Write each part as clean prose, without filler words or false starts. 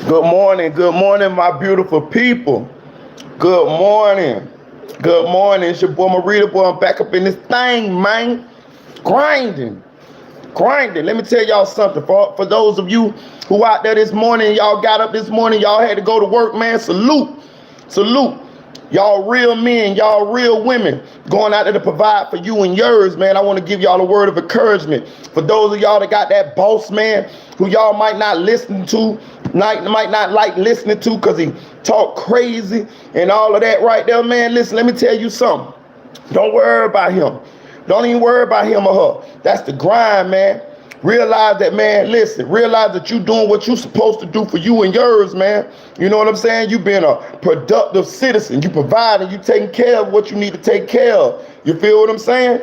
Good morning, my beautiful people. Good morning. It's your boy Merita Boy. I'm back up in this thing, man. Grinding. Let me tell y'all something. For those of you who out there this morning, y'all got up this morning, y'all had to go to work, man. Salute. Y'all real men, y'all real women going out there to provide for you and yours, man. I want to give y'all a word of encouragement. For those of y'all that got that boss man who y'all might not listen to, might not like listening to because he talk crazy and all of that right there, man. Listen, let me tell you something. Don't worry about him. Don't even worry about him or her. That's the grind, man. Realize that, man. Listen, realize that you doing what you supposed to do for you and yours, man. You know what I'm saying? You being a productive citizen. You providing, you taking care of what you need to take care of. You feel what I'm saying?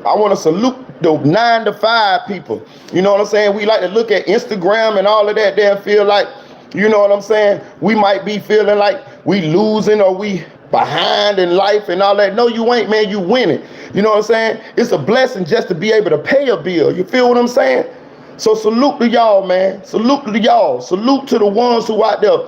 I want to salute the 9 to 5 people. You know what I'm saying? We like to look at Instagram and all of that there and feel like, you know what I'm saying? We might be feeling like we losing or we behind in life and all that. No, you ain't, man. You winning. You know what I'm saying? It's a blessing just to be able to pay a bill. You feel what I'm saying? So salute to y'all, man. Salute to y'all. Salute to the ones who out there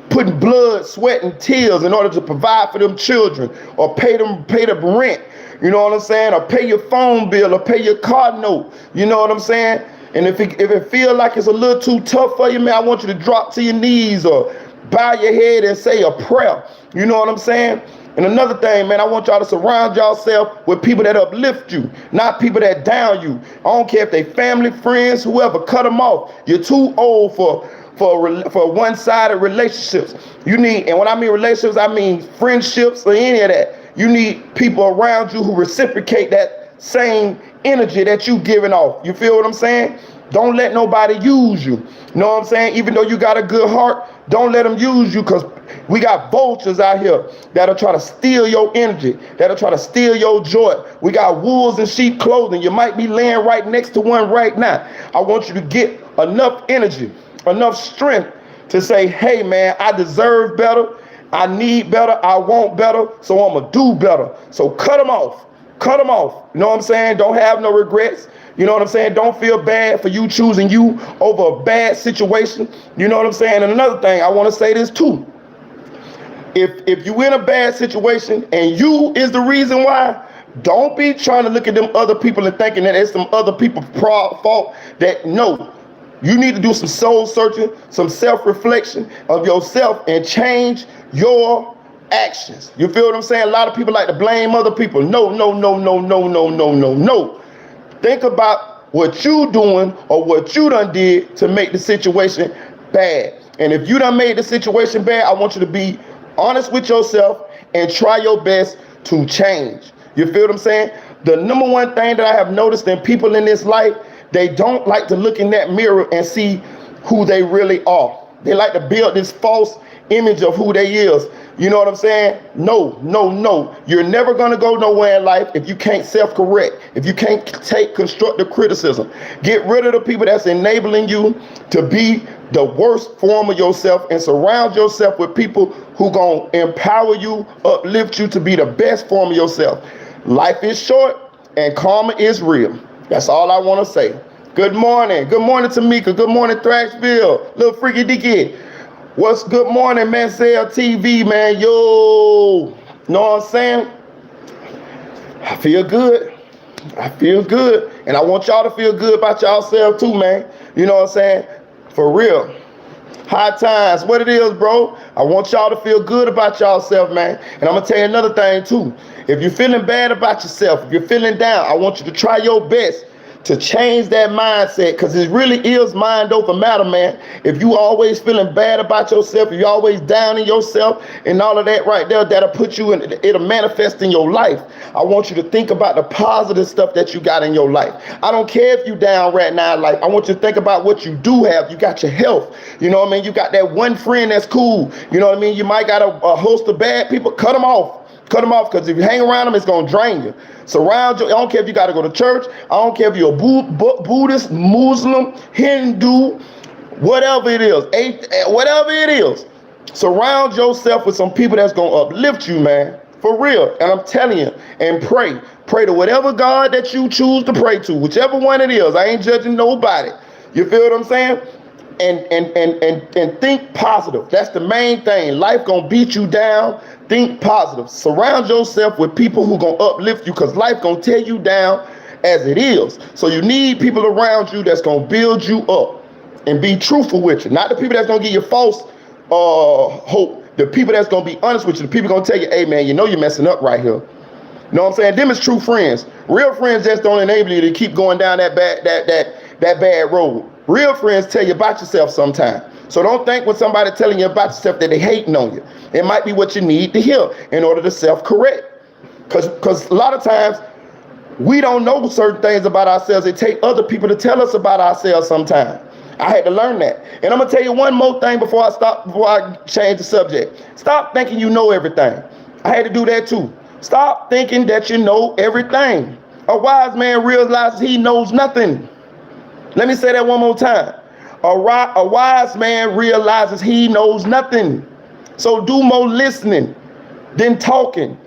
putting blood, sweat, and tears in order to provide for them children or pay the rent. You know what I'm saying? Or pay your phone bill or pay your car note. You know what I'm saying? And if it feel like it's a little too tough for you, man, I want you to drop to your knees or bow your head and say a prayer. You know what I'm saying? And another thing, man, I want y'all to surround yourself with people that uplift you, not people that down you. I don't care if they family, friends, whoever, cut them off. You're too old for one-sided relationships. You need, and when I mean relationships, I mean friendships or any of that. You need people around you who reciprocate that same energy that you giving off. You feel what I'm saying? Don't let nobody use you. You know what I'm saying? Even though you got a good heart, don't let them use you, because we got vultures out here that'll try to steal your energy, that'll try to steal your joy. We got wolves in sheep clothing. You might be laying right next to one right now. I want you to get enough energy, enough strength to say, hey, man, I deserve better. I need better. I want better. So I'm going to do better. So cut them off. Cut them off. You know what I'm saying? Don't have no regrets. You know what I'm saying? Don't feel bad for you choosing you over a bad situation. You know what I'm saying? And another thing, I want to say this too. If you in a bad situation and you is the reason why, don't be trying to look at them other people and thinking that it's some other people's fault. That no, you need to do some soul searching, some self-reflection of yourself and change your actions. You feel what I'm saying? A lot of people like to blame other people. No. Think about what you doing or what you done did to make the situation bad. And if you done made the situation bad, I want you to be honest with yourself and try your best to change. You feel what I'm saying? The number one thing that I have noticed in people in this life, they don't like to look in that mirror and see who they really are. They like to build this false image of who they is. You know what I'm saying? No. You're never going to go nowhere in life if you can't self-correct, if you can't take constructive criticism. Get rid of the people that's enabling you to be the worst form of yourself and surround yourself with people who going to empower you, uplift you to be the best form of yourself. Life is short and karma is real. That's all I want to say. Good morning. Good morning, Tamika. Good morning, Thrashville. Little freaky dicky. What's good morning, man? Sell TV, man. Yo. Know what I'm saying? I feel good. And I want y'all to feel good about yourself too, man. You know what I'm saying? For real. High times. What it is, bro. I want y'all to feel good about yourself, man. And I'm going to tell you another thing too. If you're feeling bad about yourself, if you're feeling down, I want you to try your best to change that mindset, because it really is mind over matter, man. If you always feeling bad about yourself, if you're always down in yourself and all of that right there, that'll put you in, it'll manifest in your life. I want you to think about the positive stuff that you got in your life. I don't care if you down right now in life. I want you to think about what you do have. You got your health. You know what I mean? You got that one friend that's cool. You know what I mean? You might got a host of bad people. Cut them off. Cut them off, because if you hang around them, it's going to drain you. Surround you. I don't care if you got to go to church. I don't care if you're a Buddhist, Muslim, Hindu, whatever it is. Whatever it is. Surround yourself with some people that's going to uplift you, man. For real. And I'm telling you. And pray. Pray to whatever God that you choose to pray to. Whichever one it is. I ain't judging nobody. You feel what I'm saying? and think positive. That's the main thing. Life gonna beat you down. Think positive. Surround yourself with people who gonna uplift you, because life gonna tear you down as it is. So you need people around you that's gonna build you up and be truthful with you. Not the people that's gonna give you false hope. The people that's gonna be honest with you. The people gonna tell you, hey man, you know you're messing up right here. You know what I'm saying? Them is true friends. Real friends just don't enable you to keep going down that bad road. Real friends tell you about yourself sometimes. So don't think when somebody telling you about yourself that they hating on you. It might be what you need to hear in order to self-correct. Because a lot of times we don't know certain things about ourselves. It takes other people to tell us about ourselves sometimes. I had to learn that. And I'm gonna tell you one more thing before I change the subject. Stop thinking you know everything. I had to do that too. Stop thinking that you know everything. A wise man realizes he knows nothing. Let me say that one more time. A wise man realizes he knows nothing. So do more listening than talking.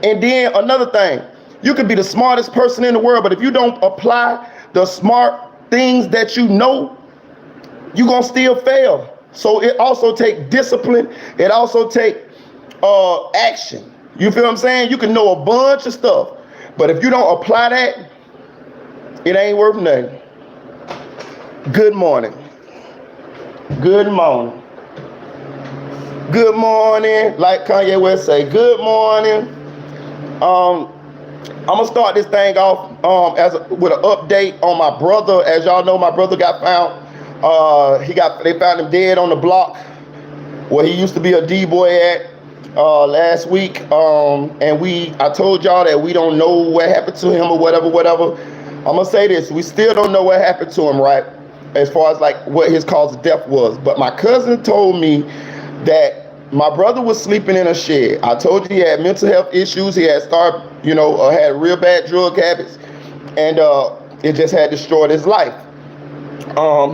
And then another thing, you could be the smartest person in the world, but if you don't apply the smart things that you know, you're gonna still fail. So it also takes discipline. It also takes action. You feel what I'm saying? You can know a bunch of stuff, but if you don't apply that, it ain't worth nothing. Good morning. Good morning. Good morning. Like Kanye West say, good morning. I'm gonna start this thing off with an update on my brother. As y'all know, my brother got found. They found him dead on the block where he used to be a D-boy at last week. And I told y'all that we don't know what happened to him or whatever. I'm gonna say this: we still don't know what happened to him, right? As far as like what his cause of death was. But my cousin told me that my brother was sleeping in a shed. I told you he had mental health issues. He had had real bad drug habits, and it just had destroyed his life.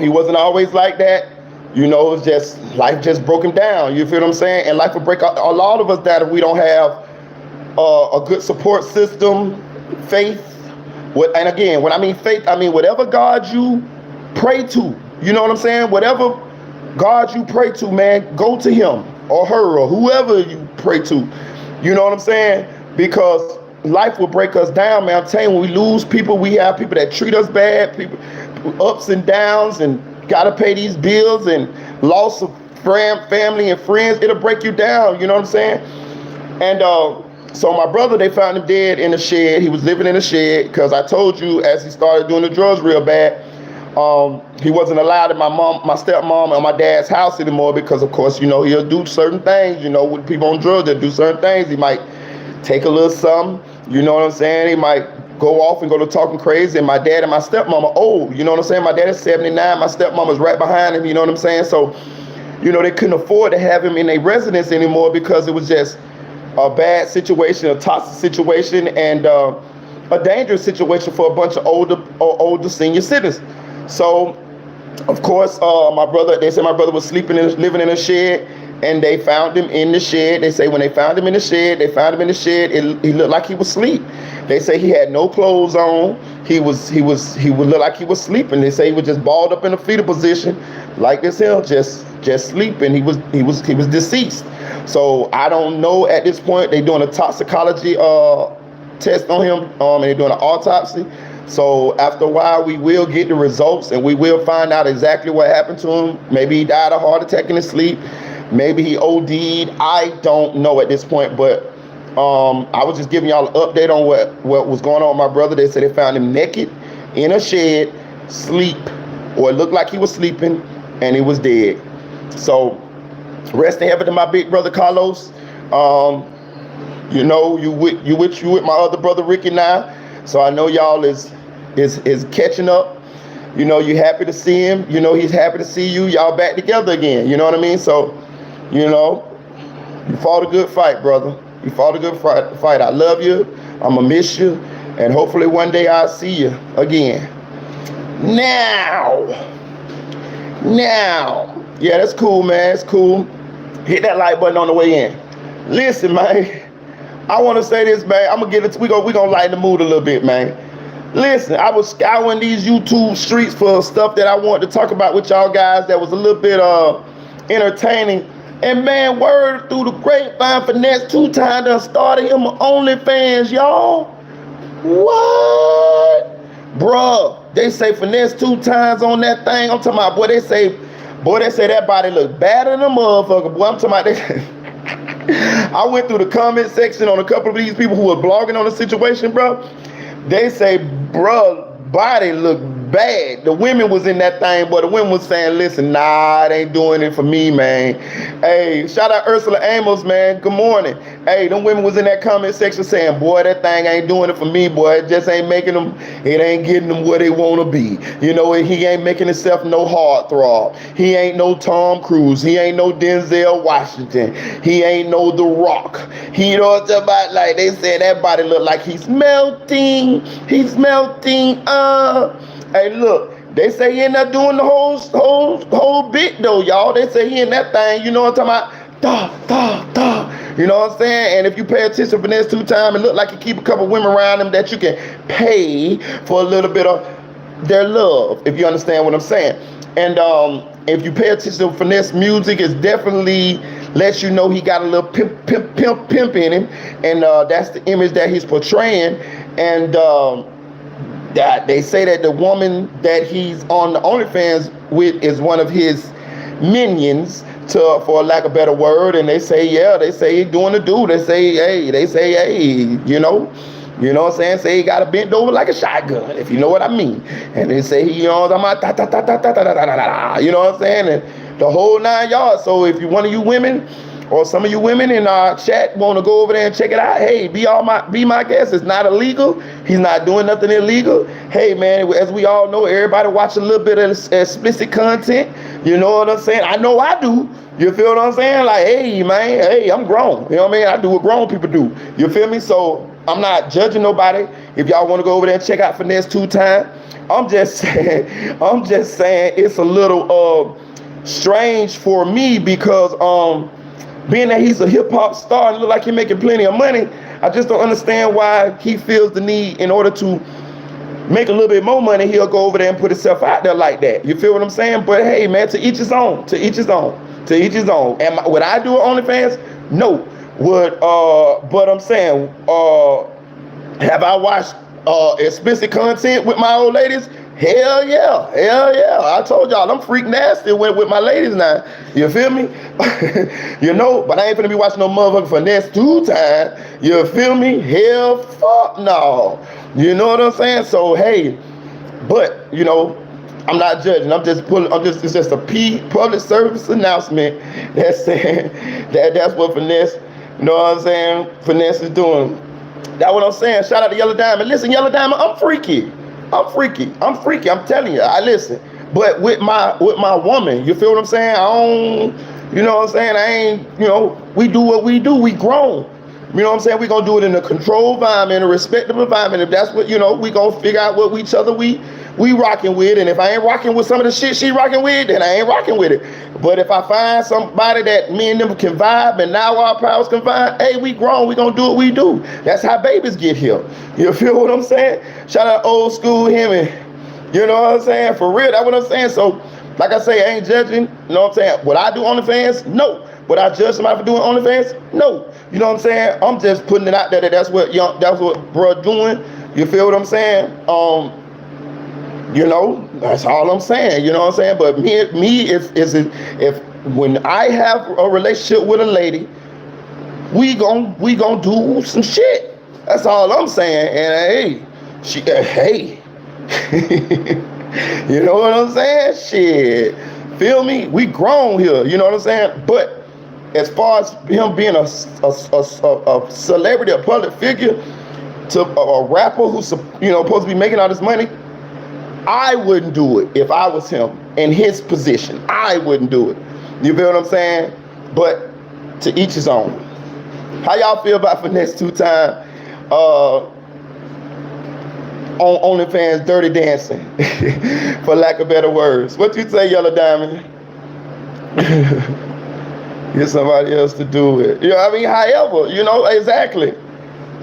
He wasn't always like that. You know, it was just life just broke him down. You feel what I'm saying? And life will break a lot of us down if we don't have a good support system, faith. And again, when I mean faith, I mean whatever God you pray to. You know what I'm saying? Whatever God you pray to, man, go to him or her or whoever you pray to. You know what I'm saying? Because life will break us down, man. I'm telling you, when we lose people, we have people that treat us bad, people ups and downs, and gotta pay these bills, and loss of family and friends. It'll break you down. You know what I'm saying? And so my brother, they found him dead in a shed. He was living in a shed because I told you, as he started doing the drugs real bad, he wasn't allowed in my stepmom and my dad's house anymore because, of course, you know, he'll do certain things. You know, with people on drugs, they'll do certain things. He might take a little something. You know what I'm saying? He might go off and go to talking crazy. And my dad and my stepmom are old. You know what I'm saying? My dad is 79. My stepmom is right behind him. You know what I'm saying? So, you know, they couldn't afford to have him in a residence anymore because it was just a bad situation, a toxic situation, and a dangerous situation for a bunch of older senior citizens. So, of course, they said my brother was living in a shed, and they found him in the shed. They say when they found him in the shed, he looked like he was asleep. They say he had no clothes on. He would look like he was sleeping. They say he was just balled up in a fetal position, like this here, just sleeping. He was deceased. So I don't know at this point. They're doing a toxicology test on him, and they're doing an autopsy. So after a while, we will get the results, and we will find out exactly what happened to him. Maybe he died of heart attack in his sleep. Maybe he OD'd. I don't know at this point, but I was just giving y'all an update on what was going on with my brother. They said they found him naked in a shed, sleep, or it looked like he was sleeping, and he was dead. So rest in heaven to my big brother Carlos. You know, you with my other brother Ricky now. So I know y'all is catching up. You know, you happy to see him. You know, he's happy to see you. Y'all back together again. You know what I mean? So, you know, you fought a good fight, brother. You fought a good fight. I love you. I'm gonna miss you, and hopefully one day I'll see you again. Now, yeah, that's cool, man. It's cool. Hit that like button on the way in. Listen, man. I want to say this, man. I'm gonna get it. We gonna lighten the mood a little bit, man. Listen, I was scouring these YouTube streets for stuff that I wanted to talk about with y'all guys that was a little bit entertaining. And man, word through the grapevine, Finesse 2 times done started him on OnlyFans, y'all. What? Bruh, they say Finesse 2 times on that thing. I'm talking about, boy, they say that body look better than a motherfucker. Boy, I'm talking about I went through the comment section on a couple of these people who were blogging on the situation, bro. They say, bro, body look bad. The women was in that thing, but the women was saying, listen, nah, it ain't doing it for me, man. Hey, shout out Ursula Amos, man. Good morning. Hey, them women was in that comment section saying, boy, that thing ain't doing it for me, boy. It just ain't making them, it ain't getting them where they want to be. You know, he ain't making himself no heartthrob. He ain't no Tom Cruise. He ain't no Denzel Washington. He ain't no The Rock. He, know what I'm about, like they said, that body look like he's melting. He's melting. Hey, look, they say he ain't not doing the whole bit though, y'all. They say he in that thing, you know what I'm talking about? You know what I'm saying? And if you pay attention to Finesse 2 times, it look like you keep a couple women around him that you can pay for a little bit of their love, if you understand what I'm saying. And if you pay attention to Finesse music, it definitely lets you know he got a little pimp in him, and that's the image that he's portraying. And that they say that the woman that he's on the OnlyFans with is one of his minions, for lack of a better word. And they say, yeah, they say he's doing the do. They say, hey, you know what I'm saying? Say he got a bent over like a shotgun, if you know what I mean. And they say he, you know what I'm saying? You know what I'm saying? And the whole 9 yards. So if you one of you women, or some of you women in our chat want to go over there and check it out, hey, be my guest. It's not illegal. He's not doing nothing illegal. Hey, man, as we all know, everybody watch a little bit of explicit content. You know what I'm saying? I know I do. You feel what I'm saying? Like, hey, man, hey, I'm grown. You know what I mean? I do what grown people do. You feel me? So I'm not judging nobody. If y'all want to go over there and check out Finesse 2 times, I'm just saying it's a little strange for me because being that he's a hip-hop star and look like he's making plenty of money, I just don't understand why he feels the need, in order to make a little bit more money, he'll go over there and put himself out there like that. You feel what I'm saying? But hey, man, to each his own. To each his own. To each his own. Would I do it OnlyFans? No. But I'm saying, have I watched explicit content with my old ladies? Hell yeah. I told y'all I'm freak nasty with my ladies now. You feel me? You know, but I ain't finna be watching no motherfucker Finesse 2 times. You feel me? Hell fuck no. You know what I'm saying? So hey, but you know, I'm not judging. It's just a public service announcement that's saying that's what Finesse, you know what I'm saying, Finesse is doing. That's what I'm saying. Shout out to Yellow Diamond. Listen, Yellow Diamond, I'm freaky. I'm telling you. I listen. But with my woman, you feel what I'm saying? I don't, you know what I'm saying? I ain't, you know, we do what we do. We grown. You know what I'm saying? We gonna do it in a controlled environment, a respectable environment. If that's what, you know, we gonna figure out what each other we rocking with. And if I ain't rocking with some of the shit she rocking with, then I ain't rocking with it. But if I find somebody that me and them can vibe and now our powers can vibe, hey, we grown, we gonna do what we do. That's how babies get here. You feel what I'm saying? Shout out old school him, and you know what I'm saying? For real, that's what I'm saying. So, like I say, I ain't judging. You know what I'm saying? Would I do OnlyFans? No. Would I judge somebody for doing OnlyFans? No. You know what I'm saying? I'm just putting it out there that that's what bro doing. You feel what I'm saying? You know, that's all I'm saying. You know what I'm saying? But me, if when I have a relationship with a lady, we gon' do some shit. That's all I'm saying. And hey, you know what I'm saying? Shit, feel me? We grown here. You know what I'm saying? But as far as him being a celebrity, a public figure, to a rapper who's, you know, supposed to be making all this money, I wouldn't do it if I was him in his position. I wouldn't do it. You feel what I'm saying? But to each his own. How y'all feel about Finesse 2 times on OnlyFans dirty dancing, for lack of better words? What you say, Yellow Diamond? Get somebody else to do it. You know what I mean? However, you know, exactly.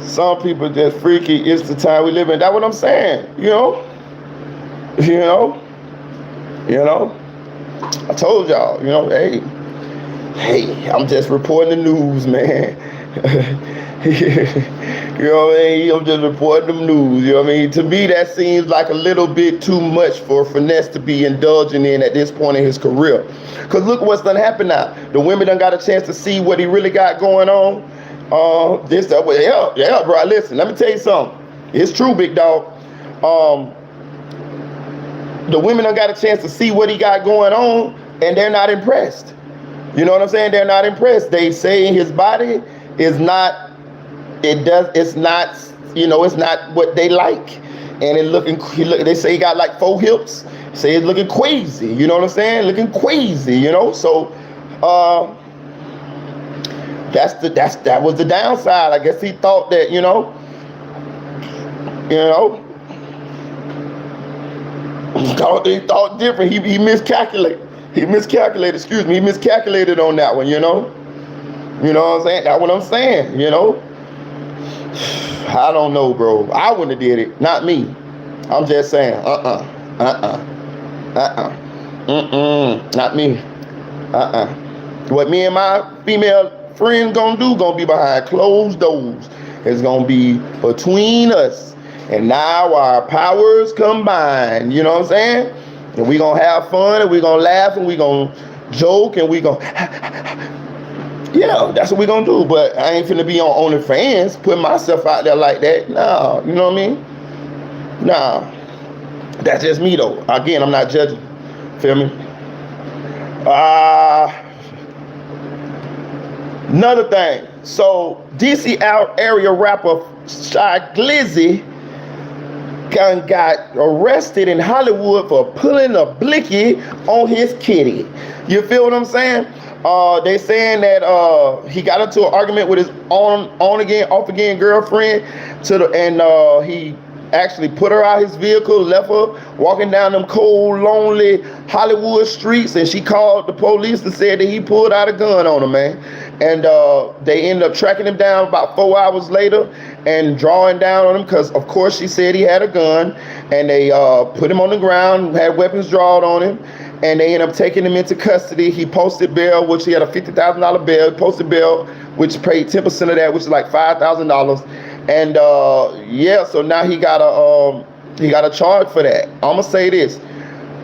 Some people just freaky. It's the time we live in. That's what I'm saying. You know. I told y'all. Hey, I'm just reporting the news, man. You know what I mean? I'm just reporting the news. You know what I mean? To me, that seems like a little bit too much for Finesse to be indulging in at this point in his career. Because look what's done happened now. The women done got a chance to see what he really got going on. Yeah, bro. Listen, let me tell you something. It's true, big dog. The women done got a chance to see what he got going on, and they're not impressed. You know what I'm saying? They're not impressed. They say his body is not. It's not. It's not what they like. And they say he got like 4 hips. Say it's looking crazy. You know what I'm saying? Looking crazy. So, that was the downside. I guess he thought that. He thought different. He miscalculated. He miscalculated on that one. You know what I'm saying? That's what I'm saying. I don't know, bro. I wouldn't have did it. Not me. I'm just saying. Not me. What me and my female friends gonna do, gonna be behind closed doors. It's gonna be between us. And now our powers combine. You know what I'm saying? And we gonna have fun, and we gonna laugh, and we gonna joke, and we gonna yeah, that's what we gonna do. But I ain't finna be on OnlyFans, putting myself out there like that. No, you know what I mean? Nah, that's just me though. Again, I'm not judging. Feel me? Another thing. So DC area rapper Shy Glizzy got arrested in Hollywood for pulling a blicky on his kitty. You feel what I'm saying? They saying that he got into an argument with his on again, off again girlfriend he actually put her out his vehicle, left her walking down them cold, lonely Hollywood streets, and she called the police and said that he pulled out a gun on her, man. And they ended up tracking him down about 4 hours later and drawing down on him because, of course, she said he had a gun. And they put him on the ground, had weapons drawn on him, and they ended up taking him into custody. He posted bail, which he had a $50,000 bail. He posted bail, which paid 10% of that, which is like $5,000. And so now he got a charge for that. I'm gonna say this.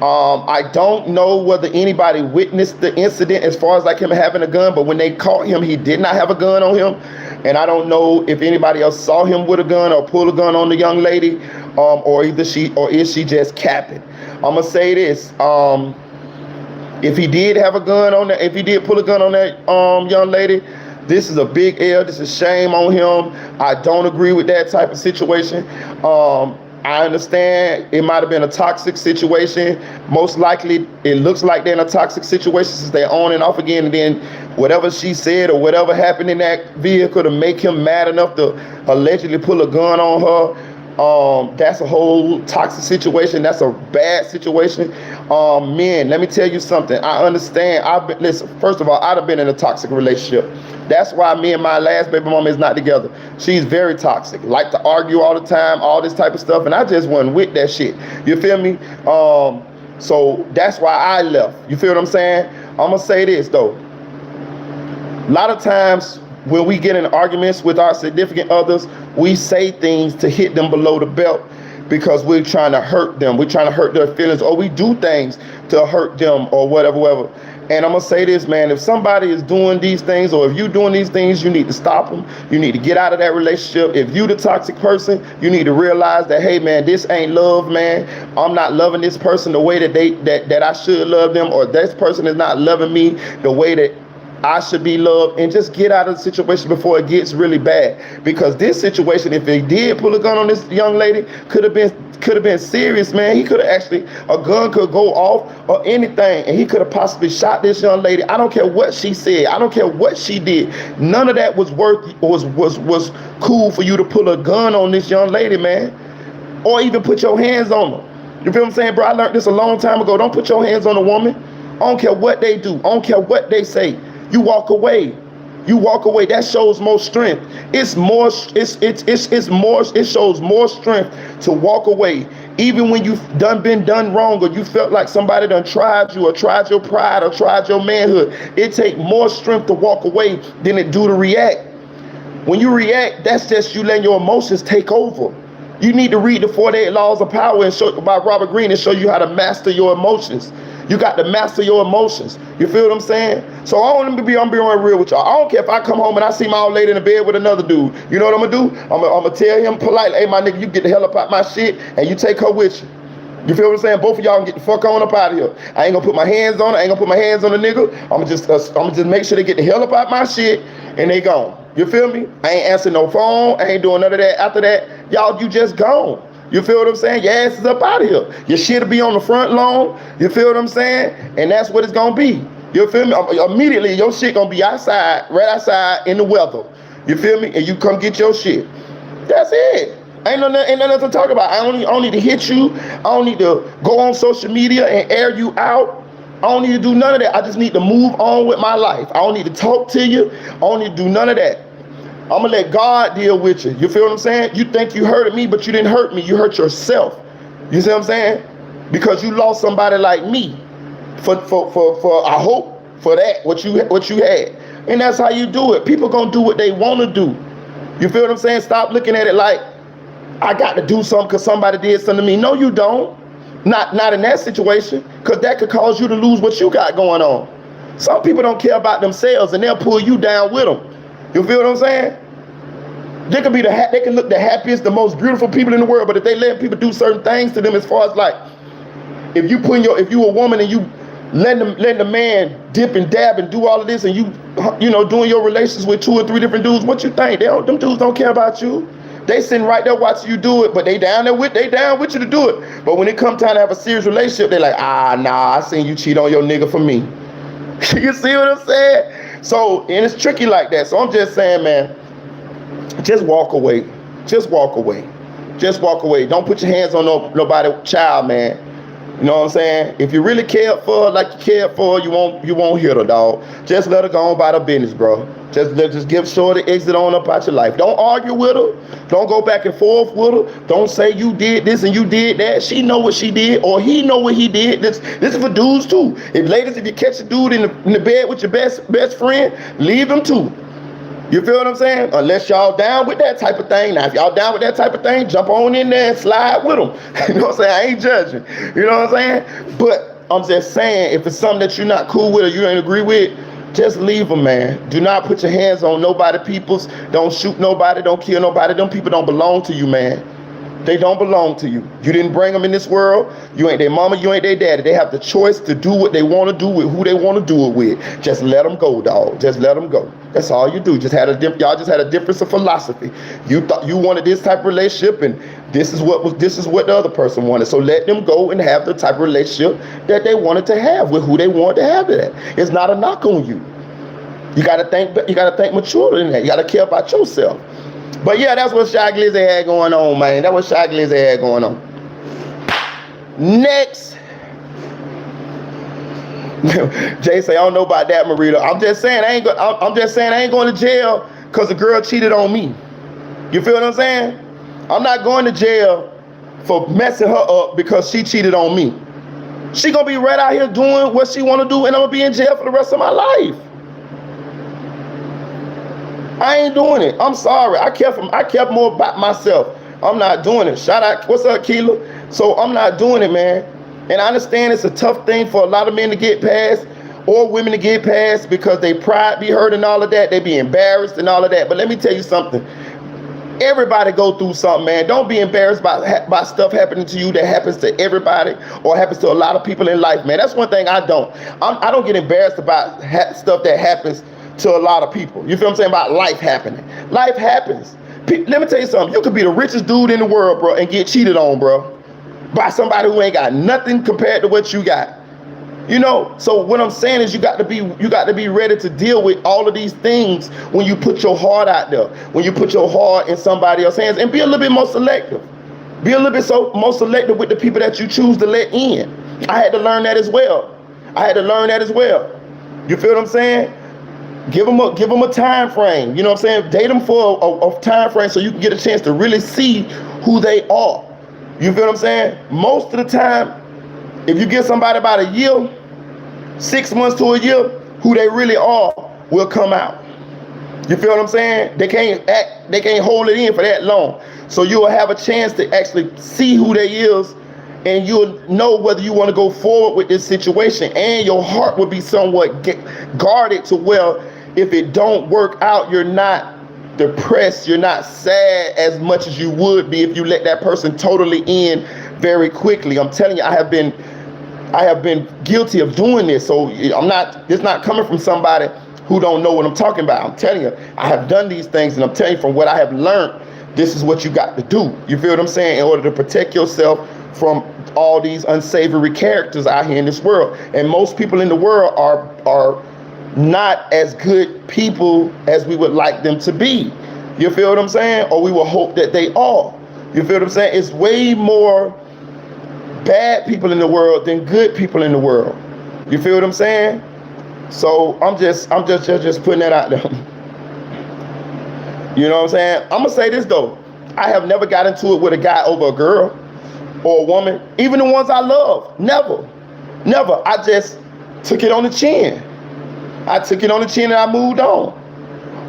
I don't know whether anybody witnessed the incident as far as like him having a gun, but when they caught him, he did not have a gun on him. And I don't know if anybody else saw him with a gun or pull a gun on the young lady, or is she just capping. I'm gonna say this. If he did have a gun on that, if he did pull a gun on that young lady, this is a big L. This is shame on him. I don't agree with that type of situation. I understand it might have been a toxic situation. Most likely, it looks like they're in a toxic situation since they're on and off again. And then whatever she said or whatever happened in that vehicle to make him mad enough to allegedly pull a gun on her, that's a whole toxic situation. That's a bad situation. Men, let me tell you something. I understand. Listen, first of all, I'd have been in a toxic relationship. That's why me and my last baby mama is not together. She's very toxic. Like to argue all the time, all this type of stuff. And I just wasn't with that shit. You feel me? So that's why I left. You feel what I'm saying? I'm going to say this, though. A lot of times when we get in arguments with our significant others, we say things to hit them below the belt because we're trying to hurt them. We're trying to hurt their feelings, or we do things to hurt them or whatever. And I'm going to say this, man, if somebody is doing these things, or if you're doing these things, you need to stop them. You need to get out of that relationship. If you the toxic person, you need to realize that, hey, man, this ain't love, man. I'm not loving this person the way that I should love them, or this person is not loving me the way that I should be loved, and just get out of the situation before it gets really bad. Because this situation, if they did pull a gun on this young lady, could have been serious, man. He could have actually, a gun could go off or anything, and he could have possibly shot this young lady. I don't care what she said. I don't care what she did. None of that was was cool for you to pull a gun on this young lady, man, or even put your hands on her. You feel what I'm saying, bro? I learned this a long time ago. Don't put your hands on a woman. I don't care what they do. I don't care what they say. You walk away. You walk away. That shows more strength. It's more, it shows more strength to walk away. Even when you've been done wrong, or you felt like somebody done tried you, or tried your pride, or tried your manhood, it take more strength to walk away than it do to react. When you react, that's just you letting your emotions take over. You need to read the 48 Laws of Power by Robert Greene and show you how to master your emotions. You got to master your emotions. You feel what I'm saying? So I'm being real with y'all. I don't care if I come home and I see my old lady in the bed with another dude. You know what I'm gonna do? I'm gonna tell him politely, hey, my nigga, you get the hell up out my shit and you take her with you. You feel what I'm saying? Both of y'all can get the fuck on up out of here. I ain't gonna put my hands on her. I ain't gonna put my hands on the nigga. I'm gonna just make sure they get the hell up out my shit and they gone. You feel me? I ain't answering no phone. I ain't doing none of that. After that, y'all, you just gone. You feel what I'm saying? Your ass is up out of here. Your shit'll be on the front lawn. You feel what I'm saying? And that's what it's gonna be. You feel me? Immediately, your shit gonna be outside, right outside in the weather. You feel me? And you come get your shit. That's it. Ain't nothing to talk about. I don't need to hit you. I don't need to go on social media and air you out. I don't need to do none of that. I just need to move on with my life. I don't need to talk to you. I don't need to do none of that. I'm gonna let God deal with you. You feel what I'm saying? You think you hurted me, but you didn't hurt me. You hurt yourself. You see what I'm saying? Because you lost somebody like me for I hope for that what you had. And that's how you do it. People gonna do what they want to do. You feel what I'm saying? Stop looking at it like I got to do something because somebody did something to me. No, you don't. Not in that situation, because that could cause you to lose what you got going on. Some people don't care about themselves and they'll pull you down with them. You feel what I'm saying? They can look the happiest, the most beautiful people in the world, but if they let people do certain things to them, as far as like, if you a woman and you letting the man dip and dab and do all of this, and you know doing your relations with 2 or 3 different dudes, what you think? Them dudes don't care about you. They sitting right there watching you do it, but they down with you to do it. But when it come time to have a serious relationship, they like, nah, I seen you cheat on your nigga for me. You see what I'm saying? So, and it's tricky like that. So I'm just saying, man, just walk away. Just walk away. Just walk away. Don't put your hands on nobody's child, man. You know what I'm saying? If you really cared for her like you cared for her, you won't hit her, dog. Just let her go on about her business, bro. Just give Shorty exit on up out your life. Don't argue with her. Don't go back and forth with her. Don't say you did this and you did that. She know what she did, or he know what he did. This is for dudes too. If you catch a dude in the bed with your best friend, leave him too. You feel what I'm saying? Unless y'all down with that type of thing. Now, if y'all down with that type of thing, jump on in there and slide with them. You know what I'm saying? I ain't judging. You know what I'm saying? But I'm just saying, if it's something that you're not cool with or you don't agree with, just leave them, man. Do not put your hands on nobody people's. Don't shoot nobody. Don't kill nobody. Them people don't belong to you, man. They don't belong to you. You didn't bring them in this world. You ain't their mama. You ain't their daddy. They have the choice to do what they want to do with who they want to do it with. Just let them go, dog. Just let them go. That's all you do. Y'all just had a difference of philosophy. You thought you wanted this type of relationship, and this is what the other person wanted. So let them go and have the type of relationship that they wanted to have with who they wanted to have it at. It's not a knock on you. You gotta think mature in that. You gotta care about yourself. But yeah, that's what Shy Glizzy had going on, man. That was Shy Glizzy had going on. Next. Jay say, I don't know about that, Merita. I'm just saying I ain't going to jail because the girl cheated on me. You feel what I'm saying? I'm not going to jail for messing her up because she cheated on me. She gonna be right out here doing what she want to do, and I'm gonna be in jail for the rest of my life. I ain't doing it. I'm sorry. I kept more about myself. I'm not doing it. Shout out. What's up, Keela? So I'm not doing it, man. And I understand it's a tough thing for a lot of men to get past, or women to get past, because they pride be hurt and all of that. They be embarrassed and all of that. But let me tell you something. Everybody go through something, man. Don't be embarrassed by stuff happening to you that happens to everybody or happens to a lot of people in life, man. That's one thing I don't get embarrassed about stuff that happens to a lot of people. You feel what I'm saying? About life happening. Life happens. Let me tell you something. You could be the richest dude in the world, bro, and get cheated on, bro, by somebody who ain't got nothing compared to what you got. You know, so what I'm saying is you got to be ready to deal with all of these things when you put your heart out there, when you put your heart in somebody else's hands, and be a little bit more selective. Be a little bit more selective with the people that you choose to let in. I had to learn that as well. You feel what I'm saying? Give them a time frame. You know what I'm saying? Date them for a time frame so you can get a chance to really see who they are. You feel what I'm saying? Most of the time, if you give somebody about a year, 6 months to a year, who they really are will come out. You feel what I'm saying? They can't hold it in for that long. So you'll have a chance to actually see who they is, and you'll know whether you want to go forward with this situation, and your heart will be somewhat guarded to where if it don't work out, you're not depressed, you're not sad as much as you would be if you let that person totally in very quickly. I'm telling you, I have been guilty of doing this. So it's not coming from somebody who don't know what I'm talking about. I'm telling you, I have done these things, and I'm telling you from what I have learned, this is what you got to do. You feel what I'm saying? In order to protect yourself from all these unsavory characters out here in this world. And most people in the world are not as good people as we would like them to be. You feel what I'm saying? Or we will hope that they are. You feel what I'm saying? It's way more bad people in the world than good people in the world. You feel what I'm saying? So I'm just putting that out there. You know what I'm saying? I'm gonna say this though. I have never got into it with a guy over a girl or a woman, even the ones I love. Never. I just took it on the chin. And I moved on.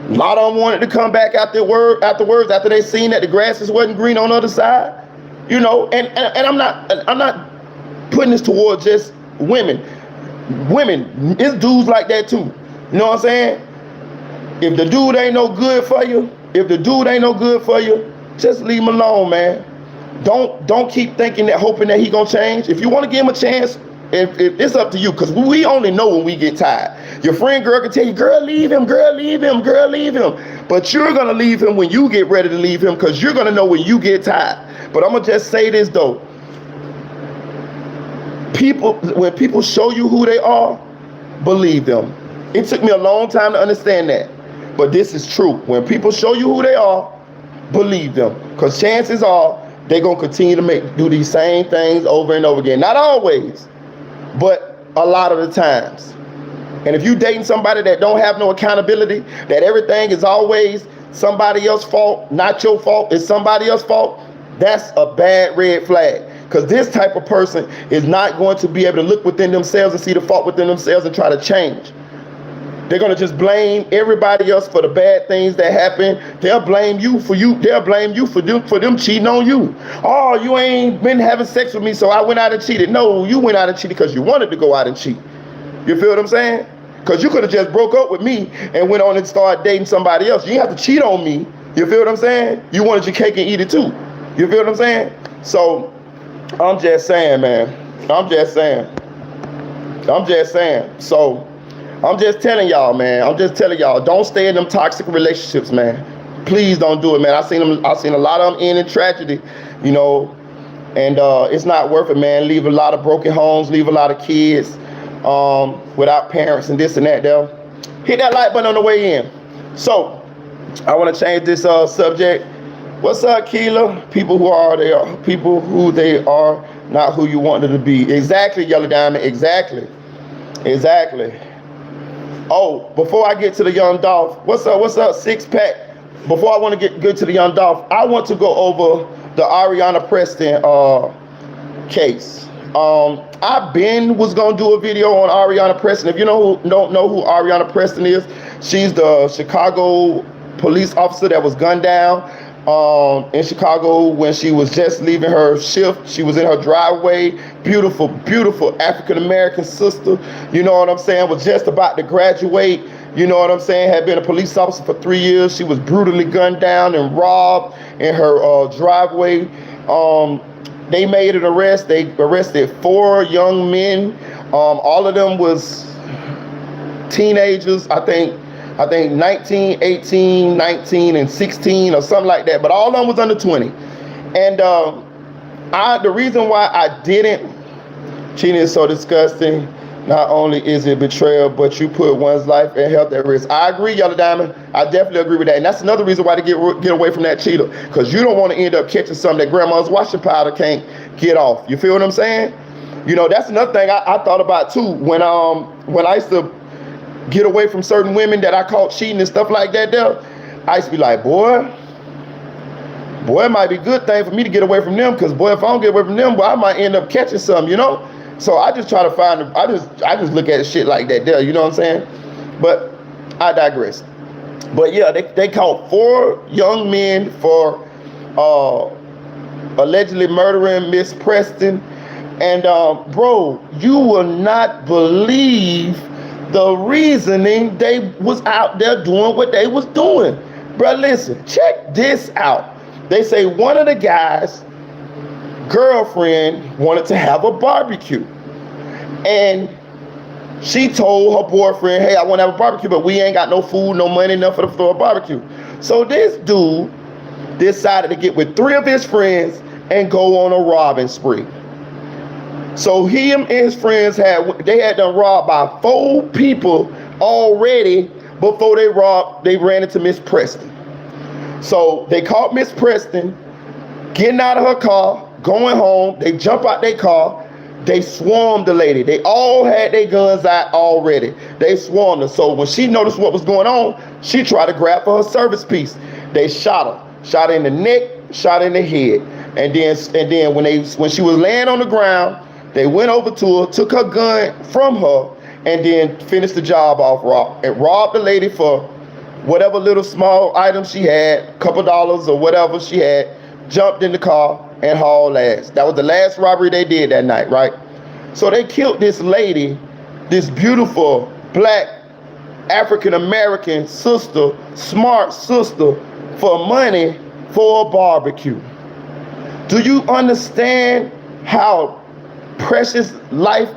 A lot of them wanted to come back afterwards after they seen that the grasses wasn't green on the other side. You know, and I'm not putting this towards just women. Women, it's dudes like that too. You know what I'm saying? If the dude ain't no good for you, just leave him alone, man. Don't keep hoping that he gonna change. If you want to give him a chance, if it's up to you, because we only know when we get tired. Your friend girl can tell you, girl, leave him. But you're gonna leave him when you get ready to leave him, because you're gonna know when you get tired. But I'm gonna just say this though. When people show you who they are, believe them. It took me a long time to understand that, but this is true. When people show you who they are, believe them, because chances are they're gonna continue to do these same things over and over again. Not always, but a lot of the times. And if you dating somebody that don't have no accountability, that everything is always somebody else's fault, not your fault, it's somebody else's fault, that's a bad red flag. Because this type of person is not going to be able to look within themselves and see the fault within themselves and try to change. They're going to just blame everybody else for the bad things that happen. They'll blame you for them cheating on you. Oh, you ain't been having sex with me, so I went out and cheated. No, you went out and cheated because you wanted to go out and cheat. You feel what I'm saying? Because you could have just broke up with me and went on and started dating somebody else. You didn't have to cheat on me. You feel what I'm saying? You wanted your cake and eat it too. You feel what I'm saying? So I'm just saying, man. I'm just saying. So I'm just telling y'all, man. Don't stay in them toxic relationships, man. Please don't do it, man. I've seen a lot of them end in tragedy, you know, and it's not worth it, man. Leave a lot of broken homes, leave a lot of kids without parents and this and that. They'll hit that like button on the way in. So I want to change this subject. What's up, Keela? People who they are, not who you want them to be. Exactly, Yellow Diamond. Exactly. Oh, before I get to the Young Dolph, what's up, Six Pack? Before I want to get good to the Young Dolph, I want to go over the Ariana Preston case. I was gonna do a video on Ariana Preston. If you don't know who Ariana Preston is, she's the Chicago police officer that was gunned down in Chicago when she was just leaving her shift. She was in her driveway. Beautiful African-American sister, you know what I'm saying, was just about to graduate, you know what I'm saying, had been a police officer for 3 years. She was brutally gunned down and robbed in her driveway. They made an arrest. They arrested 4 young men. All of them was teenagers, I think 19, 18, 19, and 16 or something like that. But all of them was under 20. And the reason why I didn't, cheating is so disgusting. Not only is it betrayal, but you put one's life and health at risk. I agree, Yellow Diamond. I definitely agree with that. And that's another reason why to get away from that cheater. Because you don't want to end up catching something that grandma's washing powder can't get off. You feel what I'm saying? You know, that's another thing I thought about too. When I used to get away from certain women that I caught cheating and stuff like that there, I used to be like, boy, it might be a good thing for me to get away from them, because boy, if I don't get away from them, boy, I might end up catching something, you know? So I just try to find, I just look at shit like that there, you know what I'm saying? But I digress. But yeah, they caught 4 young men for allegedly murdering Miss Preston. And bro, you will not believe the reasoning they was out there doing what they was doing. Bro, listen, check this out. They say one of the guys' girlfriend wanted to have a barbecue. And she told her boyfriend, hey, I want to have a barbecue, but we ain't got no food, no money, nothing for a barbecue. So this dude decided to get with 3 of his friends and go on a robbing spree. So him and his friends had done robbed by 4 people already before they ran into Miss Preston. So they caught Miss Preston getting out of her car, going home. They jump out their car. They swarmed the lady. They all had their guns out already. They swarmed her. So when she noticed what was going on, she tried to grab for her service piece. They shot her. Shot her in the neck, shot her in the head. And then when she was laying on the ground, they went over to her, took her gun from her, and then finished the job off, robbed the lady for whatever little small items she had, a couple dollars or whatever she had, jumped in the car and hauled ass. That was the last robbery they did that night, right? So they killed this lady, this beautiful black African-American sister, smart sister, for money for a barbecue. Do you understand how precious life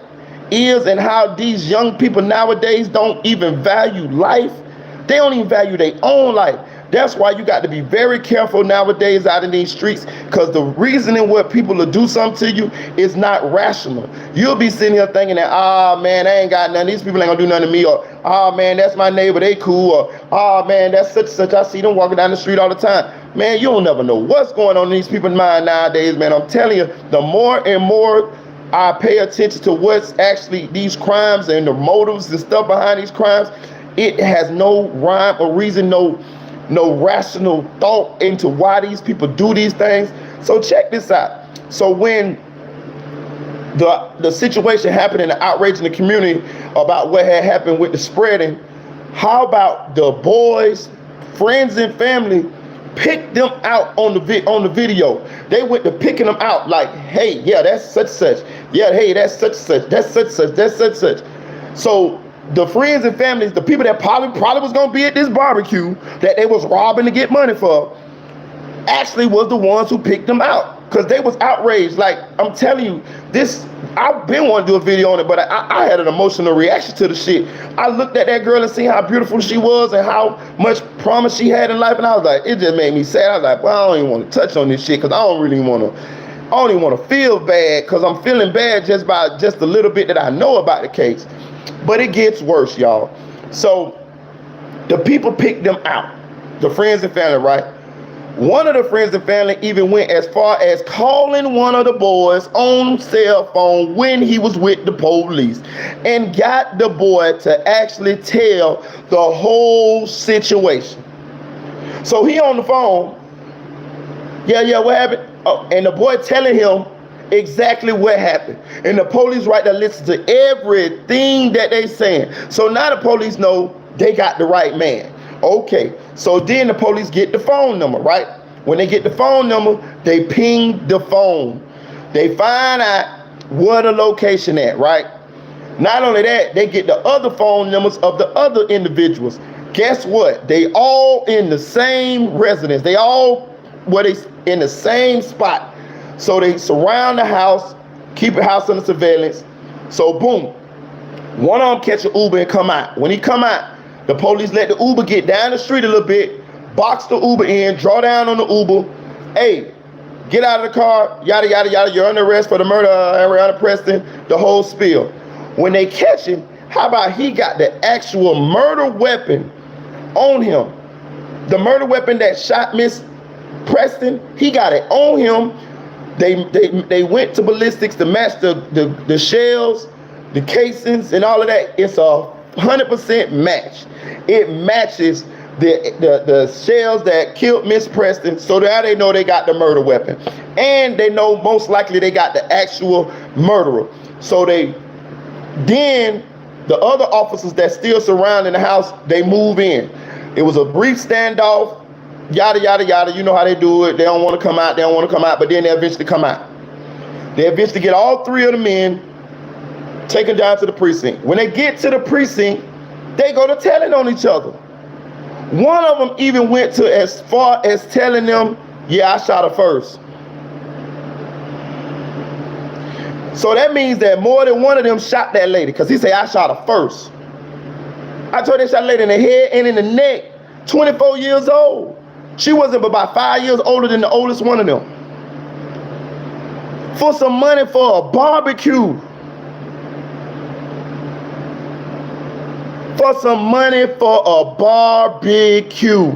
is and how these young people nowadays don't even value life? They don't even value their own life. That's why you got to be very careful nowadays out in these streets, because the reasoning what people will do something to you is not rational. You'll be sitting here thinking that, man, I ain't got nothing. These people ain't gonna do nothing to me. Or, man, that's my neighbor, they cool. Or, man, that's such and such. I see them walking down the street all the time. Man, you don't never know what's going on in these people's mind nowadays, man. I'm telling you, the more and more I pay attention to what's actually these crimes and the motives and stuff behind these crimes, it has no rhyme or reason, no rational thought into why these people do these things. So check this out. So when the situation happened and the outrage in the community about what had happened with the spreading, how about the boys, friends and family picked them out on the video? They went to picking them out like, hey, yeah, that's such such. Yeah, hey, that's such such. That's such such. That's such such. So the friends and families, the people that probably was gonna be at this barbecue that they was robbing to get money for, actually was the ones who picked them out, because they was outraged. Like, I'm telling you, this, I've been wanting to do a video on it, but I had an emotional reaction to the shit. I looked at that girl and seen how beautiful she was and how much promise she had in life, and I was like, it just made me sad. I was like, well, I don't even want to touch on this shit, because I don't even want to feel bad, because I'm feeling bad just by just a little bit that I know about the case. But it gets worse, y'all. So the people picked them out, the friends and family, right? One of the friends and family even went as far as calling one of the boys on cell phone when he was with the police, and got the boy to actually tell the whole situation. So he on the phone, yeah, what happened? Oh, and the boy telling him exactly what happened. And the police right there listen to everything that they saying. So now the police know they got the right man. Okay, so then the police get the phone number, right? When they get the phone number, they ping the phone. They find out where the location at, right? Not only that, they get the other phone numbers of the other individuals. Guess what? They all in the same residence. They all in the same spot. So they surround the house, keep the house under surveillance. So boom, one of them catch an Uber and come out. When he come out, the police let the Uber get down the street a little bit, box the Uber in, draw down on the Uber. Hey, get out of the car, yada, yada, yada. You're under arrest for the murder of Ariana Preston, the whole spiel. When they catch him, how about he got the actual murder weapon on him? The murder weapon that shot Miss Preston, he got it on him. They went to ballistics to match the shells, the casings, and all of that. It's a 100% match. It matches the shells that killed Miss Preston, so now they know they got the murder weapon. And they know most likely they got the actual murderer. So then the other officers that still surrounding the house, they move in. It was a brief standoff, yada, yada, yada. You know how they do it. They don't want to come out, but then they eventually come out. They eventually get all three of the men taken down to the precinct. When they get to the precinct, they go to telling on each other. One of them even went to as far as telling them, yeah, I shot her first. So that means that more than one of them shot that lady, because he said, I shot her first. I told they shot a lady in the head and in the neck, 24 years old. She wasn't but about 5 years older than the oldest one of them. For some money for a barbecue. For some money for a barbecue.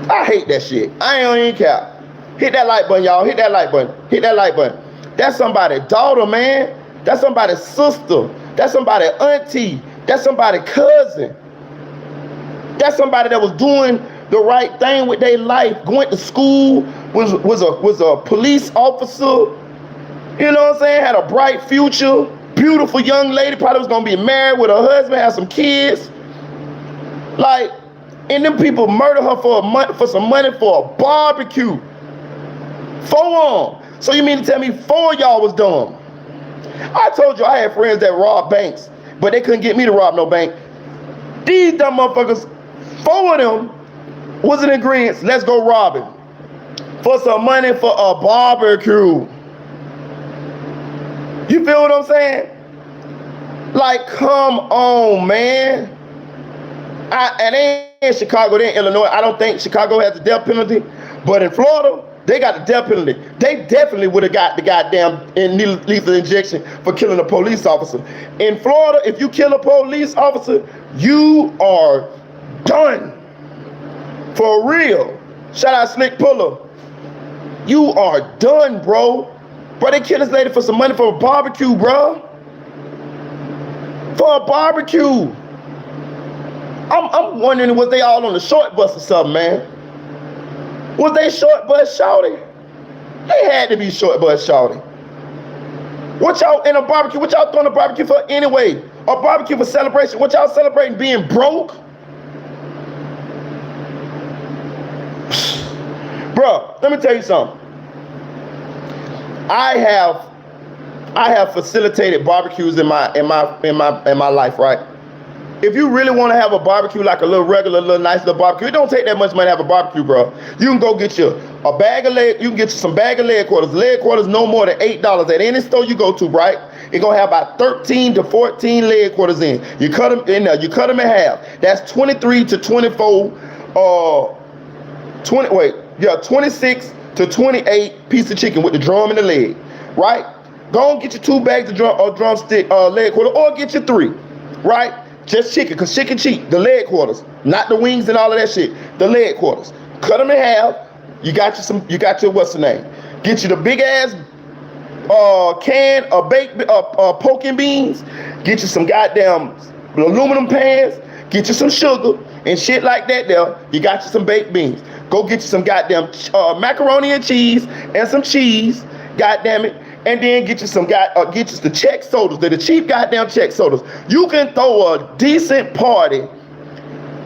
I hate that shit. I ain't even care. Hit that like button, y'all. Hit that like button. Hit that like button. That's somebody's daughter, man. That's somebody's sister. That's somebody's auntie. That's somebody's cousin. That's somebody that was doing the right thing with their life, going to school, was a police officer. You know what I'm saying? Had a bright future. Beautiful young lady, probably was gonna be married with her husband, have some kids. Like, and them people murder her for some money for a barbecue. 4 on. So you mean to tell me 4 of y'all was dumb? I told you I had friends that robbed banks, but they couldn't get me to rob no bank. These dumb motherfuckers, 4 of them was in agreement. Let's go robbing for some money for a barbecue. You feel what I'm saying? Like, come on, man. And they in Chicago, they in Illinois. I don't think Chicago has the death penalty, but in Florida, they got the death penalty. They definitely would have got the goddamn lethal injection for killing a police officer. In Florida, if you kill a police officer, you are done. For real. Shout out Slick Puller. You are done, bro. Bro, they killed this lady for some money for a barbecue, bro. For a barbecue. I'm wondering, was they all on the short bus or something, man? Was they short bus shouting? They had to be short bus shouting. What y'all in a barbecue? What y'all throwing a barbecue for anyway? A barbecue for celebration. What y'all celebrating? Being broke? Bro, let me tell you something. I have facilitated barbecues in my life, right? If you really want to have a barbecue, like a little regular, little nice little barbecue, it don't take that much money to have a barbecue, bro. You can go get you a bag of leg, you can get you some bag of leg quarters. Leg quarters no more than $8 at any store you go to, right? It's gonna have about 13 to 14 leg quarters in. You cut them in there, you cut them in half. That's 23 to 24, 26 to 28 piece of chicken with the drum and the leg, right? Go and get your 2 bags of drumstick leg quarter, or get your 3, right? Just chicken, because chicken cheap. The leg quarters, not the wings and all of that shit. The leg quarters. Cut them in half. You got your what's the name? Get you the big ass can of baked pork and beans. Get you some goddamn aluminum pans. Get you some sugar and shit like that there. You got you some baked beans. Go get you some goddamn macaroni and cheese and some cheese. Goddamn it. And then get you some get you the check sodas. They're the cheap goddamn check sodas. You can throw a decent party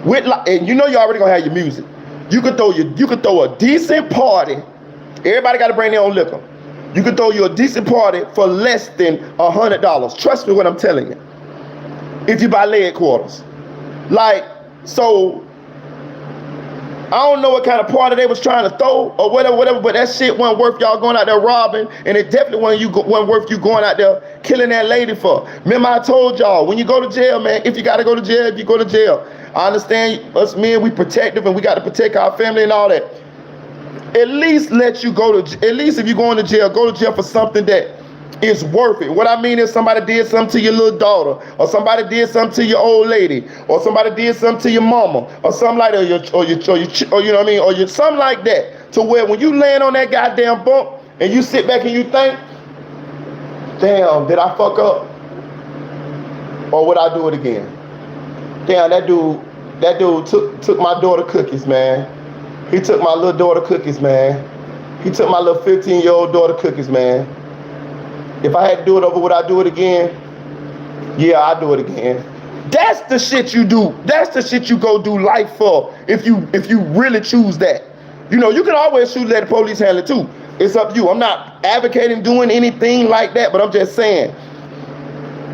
with, and you know you already gonna have your music. You can throw a decent party. Everybody got to bring their own liquor. You can throw you a decent party for less than $100. Trust me when I'm telling you. If you buy leg quarters, like, so I don't know what kind of party they was trying to throw or whatever, but that shit wasn't worth y'all going out there robbing, and it definitely wasn't worth you going out there killing that lady for. Remember I told y'all, when you go to jail, man, if you got to go to jail, you go to jail. I understand us men, we protective and we got to protect our family and all that. At least if you're going to jail, go to jail for something that is worth it. What I mean is somebody did something to your little daughter, or somebody did something to your old lady, or somebody did something to your mama, or something like that, or you know what I mean, or you something like that, to where when you land on that goddamn bump and you sit back and you think, damn, did I fuck up? Or would I do it again? Damn, that dude took my daughter cookies, man. He took my little daughter cookies, man. He took my little 15-year-old daughter cookies, man. If I had to do it over, would I do it again? Yeah, I'd do it again. That's the shit you do. That's the shit you go do life for. If you really choose that. You know, you can always choose to let the police handle it too. It's up to you. I'm not advocating doing anything like that, but I'm just saying,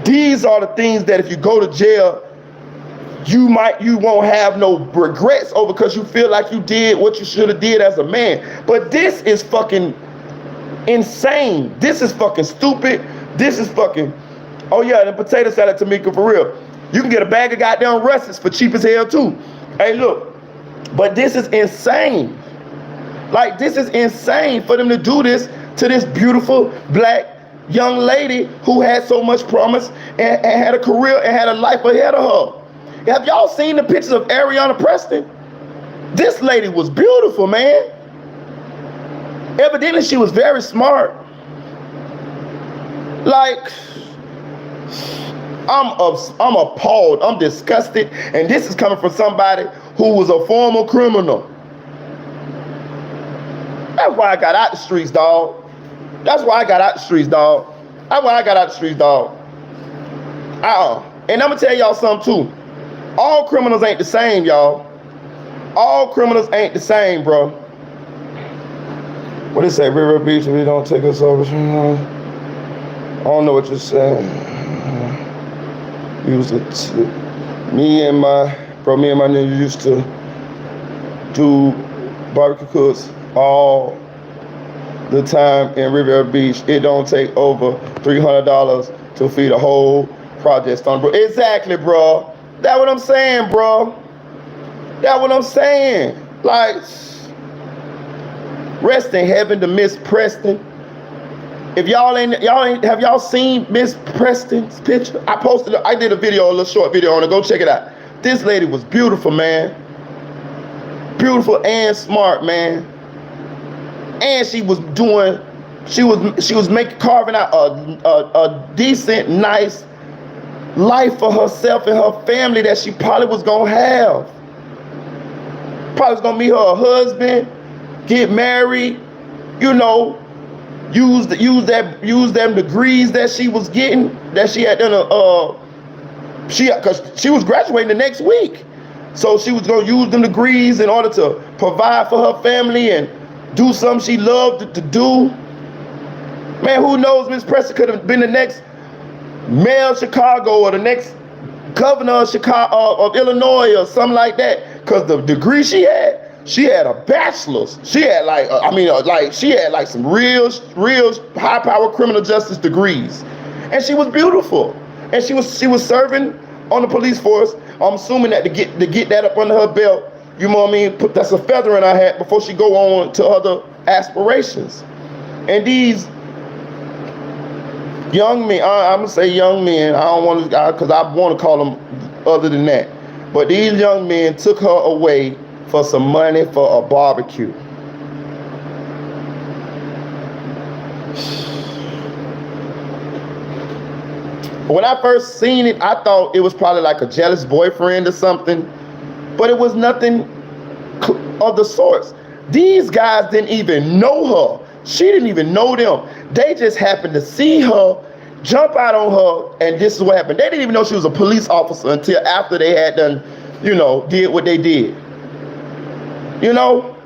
these are the things that if you go to jail, you won't have no regrets over because you feel like you did what you should have did as a man. But this is fucking insane. This is fucking stupid. This is fucking, oh yeah, the potato salad, Tamika, for real. You can get a bag of goddamn Russ's for cheap as hell too. Hey, look, but this is insane. Like, this is insane for them to do this to this beautiful black young lady who had so much promise and had a career and had a life ahead of her. Have y'all seen the pictures of Ariana Preston? This lady was beautiful, man. Evidently, she was very smart. Like, I'm appalled. I'm disgusted. And this is coming from somebody who was a former criminal. That's why I got out the streets, dog. That's why I got out the streets, dog. That's why I got out the streets, dog. And I'm gonna tell y'all something too. All criminals ain't the same, y'all. All criminals ain't the same, bro. What is that? River Beach, we don't take us over. I don't know what you're saying. Me and my nigga used to do barbecue cooks all the time in Riviera Beach. It don't take over $300 to feed a whole project fund, bro. Exactly, bro. That's what I'm saying, bro. That's what I'm saying. Like, rest in heaven to Miss Preston. If have y'all seen Miss Preston's picture? I did a little short video on it. Go check it out. This lady was beautiful, man. Beautiful and smart, man. And she was carving out a decent, nice life for herself and her family that she probably was gonna have. Probably was gonna meet her husband, get married, you know, use them degrees that she was getting, that she had done cause she was graduating the next week. So she was gonna use them degrees in order to provide for her family and do something she loved to do. Man, who knows, Miss Preston could have been the next mayor of Chicago or the next governor of Chicago, of Illinois or something like that. Cause the degree she had a bachelor's. She had she had like some real high power criminal justice degrees. And she was beautiful. And she was serving on the police force. I'm assuming that to get that up under her belt, you know what I mean? That's a feather in her hat before she go on to other aspirations. And these young men, I'm gonna say young men. I don't want to, because I want to call them other than that. But these young men took her away for some money for a barbecue. When I first seen it, I thought it was probably like a jealous boyfriend or something, but it was nothing of the sorts. These guys didn't even know her. She didn't even know them. They just happened to see her, jump out on her, and this is what happened. They didn't even know she was a police officer until after they had done, you know, did what they did. You know?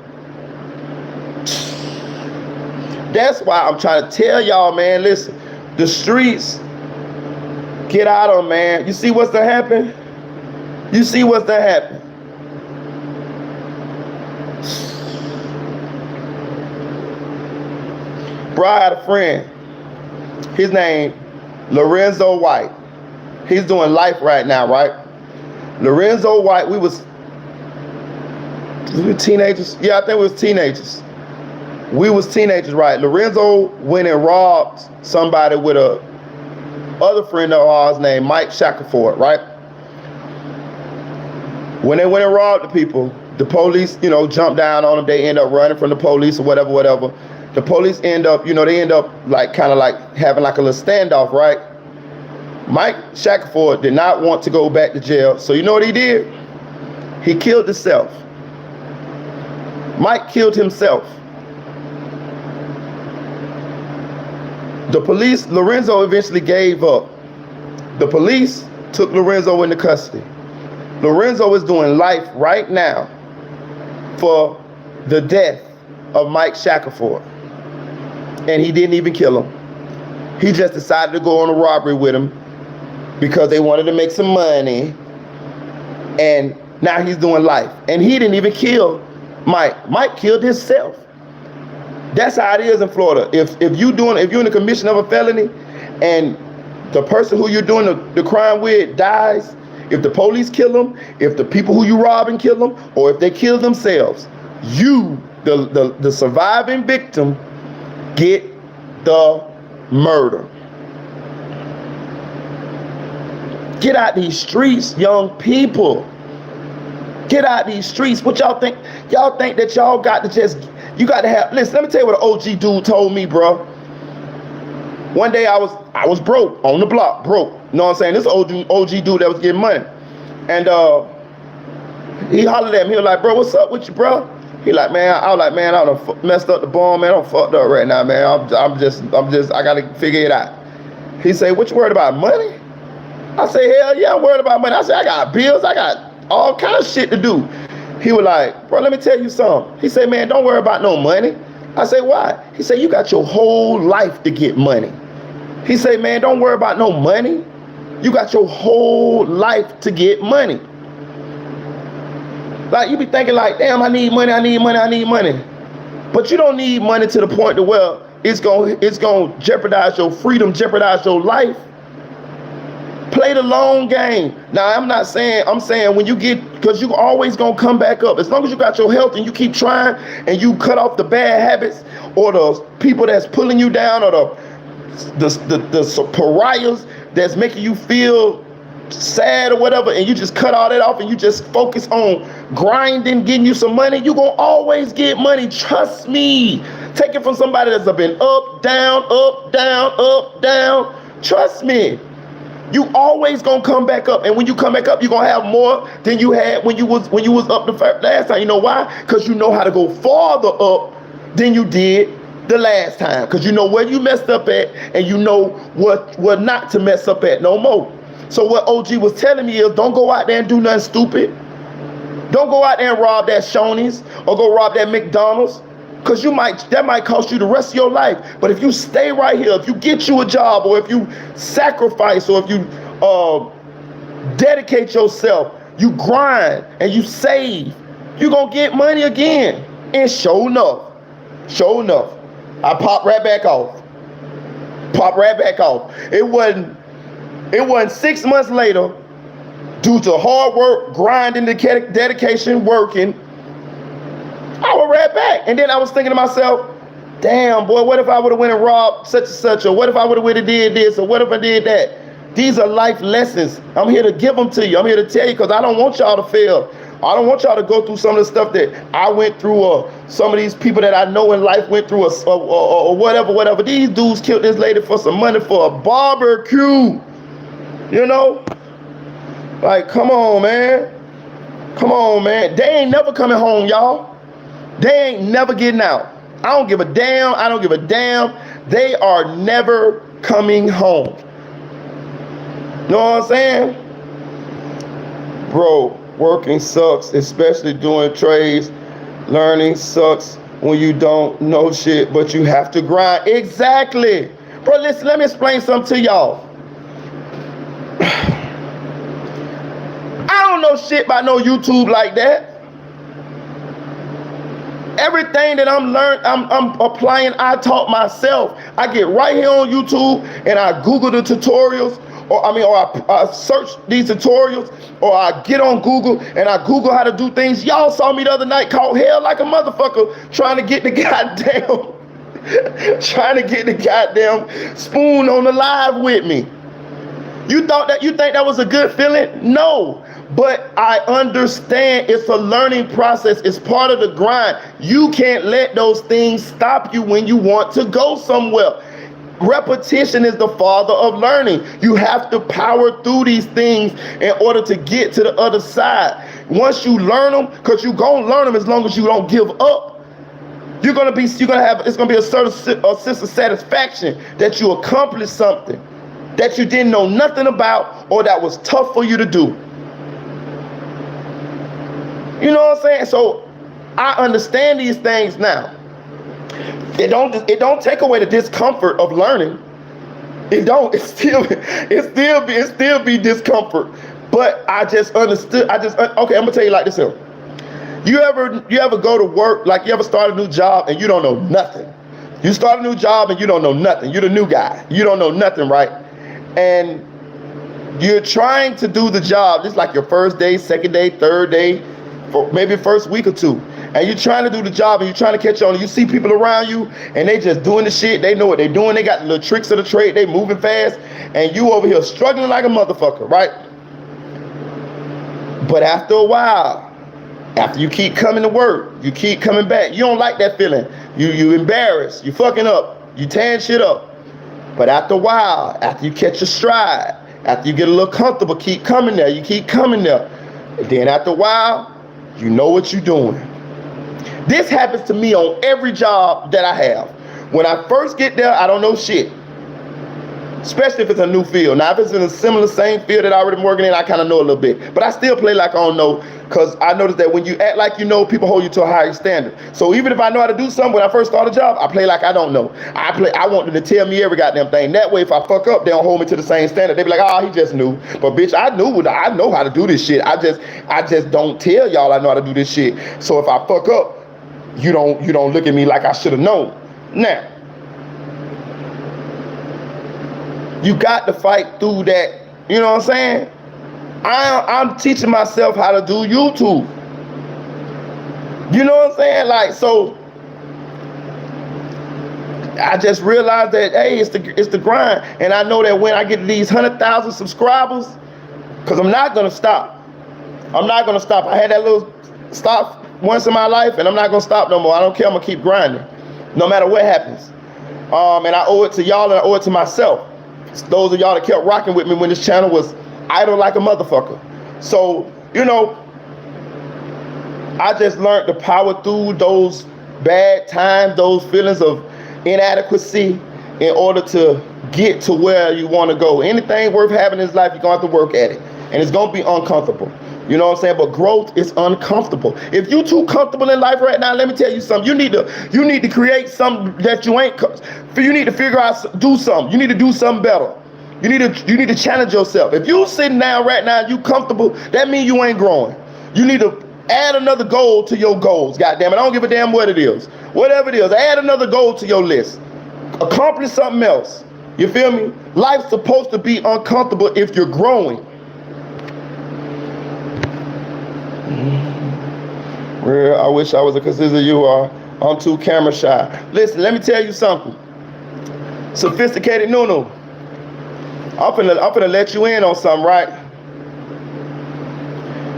That's why I'm trying to tell y'all, man, listen, the streets, get out of them, man. You see what's to happen? You see what's to happen? Bro, I had a friend. His name, Lorenzo White. He's doing life right now, right? Lorenzo White, we were teenagers. Yeah, I think we was teenagers. We was teenagers, right? Lorenzo went and robbed somebody with a other friend of ours named Mike Shackelford, right? When they went and robbed the people, the police, you know, jumped down on them. They end up running from the police or whatever. The police end up, you know, they end up like kind of like having like a little standoff, right? Mike Shackelford did not want to go back to jail. So you know what he did? He killed himself. Mike killed himself. The police, Lorenzo eventually gave up. The police took Lorenzo into custody. Lorenzo is doing life right now for the death of Mike Shackelford. And he didn't even kill him. He just decided to go on a robbery with him because they wanted to make some money. And now he's doing life. And he didn't even kill Mike. Mike killed himself. That's how it is in Florida. If you're in the commission of a felony and the person who you're doing the crime with dies, if the police kill them, if the people who you rob and kill them, or if they kill themselves, you, the surviving victim, get the murder. Get out these streets, young people. Get out these streets. What y'all think? Y'all think that y'all got to just, you got to have, listen, let me tell you what an OG dude told me, bro. One day I was broke, on the block, broke. You know what I'm saying? This OG dude that was getting money. And he hollered at me. He was like, bro, what's up with you, bro? He like, man, I was like, man, I done messed up the ball, man. I'm fucked up right now, man. I'm just, I got to figure it out. He said, what you worried about, money? I say, hell yeah, I'm worried about money. I said, I got bills. I got all kind of shit to do. He was like, bro, let me tell you something. He said, man, don't worry about no money. I say, why? He said, you got your whole life to get money. He said, man, don't worry about no money. You got your whole life to get money. Like, you be thinking like, damn, I need money, I need money, I need money. But you don't need money to the point to where it's gonna jeopardize your freedom, jeopardize your life. Play the long game. Now, I'm saying when you get, because you always gonna come back up. As long as you got your health and you keep trying and you cut off the bad habits or the people that's pulling you down or the pariahs that's making you feel sad or whatever, and you just cut all that off and you just focus on grinding, getting you some money, you're gonna always get money. Trust me. Take it from somebody that's been up, down, up, down, up, down. Trust me. You always gonna come back up, and when you come back up, you're gonna have more than you had when you was up the last time. You know why? Because you know how to go farther up than you did the last time. Because you know where you messed up at, and you know what not to mess up at no more. So what OG was telling me is, don't go out there and do nothing stupid. Don't go out there and rob that Shoney's or go rob that McDonald's. Because that might cost you the rest of your life. But if you stay right here, if you get you a job, or if you sacrifice, or if you dedicate yourself, you grind and you save, you're going to get money again. And sure enough, I popped right back off. It wasn't 6 months later, due to hard work, grinding, dedication, working, I was right back. And then I was thinking to myself, damn, boy, what if I would have went and robbed such and such, or what if I would have went and did this, or what if I did that? These are life lessons. I'm here to give them to you. I'm here to tell you, because I don't want y'all to fail. I don't want y'all to go through some of the stuff that I went through, or some of these people that I know in life went through, or whatever. These dudes killed this lady for some money for a barbecue. You know? Like, come on, man. They ain't never coming home, y'all. They ain't never getting out. I don't give a damn. They are never coming home. Know what I'm saying? Bro, working sucks, especially doing trades. Learning sucks when you don't know shit, but you have to grind. Exactly. Bro, listen, let me explain something to y'all. I don't know shit about no YouTube like that. Everything that I'm applying, I taught myself. I get right here on YouTube and I Google the tutorials, or I search these tutorials, or I get on Google and I Google how to do things. Y'all saw me the other night, caught hell like a motherfucker, trying to get the goddamn spoon on the live with me. You think that was a good feeling? No. But I understand it's a learning process. It's part of the grind. You can't let those things stop you when you want to go somewhere. Repetition is the father of learning. You have to power through these things in order to get to the other side. Once you learn them, because you're going to learn them as long as you don't give up, it's going to be a certain sense of satisfaction that you accomplished something that you didn't know nothing about or that was tough for you to do. You know what I'm saying? So I understand these things now. It don't take away the discomfort of learning. It don't. It still be discomfort. But I just understood. Okay. I'm gonna tell you like this here. You ever go to work, like you ever start a new job and you don't know nothing? You start a new job and you don't know nothing. You're the new guy. You don't know nothing, right? And you're trying to do the job. This is like your first day, second day, third day, maybe first week or two. And you're trying to do the job and you're trying to catch on. And you see people around you and they just doing the shit. They know what they're doing. They got the little tricks of the trade. They moving fast. And you over here struggling like a motherfucker, right? But after a while, after you keep coming to work, you keep coming back, you don't like that feeling. You embarrassed. You fucking up. You tearing shit up. But after a while, after you catch your stride, after you get a little comfortable, keep coming there. You keep coming there. And then after a while, you know what you're doing. This happens to me on every job that I have. When I first get there, I don't know shit. Especially if it's a new field. Now, if it's in a similar same field that I already been working in, I kind of know a little bit. But I still play like I don't know, because I noticed that when you act like you know, people hold you to a higher standard. So even if I know how to do something when I first start a job, I play like I don't know. I want them to tell me every goddamn thing. That way, if I fuck up, they don't hold me to the same standard. They be like, oh, he just knew. But bitch, I know how to do this shit. I just don't tell y'all I know how to do this shit. So if I fuck up, you don't look at me like I should have known. Now, you got to fight through that. You know what I'm saying? I'm teaching myself how to do YouTube. You know what I'm saying? Like, so I just realized that, hey, it's the grind. And I know that when I get to these 100,000 subscribers, because I'm not going to stop. I'm not going to stop. I had that little stop once in my life, and I'm not going to stop no more. I don't care. I'm going to keep grinding no matter what happens. And I owe it to y'all, and I owe it to myself. It's those of y'all that kept rocking with me when this channel was idle like a motherfucker. So, you know, I just learned to power through those bad times, those feelings of inadequacy in order to get to where you want to go. Anything worth having in this life, you're going to have to work at it. And it's going to be uncomfortable. You know what I'm saying? But growth is uncomfortable. If you're too comfortable in life right now, let me tell you something. You need to create something that you ain't. You need to figure out, do something. You need to do something better. You need to challenge yourself. If you sitting down right now, you comfortable, that means you ain't growing. You need to add another goal to your goals. Goddamn it, I don't give a damn what it is. Whatever it is, add another goal to your list. Accomplish something else. You feel me? Life's supposed to be uncomfortable if you're growing. Well, I wish I was a consider you are. I'm too camera shy. Listen, let me tell you something. Sophisticated Nunu. I'm finna let you in on something, right?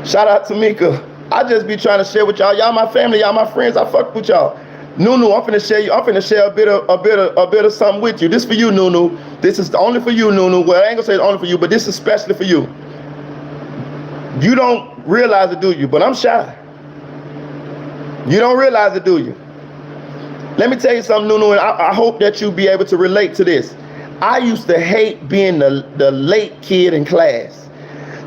Shout out to Mika. I just be trying to share with y'all. Y'all my family, y'all my friends. I fuck with y'all. Nunu, I'm finna share a bit of something with you. This for you, Nunu. This is only for you, Nunu. Well, I ain't gonna say it's only for you, but this is especially for you. You don't realize it, do you? But I'm shy. You don't realize it, do you? Let me tell you something, Nunu, and I hope that you'll be able to relate to this. I used to hate being the late kid in class.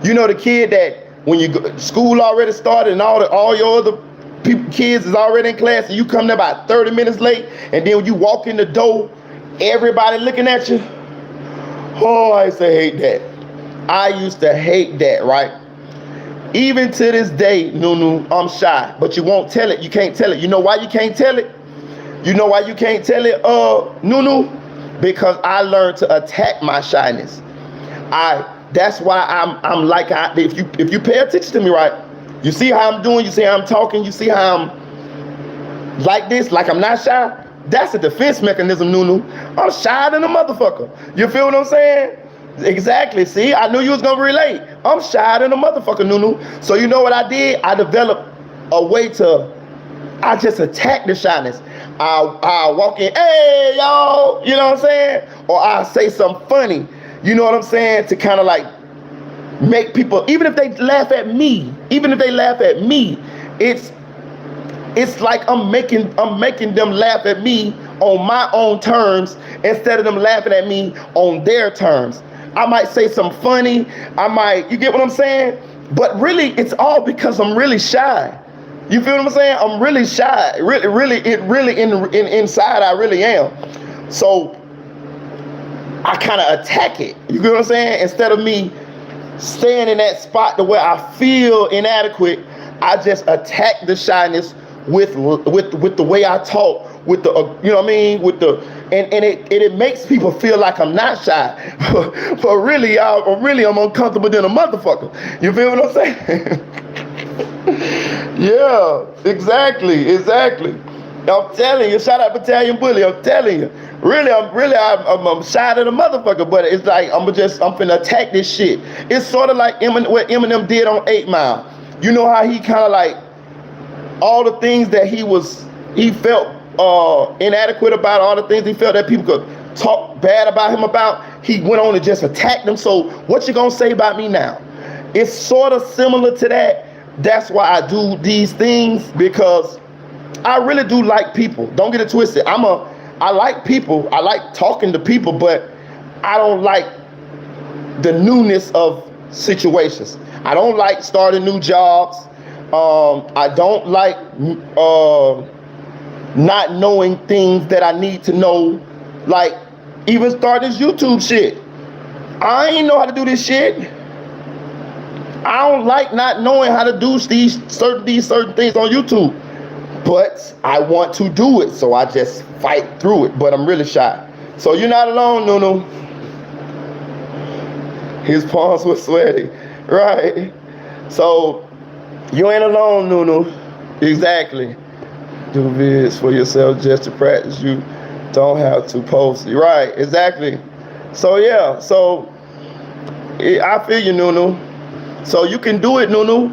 You know, the kid that when school already started and all your other kids is already in class and you come there about 30 minutes late, and then when you walk in the door, everybody looking at you. Oh, I used to hate that. I used to hate that, right? Even to this day, Nunu, I'm shy, but you won't tell it. You can't tell it. You know why you can't tell it? You know why you can't tell it, Nunu? Because I learned to attack my shyness. That's why I'm like, if you pay attention to me, right? You see how I'm doing, you see how I'm talking, you see how I'm like this, like I'm not shy? That's a defense mechanism, Nunu. I'm shy than a motherfucker. You feel what I'm saying? Exactly. See, I knew you was gonna relate. I'm shy than a motherfucker, Nunu. So you know what I did? I developed a way I just attacked the shyness. I'll walk in, hey, y'all, you know what I'm saying? Or I'll say something funny, you know what I'm saying? To kind of like make people, even if they laugh at me, it's like I'm making them laugh at me on my own terms instead of them laughing at me on their terms. I might say something funny, you get what I'm saying? But really, it's all because I'm really shy. You feel what I'm saying? I'm really shy. Inside, I really am. So I kind of attack it. You feel what I'm saying? Instead of me staying in that spot to where I feel inadequate, I just attack the shyness with the way I talk, with the you know what I mean, with the and it makes people feel like I'm not shy, but really I'm uncomfortable than a motherfucker. You feel what I'm saying? Yeah, exactly. I'm telling you, shout out Battalion Bully. I'm telling you, I'm shy to the motherfucker, but it's like I'm finna attack this shit. It's sort of like what Eminem did on 8 Mile. You know how he kind of like all the things that he felt inadequate about, all the things he felt that people could talk bad about him about, he went on and just attacked them. So what you gonna say about me now? It's sort of similar to that. That's why I do these things, because I really do like people. Don't get it twisted. I like people. I like talking to people, but I don't like the newness of situations. I don't like starting new jobs. I don't like not knowing things that I need to know. Like even start this YouTube shit. I ain't know how to do this shit. I don't like not knowing how to do these certain things on YouTube, but I want to do it, so I just fight through it. But I'm really shy. So you're not alone, Nunu. His palms were sweaty, right? So you ain't alone, Nunu. Exactly. Do vids for yourself just to practice. You don't have to post. Right? Exactly. So yeah. So I feel you, Nunu. So you can do it, Nunu.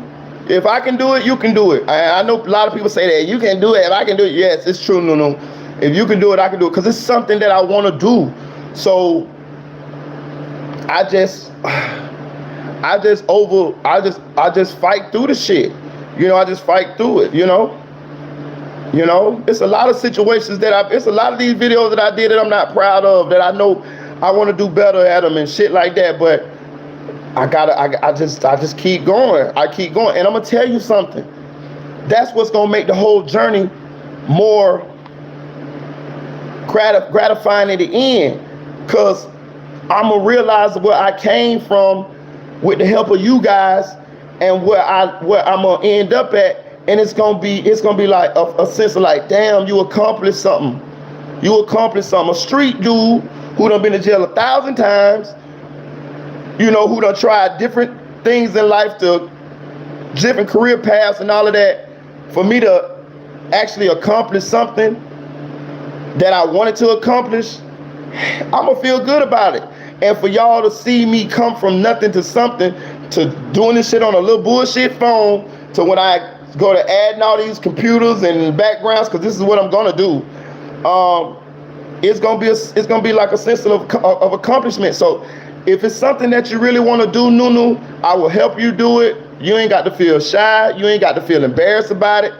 If I can do it, you can do it. I know a lot of people say that you can do it. If I can do it, yes, it's true, Nunu. If you can do it, I can do it, because it's something that I want to do. So I just fight through the shit. You know, I just fight through it. You know, it's a lot of situations it's a lot of these videos that I did that I'm not proud of, that I know I want to do better at them and shit like that, but I just keep going. I keep going. And I'm going to tell you something. That's what's going to make the whole journey more gratifying at the end. Because I'm going to realize where I came from with the help of you guys and where I'm going to end up at. And it's going to be like a sense of like, damn, you accomplished something. A street dude who done been to jail 1,000 times, you know, who done tried different things in life, to different career paths and all of that, for me to actually accomplish something that I wanted to accomplish, I'm gonna feel good about it. And for y'all to see me come from nothing to something, to doing this shit on a little bullshit phone, to when I go to adding all these computers and backgrounds, because this is what I'm gonna do, it's gonna be like a sense of accomplishment. So if it's something that you really want to do, Nunu, I will help you do it. You ain't got to feel shy. You ain't got to feel embarrassed about it.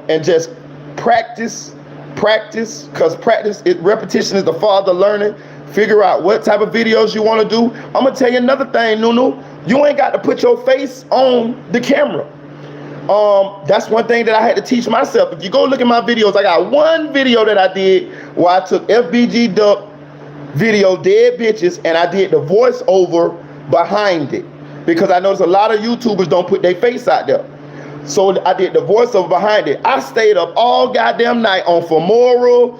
And just practice, because repetition is the father of learning. Figure out what type of videos you want to do. I'm going to tell you another thing, Nunu. You ain't got to put your face on the camera. That's one thing that I had to teach myself. If you go look at my videos, I got one video that I did where I took FBG Dugg video, Dead Bitches, and I did the voiceover behind it, because I noticed a lot of YouTubers don't put their face out there. So I did the voiceover behind it. I stayed up all goddamn night on Femora,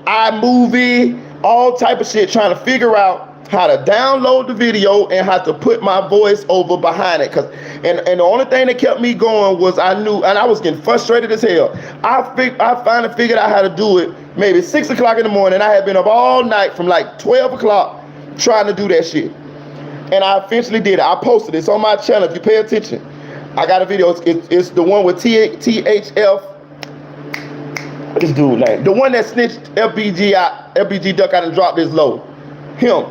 iMovie, all type of shit, trying to figure out how to download the video and how to put my voice over behind it. And the only thing that kept me going was I knew, and I was getting frustrated as hell. I finally figured out how to do it maybe 6 o'clock in the morning. I had been up all night from like 12 o'clock trying to do that shit. And I eventually did it. I posted it. It's on my channel. If you pay attention, I got a video. It's the one with THF this dude name? The one that snitched FBG Duck out and dropped his low. Him.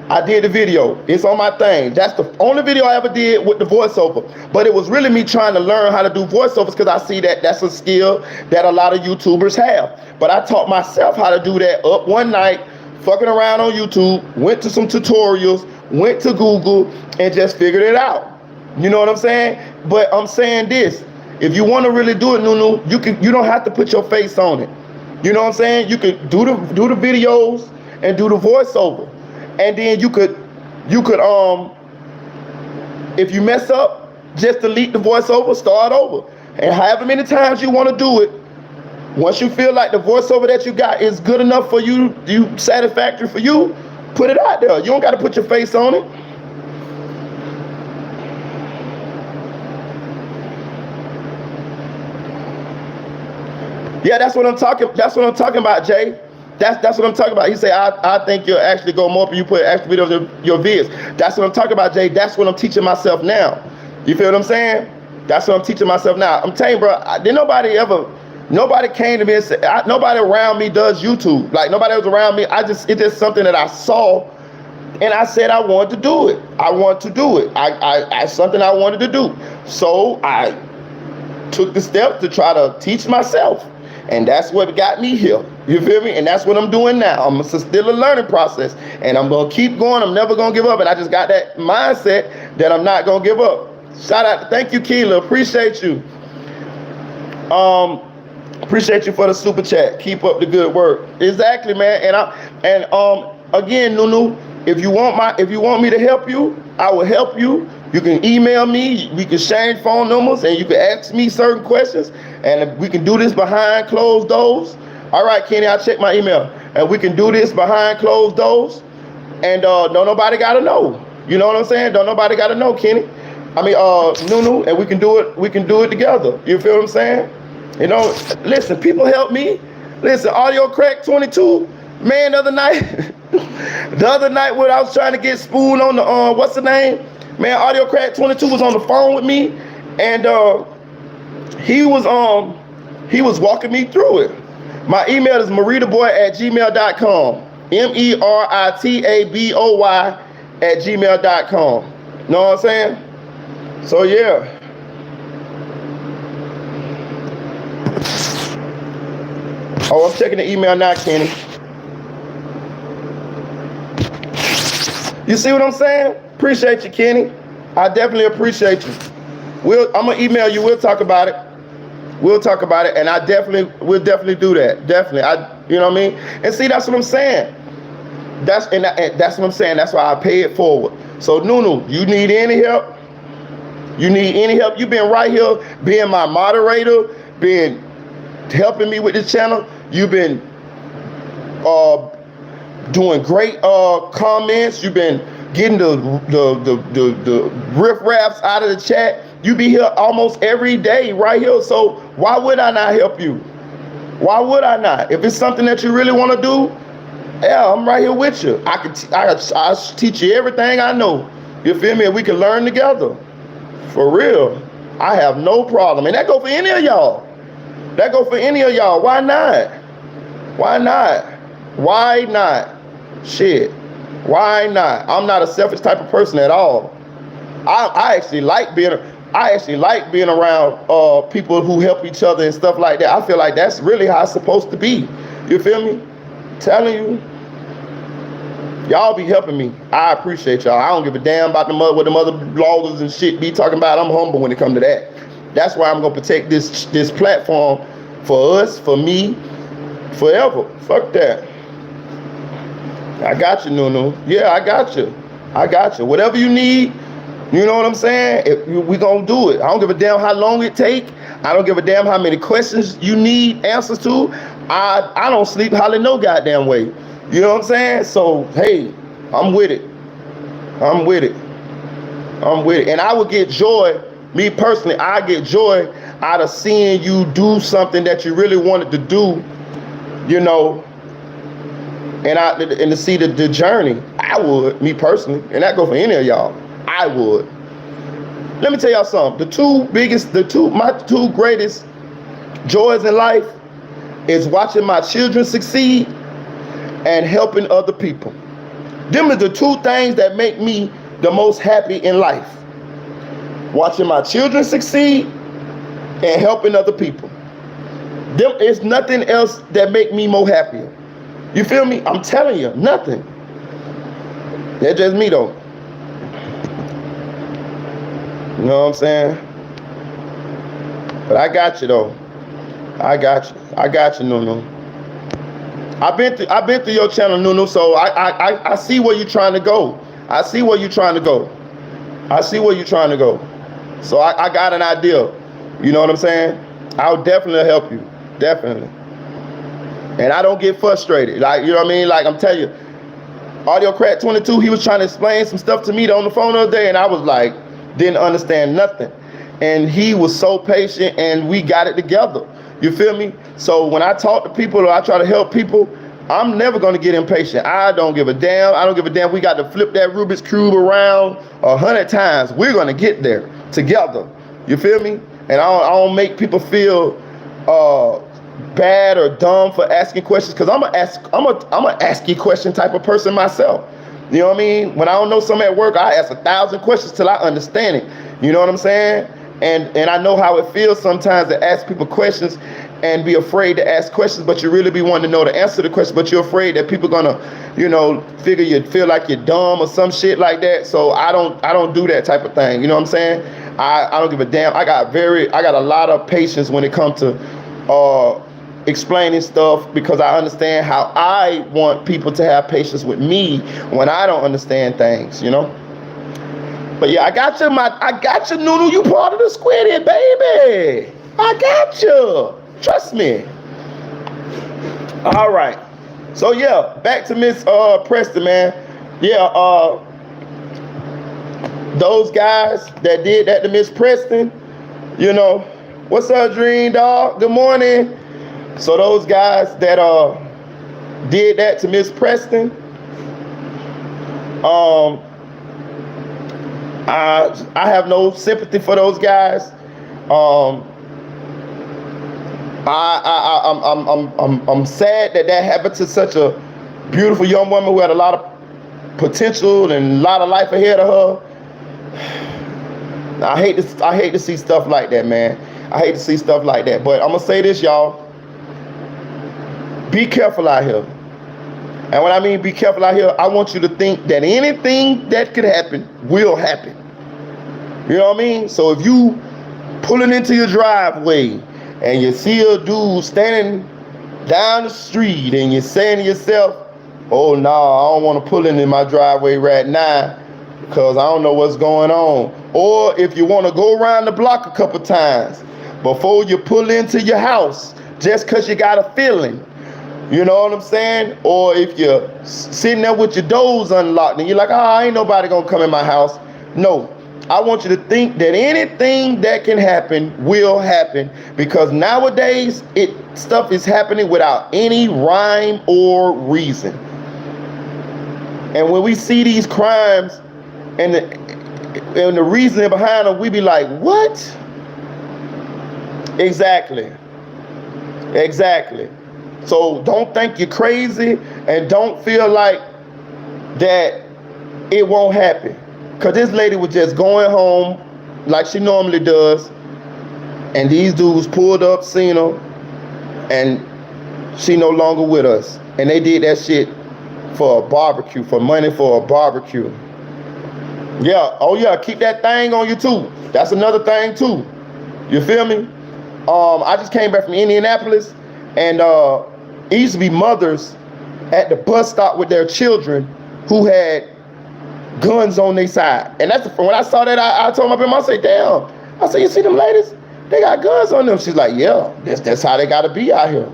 I did the video. It's on my thing. That's the only video I ever did with the voiceover. But it was really me trying to learn how to do voiceovers because I see that that's a skill that a lot of YouTubers have. But I taught myself how to do that up one night, fucking around on YouTube, went to some tutorials, went to Google, and just figured it out. You know what I'm saying? But I'm saying this. If you want to really do it, Nunu, you don't have to put your face on it. You know what I'm saying? You could do the videos and do the voiceover. And then you could if you mess up, just delete the voiceover, start over. And however many times you want to do it, once you feel like the voiceover that you got is good enough for you, satisfactory for you, put it out there. You don't got to put your face on it. Yeah, that's what I'm talking about, Jay. That's what I'm talking about. He said, I think you'll actually go more if you put extra videos of your vids. That's what I'm talking about, Jay. That's what I'm teaching myself now. You feel what I'm saying? That's what I'm teaching myself now. I'm telling you, bro, nobody came to me and said, nobody around me does YouTube. Like, nobody was around me. It's just something that I saw, and I said I wanted to do it. I want to do it. I something I wanted to do. So I took the step to try to teach myself. And that's what got me here. You feel me? And that's what I'm doing now. It's still a learning process. And I'm going to keep going. I'm never going to give up. And I just got that mindset that I'm not going to give up. Shout out. Thank you, Keela. Appreciate you. Appreciate you for the super chat. Keep up the good work. Exactly, man. And again, Nunu, if you want me to help you, I will help you. You can email me, we can exchange phone numbers, and you can ask me certain questions, and we can do this behind closed doors. All right, Kenny, I'll check my email. And we can do this behind closed doors, and don't nobody gotta know. You know what I'm saying? Don't nobody gotta know, Kenny. I mean, Nunu, and we can do it together. You feel what I'm saying? You know, listen, people help me. Listen, Audio Crack 22, man, the other night when I was trying to get Spoon on the, what's the name? Man, Audio Crack 22 was on the phone with me, and he was walking me through it. My email is meritaboy@gmail.com. meritaboy@gmail.com. Know what I'm saying? So yeah. Oh, I'm checking the email now, Kenny. You see what I'm saying? Appreciate you, Kenny. I definitely appreciate you. I'm gonna email you. We'll talk about it. We'll talk about it, and we'll definitely do that. Definitely. You know what I mean? And see, that's what I'm saying. That's what I'm saying. That's why I pay it forward. So Nunu, you need any help? You need any help? You've been right here, being my moderator, been helping me with this channel. You've been doing great comments. You've been getting the riff-raffs out of the chat. You be here almost every day right here. So why would I not help you? Why would I not? If it's something that you really want to do, yeah, I'm right here with you. I'll teach you everything I know. You feel me? And we can learn together. For real. I have no problem. And that go for any of y'all. That go for any of y'all. Why not? Why not? Why not? Shit. Why not? I'm not a selfish type of person at all. I actually like being around people who help each other and stuff like that. I feel like that's really how it's supposed to be. You feel me? Telling you. Y'all be helping me. I appreciate y'all. I don't give a damn about what them other bloggers and shit be talking about. I'm humble when it comes to that. That's why I'm gonna protect this platform for us, for me, forever. Fuck that. I got you, Nunu. Yeah, I got you. Whatever you need, you know what I'm saying? We gonna do it. I don't give a damn how long it take. I don't give a damn how many questions you need answers to. I don't sleep hardly no goddamn way. You know what I'm saying? So, hey, I'm with it. And I would get joy, me personally, I get joy out of seeing you do something that you really wanted to do, you know, and to see the journey. I would, me personally, and that go for any of y'all. I would. Let me tell y'all something. My two greatest joys in life is watching my children succeed and helping other people. Them are the two things that make me the most happy in life. Watching my children succeed and helping other people. There is nothing else that make me more happier. You feel me? I'm telling you, nothing. That's just me though. You know what I'm saying? But I got you though. I got you, Nunu. I've been through your channel, Nunu, so I see where you're trying to go. I see where you're trying to go. So I got an idea. You know what I'm saying? I'll definitely help you. Definitely. And I don't get frustrated. Like, you know what I mean? Like, I'm telling you, Audio Crack 22, he was trying to explain some stuff to me on the phone the other day, and I was like, didn't understand nothing. And he was so patient, and we got it together. You feel me? So when I talk to people or I try to help people, I'm never going to get impatient. I don't give a damn. I don't give a damn. We got to flip that Rubik's Cube around 100 times. We're going to get there together. You feel me? And I don't make people feel bad or dumb for asking questions, because I'm a ask you question type of person myself. You know what I mean? When I don't know something at work, I ask 1,000 questions till I understand it. You know what I'm saying? And I know how it feels sometimes to ask people questions and be afraid to ask questions, but you really be wanting to know the answer to the question, but you're afraid that people gonna, you know, feel like you're dumb or some shit like that. So I don't do that type of thing. You know what I'm saying? I don't give a damn. I got a lot of patience when it comes to explaining stuff, because I understand how I want people to have patience with me when I don't understand things, you know? But yeah, I got you, Noodle. You part of the squid, baby. I got you. Trust me. All right. So yeah, back to Miss Preston, man. Yeah, those guys that did that to Miss Preston, you know, what's up, Dream Dog? Good morning. So those guys that did that to Miss Preston, I have no sympathy for those guys. I'm sad that happened to such a beautiful young woman who had a lot of potential and a lot of life ahead of her. I hate to see stuff like that, man. I hate to see stuff like that. But I'm gonna say this, y'all. Be careful out here. And when I mean be careful out here, I want you to think that anything that could happen will happen. You know what I mean? So if you pulling into your driveway and you see a dude standing down the street and you're saying to yourself, oh no, I don't want to pull in my driveway right now because I don't know what's going on. Or if you want to go around the block a couple times before you pull into your house just because you got a feeling. You know what I'm saying? Or if you're sitting there with your doors unlocked and you're like, oh, ain't nobody gonna come in my house. No, I want you to think that anything that can happen will happen, because nowadays stuff is happening without any rhyme or reason. And when we see these crimes and the reasoning behind them, we be like, what? Exactly. So don't think you're crazy and don't feel like that it won't happen. Because this lady was just going home like she normally does, and these dudes pulled up, seen her, and she no longer with us. And they did that shit for a barbecue, for money for a barbecue. Yeah, oh yeah, keep that thing on you too. That's another thing too. You feel me? I just came back from Indianapolis, and it used to be mothers at the bus stop with their children who had guns on their side. And that's when I saw that, I told my grandma, I said, damn. I said, you see them ladies? They got guns on them. She's like, yeah, that's how they gotta be out here.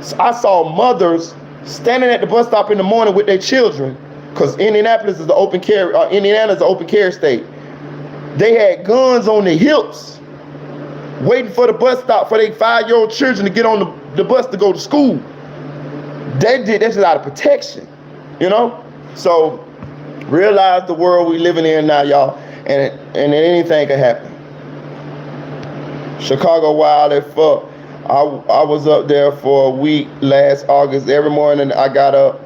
So I saw mothers standing at the bus stop in the morning with their children, because Indianapolis is the open carry, Indiana is the open carry state. They had guns on their hips, waiting for the bus stop for their 5-year-old children to get on the bus to go to school. They did that just out of protection, you know? So realize the world we living in now, y'all, and anything can happen. Chicago wild as fuck. I was up there for a week last August. Every morning I got up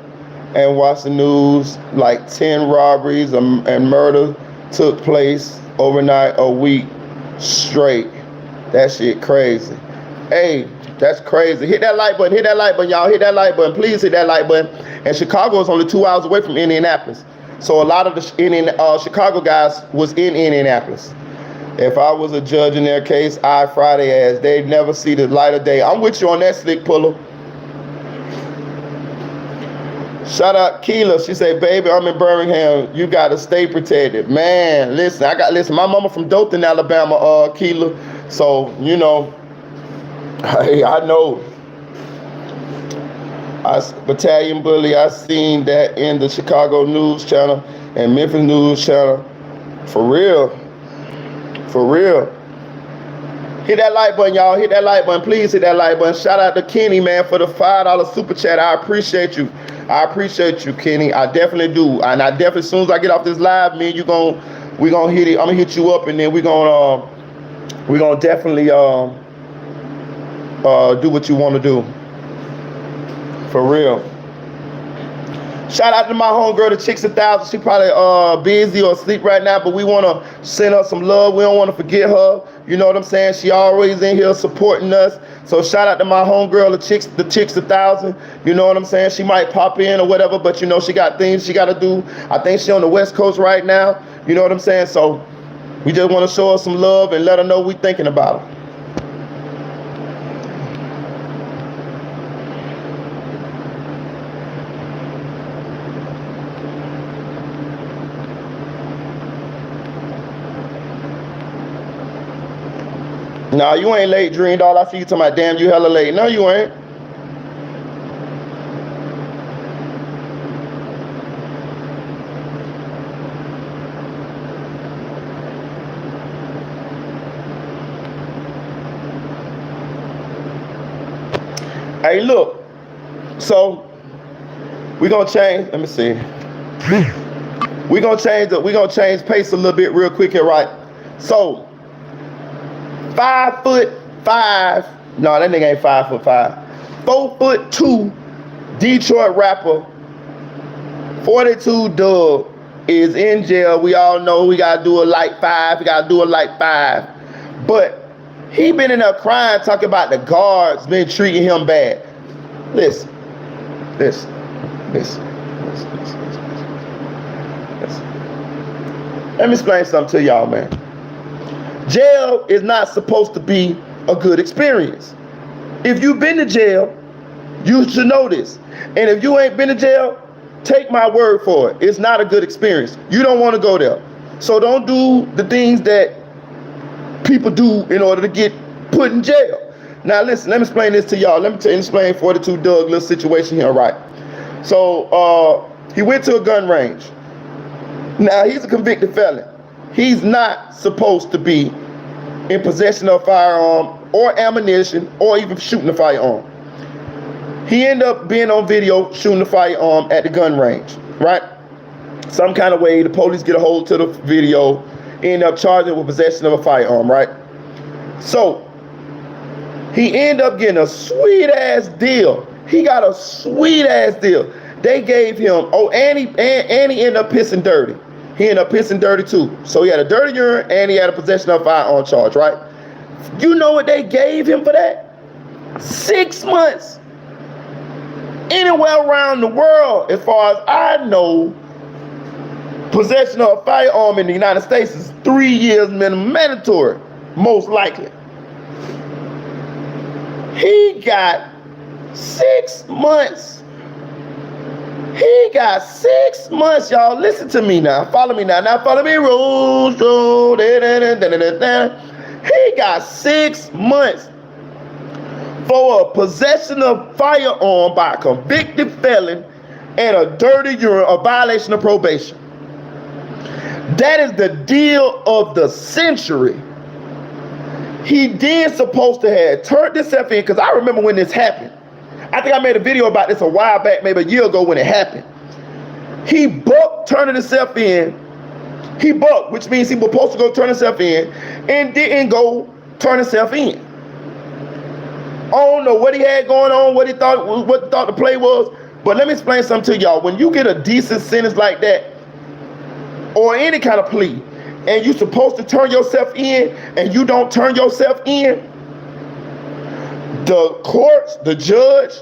and watched the news. Like 10 robberies and murder took place overnight a week straight. That shit crazy. Hey, that's crazy. Hit that like button. Hit that like button, y'all. Hit that like button. Please hit that like button. And Chicago is only 2 hours away from Indianapolis. So a lot of the Chicago guys was in Indianapolis. If I was a judge in their case, I'd fry their ass. They'd never see the light of day. I'm with you on that, Slick Puller. Shout out Keela. She said, baby, I'm in Birmingham. You got to stay protected. Man, listen, my mama from Dothan, Alabama, Keela. So, you know, hey, I know. Battalion Bully, I seen that in the Chicago News Channel and Memphis News Channel. For real. For real. Hit that like button, y'all. Hit that like button. Please hit that like button. Shout out to Kenny, man, for the $5 super chat. I appreciate you. I appreciate you, Kenny. I definitely do. And I definitely, as soon as I get off this live, man, we gonna hit it. I'm gonna hit you up, and then we gonna definitely do what you want to do. For real. Shout out to my homegirl, the Chicks 1000. She probably busy or asleep right now, but we want to send her some love. We don't want to forget her. You know what I'm saying? She always in here supporting us. So shout out to my homegirl, the Chicks 1000. You know what I'm saying? She might pop in or whatever, but you know she got things she got to do. I think she on the West Coast right now. You know what I'm saying? So we just want to show her some love and let her know we thinking about her. Nah, you ain't late, Dream Doll. I see you talking about, damn, you hella late. No, you ain't. Hey, look. So, we're going to change. Let me see. We're going to change pace a little bit real quick here, right? So, 5'5". No, that nigga ain't 5'5". 4'2" Detroit rapper 42 Dugg is in jail. We all know we gotta do it like 5. We gotta do it like 5. But he been in there crying, talking about the guards been treating him bad. Listen. Let me explain something to y'all, man. Jail is not supposed to be a good experience. If you've been to jail, you should know this. And if you ain't been to jail, take my word for it. It's not a good experience. You don't want to go there. So don't do the things that people do in order to get put in jail. Now listen, let me explain this to y'all. Let me explain 42 Dugg little situation here, right? So he went to a gun range. Now he's a convicted felon. He's not supposed to be in possession of a firearm or ammunition or even shooting a firearm. He ended up being on video shooting a firearm at the gun range, right? Some kind of way the police get a hold to the video, end up charging with possession of a firearm, right? So he ended up getting a sweet ass deal. He got a sweet ass deal. They gave him, and he ended up pissing dirty. He ended up pissing dirty too. So he had a dirty urine and he had a possession of a firearm charge, right? You know what they gave him for that? 6 months. Anywhere around the world, as far as I know, possession of a firearm in the United States is 3 years minimum mandatory, most likely. He got 6 months. He got 6 months, y'all. Listen to me now. Follow me now. Now follow me. Rules. He got 6 months for a possession of firearm by a convicted felon and a dirty urine, a violation of probation. That is the deal of the century. He then supposed to have turned himself in, because I remember when this happened. I think I made a video about this a while back, maybe a year ago when it happened. He bucked turning himself in. He bucked, which means he was supposed to go turn himself in and didn't go turn himself in. don't know what he had going on, what thought the play was. But let me explain something to y'all. When you get a decent sentence like that, or any kind of plea, and you're supposed to turn yourself in, and you don't turn yourself in, the courts, the judge,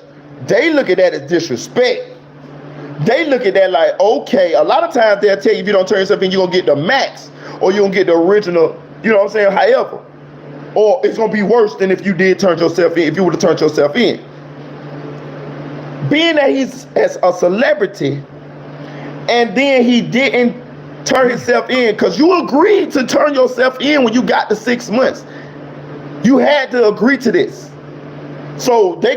they look at that as disrespect. They look at that like, okay, a lot of times they'll tell you if you don't turn yourself in, you're gonna get the max, or you're gonna get the original, you know what I'm saying, however. Or it's gonna be worse than if you did turn yourself in, if you would have turned yourself in. Being that he's as a celebrity, and then he didn't turn himself in, because you agreed to turn yourself in when you got the 6 months. You had to agree to this. So they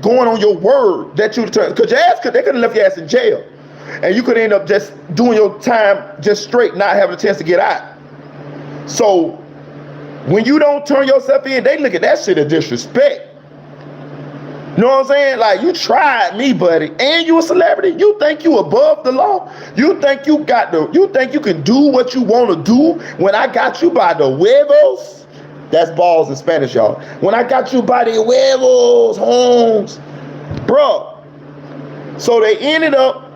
going on your word that you turn, because they could have left your ass in jail, and you could end up just doing your time just straight, not having a chance to get out. So when you don't turn yourself in, they look at that shit as disrespect. You know what I'm saying? Like, you tried me, buddy, and you a celebrity. You think you above the law? You think you can do what you want to do when I got you by the huevos? That's balls in Spanish, y'all. When I got you by the huevos, Holmes, bro. So he ended up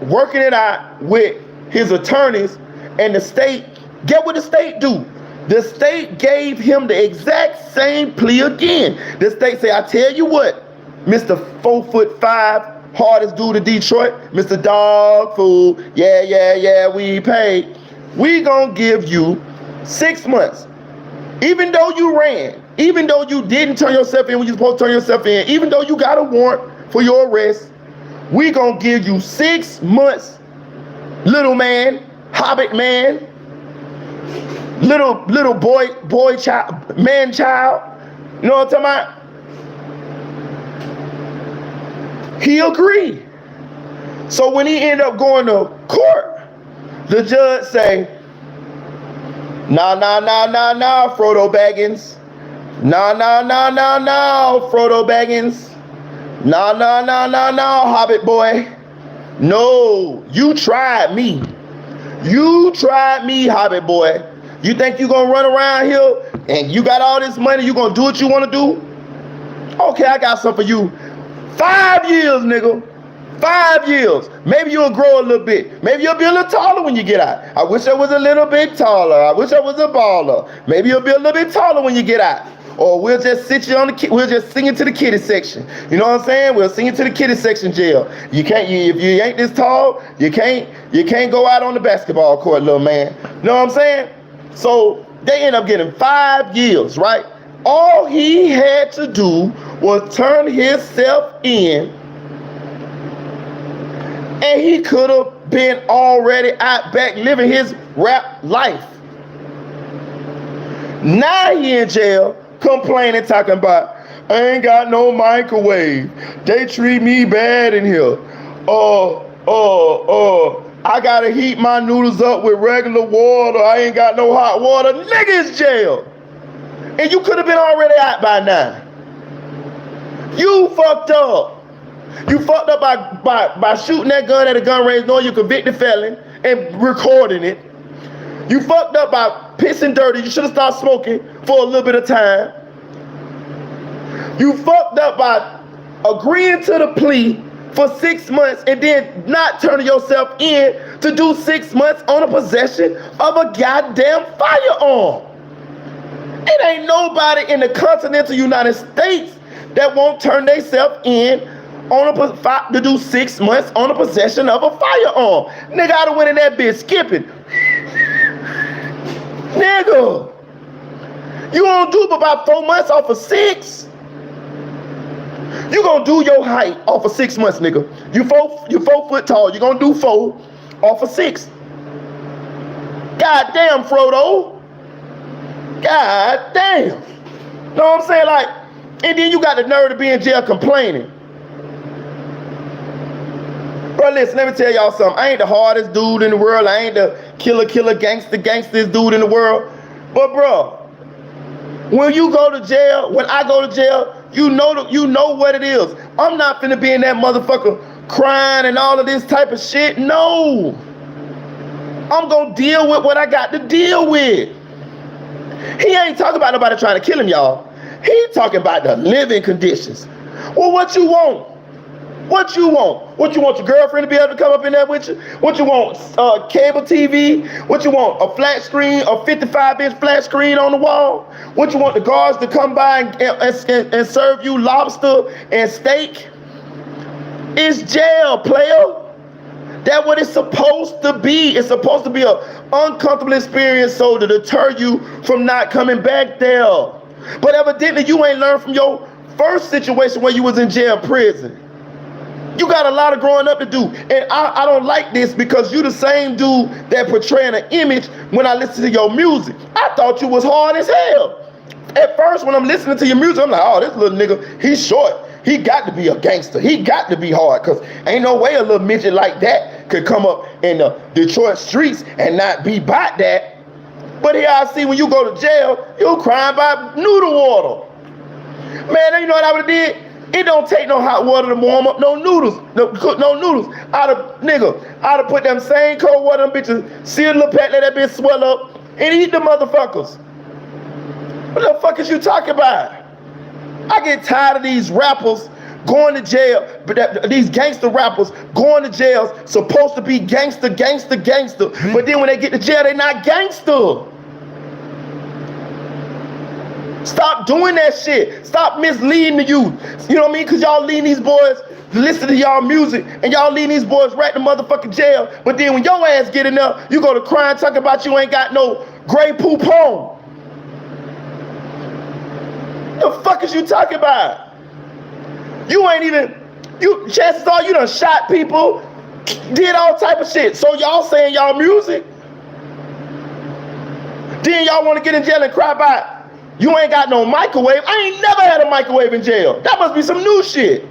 working it out with his attorneys, and the state, get what the state do? The state gave him the exact same plea again. The state say, I tell you what, Mr. 4'5", hardest dude in Detroit, Mr. Dog Food, yeah, we paid. We gonna give you 6 months. Even though you ran, even though you didn't turn yourself in when you're supposed to turn yourself in, even though you got a warrant for your arrest, we gonna give you 6 months, little man, hobbit man, little boy child, man child. You know what I'm talking about? He agreed. So when he ended up going to court, the judge say, nah, Frodo Baggins. Nah, Frodo Baggins. Nah, Hobbit boy. No, you tried me. You tried me, Hobbit boy. You think you gonna run around here and you got all this money, you gonna do what you wanna do? Okay, I got something for you. 5 years, nigga. 5 years. Maybe you'll grow a little bit. Maybe you'll be a little taller when you get out. I wish I was a little bit taller. I wish I was a baller. Maybe you'll be a little bit taller when you get out. Or we'll just sit you on we'll just sing into the kiddie section. You know what I'm saying? We'll sing into the kiddie section jail. You can't, if you ain't this tall, you can't go out on the basketball court, little man. You know what I'm saying? So they end up getting 5 years, right? All he had to do was turn himself in, and he could have been already out back living his rap life. Now he in jail complaining, talking about, I ain't got no microwave. They treat me bad in here. I gotta heat my noodles up with regular water. I ain't got no hot water. Nigga, it's jail. And you could have been already out by now. You fucked up. You fucked up by shooting that gun at a gun range knowing you're a convicted felon and recording it. You fucked up by pissing dirty. You should have stopped smoking for a little bit of time. You fucked up by agreeing to the plea for 6 months and then not turning yourself in to do 6 months on a possession of a goddamn firearm. It ain't nobody in the continental United States that won't turn themselves in on to do 6 months on a possession of a firearm. Nigga, I done went in that bitch skipping. Nigga, you gonna do about 4 months off of 6? You gonna do your height off of 6 months, nigga. You 4 foot tall. You gonna do 4 off of 6. God damn, Frodo. God damn. Know what I'm saying? Like, and then you got the nerve to be in jail complaining. Bro, listen, let me tell y'all something. I ain't the hardest dude in the world. I ain't the killer gangsterest dude in the world. But bro, when you go to jail, when I go to jail, you know what it is. I'm not finna be in that motherfucker crying and all of this type of shit. No. I'm gonna deal with what I got to deal with. He ain't talking about nobody trying to kill him, y'all. He talking about the living conditions. Well, what you want? What you want? What you want your girlfriend to be able to come up in there with you? What you want? Cable TV? What you want? A flat screen, a 55-inch flat screen on the wall? What you want the guards to come by and serve you lobster and steak? It's jail, player. That's what it's supposed to be. It's supposed to be an uncomfortable experience so to deter you from not coming back there. But evidently you ain't learned from your first situation where you was in jail, prison. You got a lot of growing up to do. And I don't like this because you the same dude that portraying an image when I listen to your music. I thought you was hard as hell. At first, when I'm listening to your music, I'm like, oh, this little nigga, he's short. He got to be a gangster. He got to be hard because ain't no way a little midget like that could come up in the Detroit streets and not be about that. But here I see when you go to jail, you crying about noodle water. Man, you know what I would've did? It don't take no hot water to warm up no noodles. Cook no noodles. I'd have put them same cold water, them bitches, seal the little pack, let that bitch swell up, and eat the motherfuckers. What the fuck is you talking about? I get tired of these rappers going to jail, but these gangster rappers going to jail, supposed to be gangster, but then when they get to jail, they not gangster. Stop doing that shit. Stop misleading the youth. You know what I mean? Because y'all leading these boys to listen to y'all music, and y'all leading these boys right to motherfucking jail, but then when your ass get in there, you go to crying, talking about you ain't got no gray poop home. The fuck is you talking about? You ain't even, chances are you done shot people, did all type of shit. So y'all saying y'all music, then y'all want to get in jail and cry about you ain't got no microwave. I ain't never had a microwave in jail. That must be some new shit.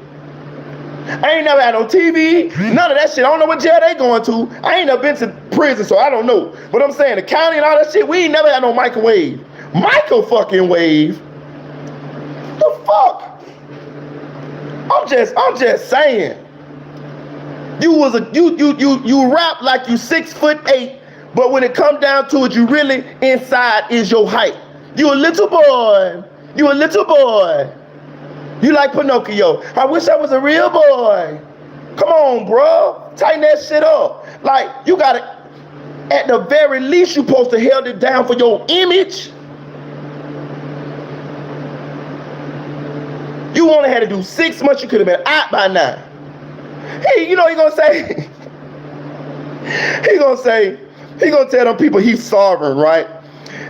I ain't never had no TV, none of that shit. I don't know what jail they going to. I ain't never been to prison, so I don't know. But I'm saying the county and all that shit, we ain't never had no microwave. Micro-fucking wave. The fuck? I'm just saying. You rap like you 6'8", but when it come down to it, you really inside is your height. You a little boy. You a little boy. You like Pinocchio. I wish I was a real boy. Come on, bro. Tighten that shit up. Like, you gotta, at the very least, you supposed to held it down for your image. You only had to do 6 months. You could have been out by now. Hey, you know what he gonna say? He gonna tell them people he's sovereign, right?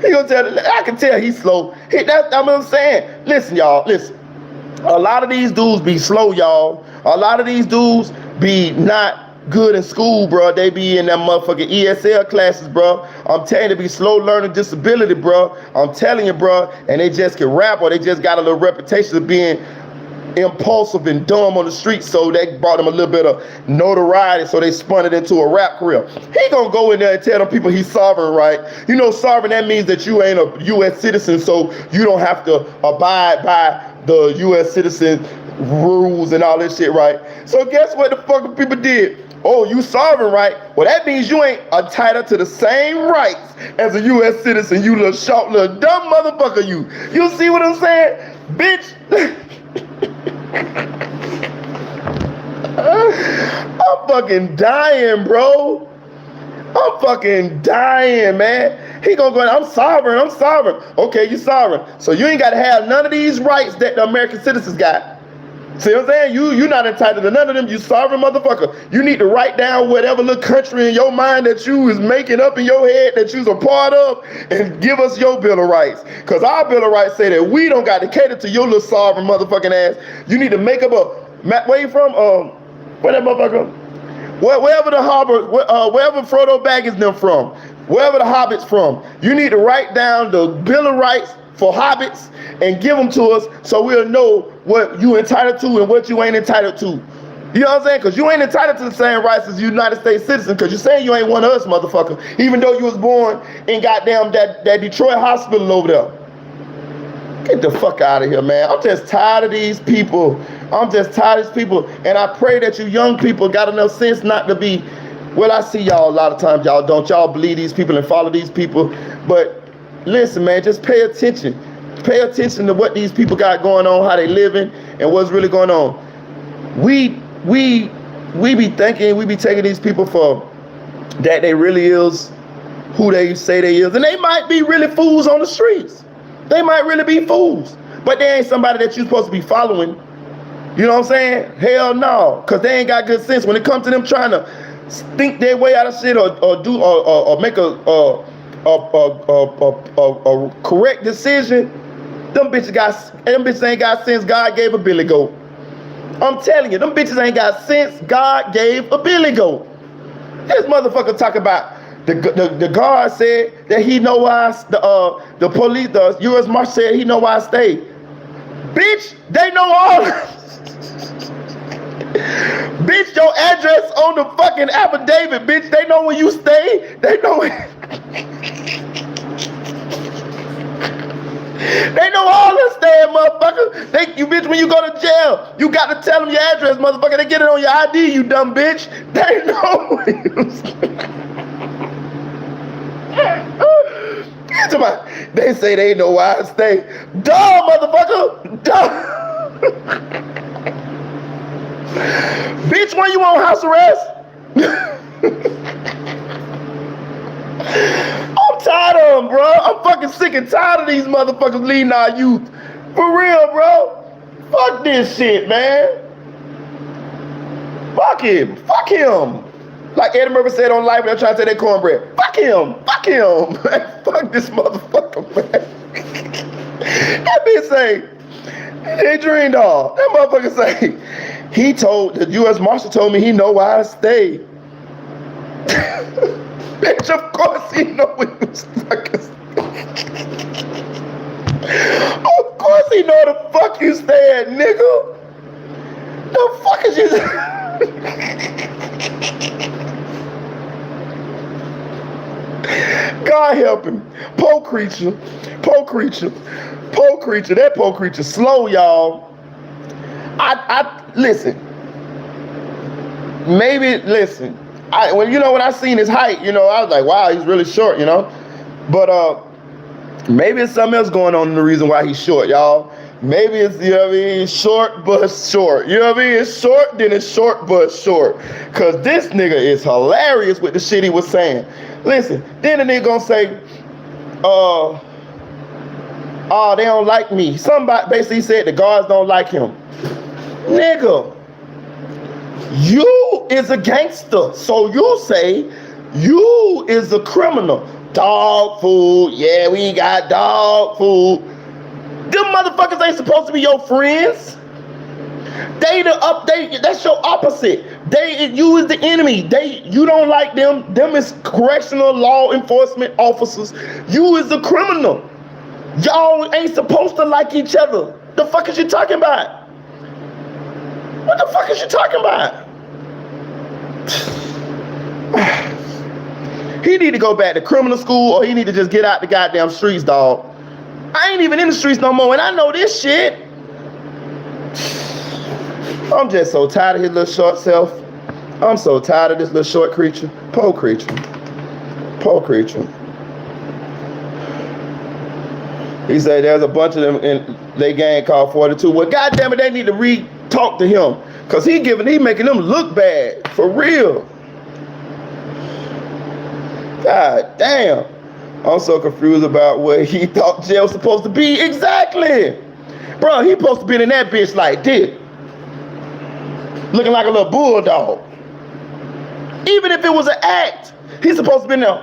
He gonna tell them, I can tell he's slow. That's what I'm saying. Listen, y'all, listen. A lot of these dudes be slow, y'all. A lot of these dudes be not good in school, bro. They be in that motherfucking ESL classes, bro. I'm telling you, they be slow learning disability, bro. I'm telling you, bro. And they just can rap, or they just got a little reputation of being impulsive and dumb on the street, so they brought him a little bit of notoriety, so they spun it into a rap career. He gonna go in there and tell them people he's sovereign, right? You know, sovereign, that means that you ain't a U.S. citizen, so you don't have to abide by the U.S. citizen rules and all this shit, right? So guess what the fucking people did? Oh, you sovereign, right? Well, that means you ain't entitled to the same rights as a U.S. citizen, you little short, little dumb motherfucker, you. You see what I'm saying? Bitch. I'm fucking dying, bro. I'm fucking dying, man. He gonna go, I'm sovereign. Okay, you sovereign. So you ain't gotta have none of these rights that the American citizens got. See what I'm saying? You're not entitled to none of them, you sovereign motherfucker. You need to write down whatever little country in your mind that you is making up in your head that you's a part of and give us your Bill of Rights. Because our Bill of Rights say that we don't got to cater to your little sovereign motherfucking ass. You need to make up a, where you from? Where that motherfucker? Wherever the harbor, wherever Frodo Baggins them from, wherever the hobbits from, you need to write down the Bill of Rights for hobbits and give them to us so we'll know what you entitled to and what you ain't entitled to. You know what I'm saying? Because you ain't entitled to the same rights as a United States citizen, because you're saying you ain't one of us, motherfucker, even though you was born in goddamn that Detroit hospital over there. Get the fuck out of here, man. I'm just tired of these people. And I pray that you young people got enough sense not to be, well, I see y'all a lot of times, y'all don't. Y'all believe these people and follow these people, but listen, man, just pay attention. Pay attention to what these people got going on, how they living, and what's really going on. We be thinking, we be taking these people for that they really is who they say they is. And they might be really fools on the streets. They might really be fools. But they ain't somebody that you're supposed to be following. You know what I'm saying? Hell no. Because they ain't got good sense. When it comes to them trying to think their way out of shit or make a correct decision, them bitches ain't got sense. God gave a billy goat. I'm telling you, them bitches ain't got sense. God gave a billy goat. This motherfucker talk about the guard said that he know why the police, the U.S. Marshal said he know why I stay. Bitch, they know all. Bitch, your address on the fucking affidavit, bitch. They know when you stay. They know. They know all this staying, motherfucker. You bitch, when you go to jail, you got to tell them your address, motherfucker. They get it on your ID, you dumb bitch. They know. They say they know why I stay. Dumb, motherfucker. Dumb. Bitch, when you on house arrest? I'm tired of them, bro. I'm fucking sick and tired of these motherfuckers leading our youth. For real, bro. Fuck this shit, man. Fuck him. Fuck him. Like Eddie Murphy said on Live, they're trying to say they cornbread. Fuck him. Fuck him. Man, fuck this motherfucker, man. That bitch say, they dreamed all. That motherfucker say, the U.S. Marshal told me he know why I stay. Bitch, of course he know where you fucking stay. Of course he know the fuck you stay at, nigga. The fuck is you? God help him. Poor creature. That poor creature slow, y'all. I listen. Maybe listen. When I seen his height, I was like, wow, he's really short, But maybe it's something else going on in the reason why he's short, y'all. Maybe it's, short but short. It's short, then it's short but short. Cause this nigga is hilarious with the shit he was saying. Listen, then the nigga gonna say, they don't like me. Somebody basically said the guards don't like him. Nigga, you is a gangster. So you say you is a criminal. Dog food. Yeah, we got dog food. Them motherfuckers ain't supposed to be your friends. That's your opposite. You is the enemy. You don't like them. Them is correctional law enforcement officers. You is a criminal. Y'all ain't supposed to like each other. The fuck is you talking about? What the fuck is you talking about? He need to go back to criminal school, or he need to just get out the goddamn streets, dog. I ain't even in the streets no more, and I know this shit. I'm just so tired of his little short self. I'm so tired of this little short creature. Poor creature. He said there's a bunch of them in their gang called 42. Well, goddamn it, they need to talk to him, cause he making them look bad for real. God damn. I'm so confused about what he thought jail was supposed to be. Exactly. Bro, he supposed to be in that bitch like this. Looking like a little bulldog. Even if it was an act, he's supposed to be in there.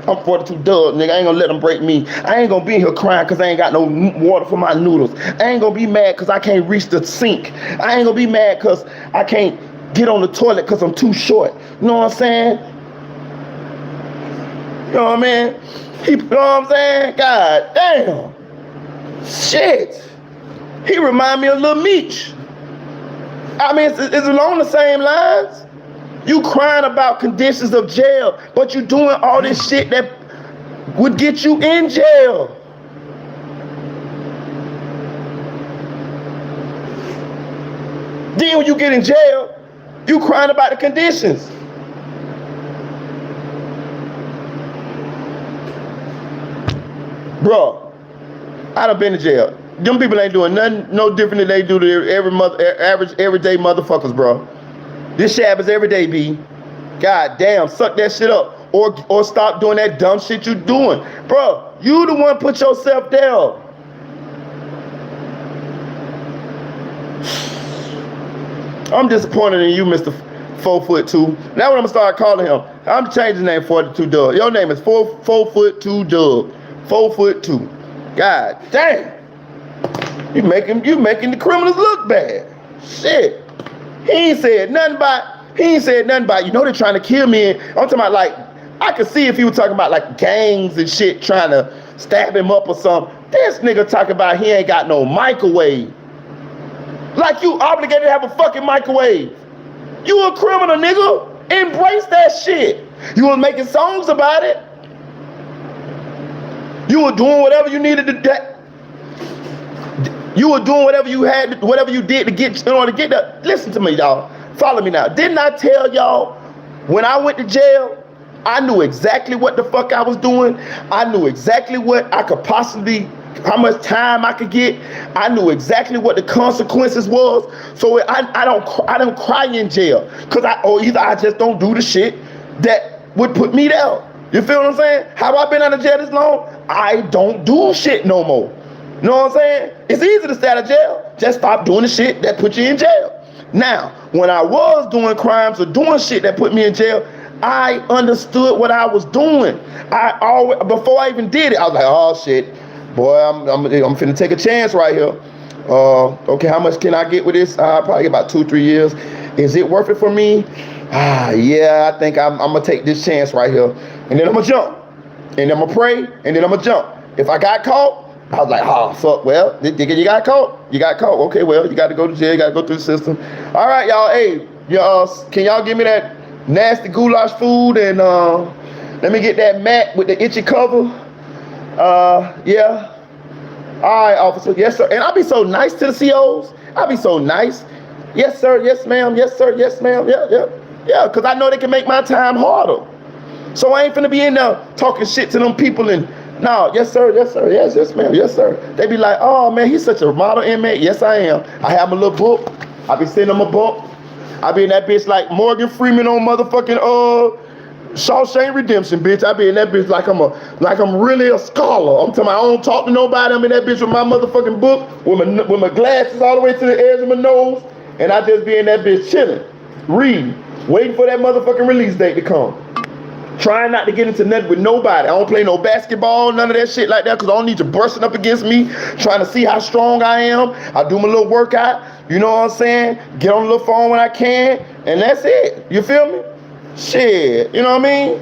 I'm 42 Dugg, nigga. I ain't gonna let them break me. I ain't gonna be in here crying because I ain't got no water for my noodles. I ain't gonna be mad because I can't reach the sink. I ain't gonna be mad because I can't get on the toilet because I'm too short. You know what I'm saying? You know what I mean? You know what I'm saying? God damn. Shit. He remind me of Lil Meech. I mean, it's along the same lines. You crying about conditions of jail, but you doing all this shit that would get you in jail. Then when you get in jail, you crying about the conditions. Bro, I done been to jail. Them people ain't doing nothing no different than they do to average everyday motherfuckers, bro. This shit happens every day, B. God damn, suck that shit up. Or stop doing that dumb shit you doing. Bro, you the one put yourself there. I'm disappointed in you, Mr. 4'2". Now what I'm gonna start calling him, I'm changing his name 42 Dugg. Your name is 4'2" Dugg. 4'2". God damn. You making the criminals look bad. Shit. He ain't said nothing about, you know they're trying to kill me. I'm talking about, like, I could see if he was talking about like gangs and shit trying to stab him up or something. This nigga talking about he ain't got no microwave. Like you obligated to have a fucking microwave. You a criminal, nigga. Embrace that shit. You was making songs about it. You were doing whatever you needed to do. You were doing whatever you had, whatever you did to get in order to get that. Listen to me, y'all. Follow me now. Didn't I tell y'all when I went to jail, I knew exactly what the fuck I was doing. I knew exactly what I could possibly, how much time I could get. I knew exactly what the consequences was. So I don't cry in jail, cause either I just don't do the shit that would put me there. You feel what I'm saying? Have I been out of jail this long? I don't do shit no more. You know what I'm saying? It's easy to stay out of jail. Just stop doing the shit that put you in jail. Now, when I was doing crimes or doing shit that put me in jail, I understood what I was doing. I always, before I even did it, I was like, oh shit, boy, I'm finna take a chance right here. Okay, how much can I get with this? Probably about 2-3 years. Is it worth it for me? Yeah, I think I'm gonna take this chance right here. And then I'm gonna jump. And then I'm gonna pray, and then I'm gonna jump. If I got caught, I was like, oh, fuck, well, you got caught. You got caught. Okay, well, you got to go to jail. You got to go through the system. All right, y'all. Hey, can y'all give me that nasty goulash food? And let me get that mat with the itchy cover. Yeah. All right, officer. Yes, sir. And I'll be so nice to the COs. I'll be so nice. Yes, sir. Yes, ma'am. Yes, sir. Yes, ma'am. Yeah, because I know they can make my time harder. So I ain't finna be in there talking shit to them people and, no, yes, sir, yes, sir, yes, ma'am, yes, sir. They be like, oh, man, he's such a model inmate. Yes, I am. I have my little book. I be sending them a book. I be in that bitch like Morgan Freeman on motherfucking Shawshank Redemption, bitch. I be in that bitch like I'm really a scholar. I'm talking about I don't talk to nobody. I'm in that bitch with my motherfucking book, with my glasses all the way to the edge of my nose, and I just be in that bitch chilling, reading, waiting for that motherfucking release date to come. Trying not to get into nothing with nobody. I don't play no basketball, none of that shit like that, because I don't need you bursting up against me, trying to see how strong I am. I do my little workout, you know what I'm saying? Get on the little phone when I can, and that's it. You feel me? Shit, you know what I mean?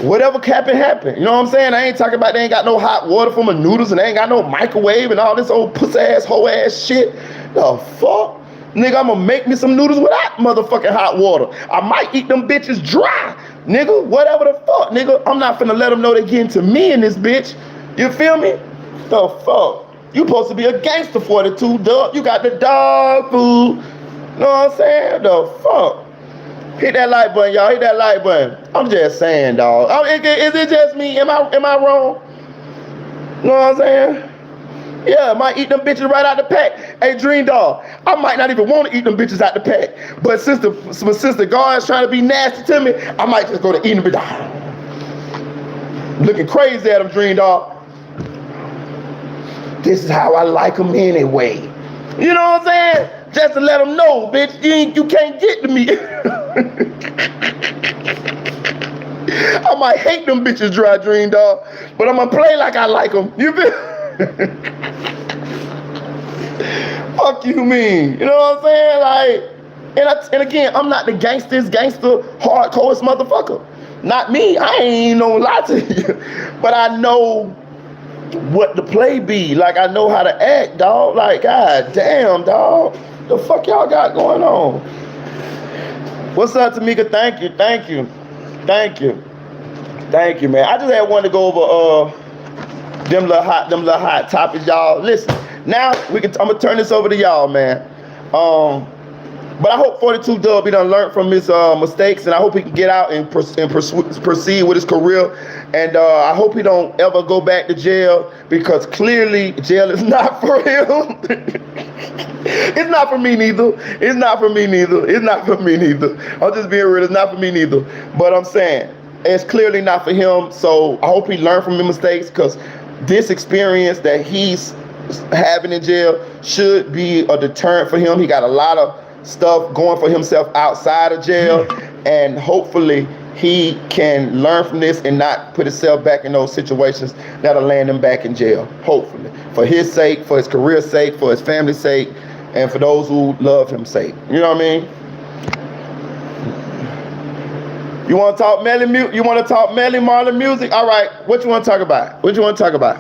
Whatever happen. You know what I'm saying? I ain't talking about they ain't got no hot water for my noodles, and they ain't got no microwave and all this old pussy ass, hoe ass shit. The fuck? Nigga, I'm gonna make me some noodles without motherfucking hot water. I might eat them bitches dry. Nigga, whatever the fuck, nigga. I'm not finna let them know they getting to me in this bitch. You feel me? The fuck? You supposed to be a gangster 42, Dugg. You got the dog food. You know what I'm saying? The fuck? Hit that like button, y'all. Hit that like button. I'm just saying, dog. Is it just me? Am I wrong? You know what I'm saying? Yeah, I might eat them bitches right out the pack. Hey, Dream Dog, I might not even want to eat them bitches out the pack. But since the guard's trying to be nasty to me, I might just go to eating them bitches. Looking crazy at them, Dream Dog. This is how I like them anyway. You know what I'm saying? Just to let them know, bitch, you can't get to me. I might hate them bitches dry, Dream Dog, but I'm gonna play like I like them. You feel? Fuck you mean? You know what I'm saying? Like, and again, I'm not the gangster, hardcore motherfucker. Not me. I ain't no lie to you. But I know what the play be. Like, I know how to act, dog. Like, god damn, dog. The fuck y'all got going on? What's up, Tamika? Thank you, man. I just had one to go over them little hot topics, y'all. Listen, now I'm gonna turn this over to y'all, man. But I hope 42 Dugg be done learned from his mistakes, and I hope he can get out and proceed with his career. And I hope he don't ever go back to jail, because clearly jail is not for him. It's not for me neither. It's not for me neither. It's not for me neither. I'm just being real. It's not for me neither. But I'm saying it's clearly not for him. So I hope he learned from his mistakes, because this experience that he's having in jail should be a deterrent for him. He got a lot of stuff going for himself outside of jail, and hopefully he can learn from this and not put himself back in those situations that'll land him back in jail. Hopefully, for his sake, for his career's sake, for his family's sake, and for those who love him sake. You know what I mean? You want to talk Melly music? You want to talk Melly Marley music? All right. What you want to talk about? What you want to talk about?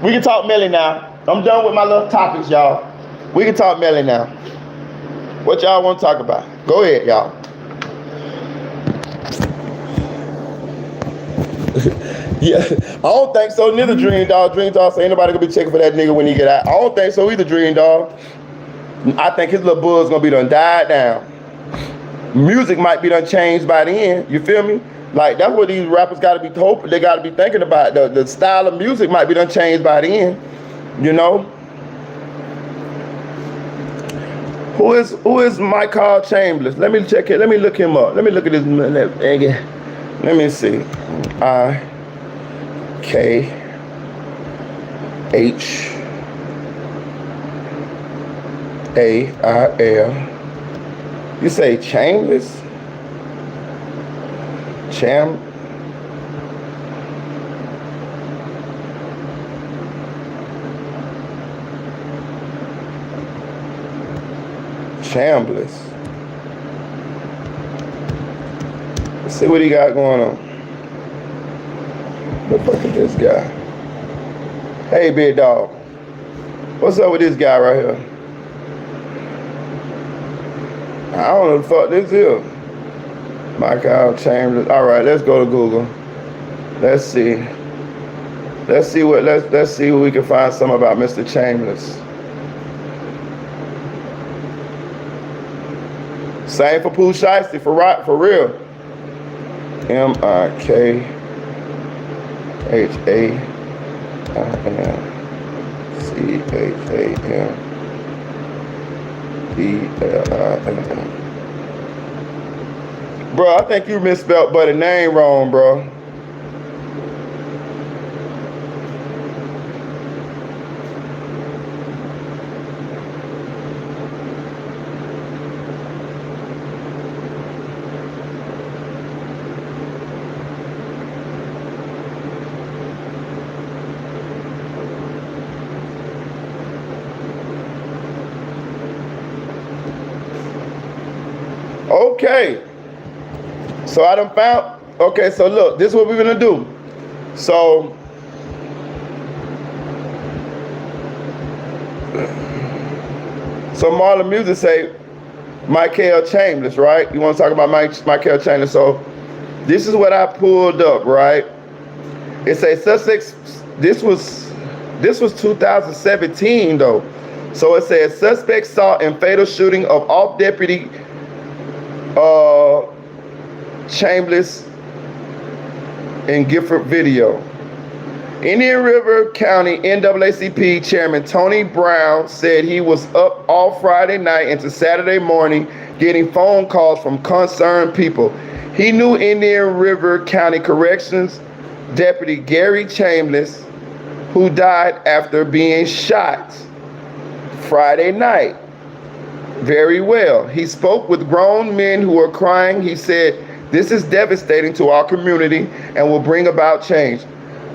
We can talk Melly now. I'm done with my little topics, y'all. We can talk Melly now. What y'all want to talk about? Go ahead, y'all. Yeah, I don't think so. Neither Dream Dog. Dream Dog say ain't nobody gonna be checking for that nigga when he get out. I don't think so either, Dream Dog. I think his little buzz gonna be done died down. Music might be done changed by the end. You feel me? Like, that's what these rappers gotta be hoping. They gotta be thinking about. The style of music might be done changed by the end. You know? Who is Michael Chambers? Let me check it. Let me look him up. Let me look at his name. Let me see. IKHARL. You say Chambers? Chambliss. Let's see what he got going on. What the fuck is this guy? Hey, big dog. What's up with this guy right here? I don't know the fuck this is. Michael Chambers. All right, let's go to Google. Let's see. Let's see what we can find something about Mr. Chambers. Same for Pooh Shiesty, for real. MIKHANCHAMBLIN. Bro, I think you misspelled but the name wrong, bro. Okay, so I done found, okay, so look, this is what we're gonna do. So Marlon Music say Michael Chambers, right? You wanna talk about Michael Chambers? So this is what I pulled up, right? It says suspects, this was 2017 though. So it says suspects saw in fatal shooting of off deputy Chambliss in Gifford video. Indian River County NAACP Chairman Tony Brown said he was up all Friday night into Saturday morning getting phone calls from concerned people. He knew Indian River County Corrections Deputy Gary Chambliss, who died after being shot Friday night, very well. He spoke with grown men who were crying. He said, "This is devastating to our community and will bring about change."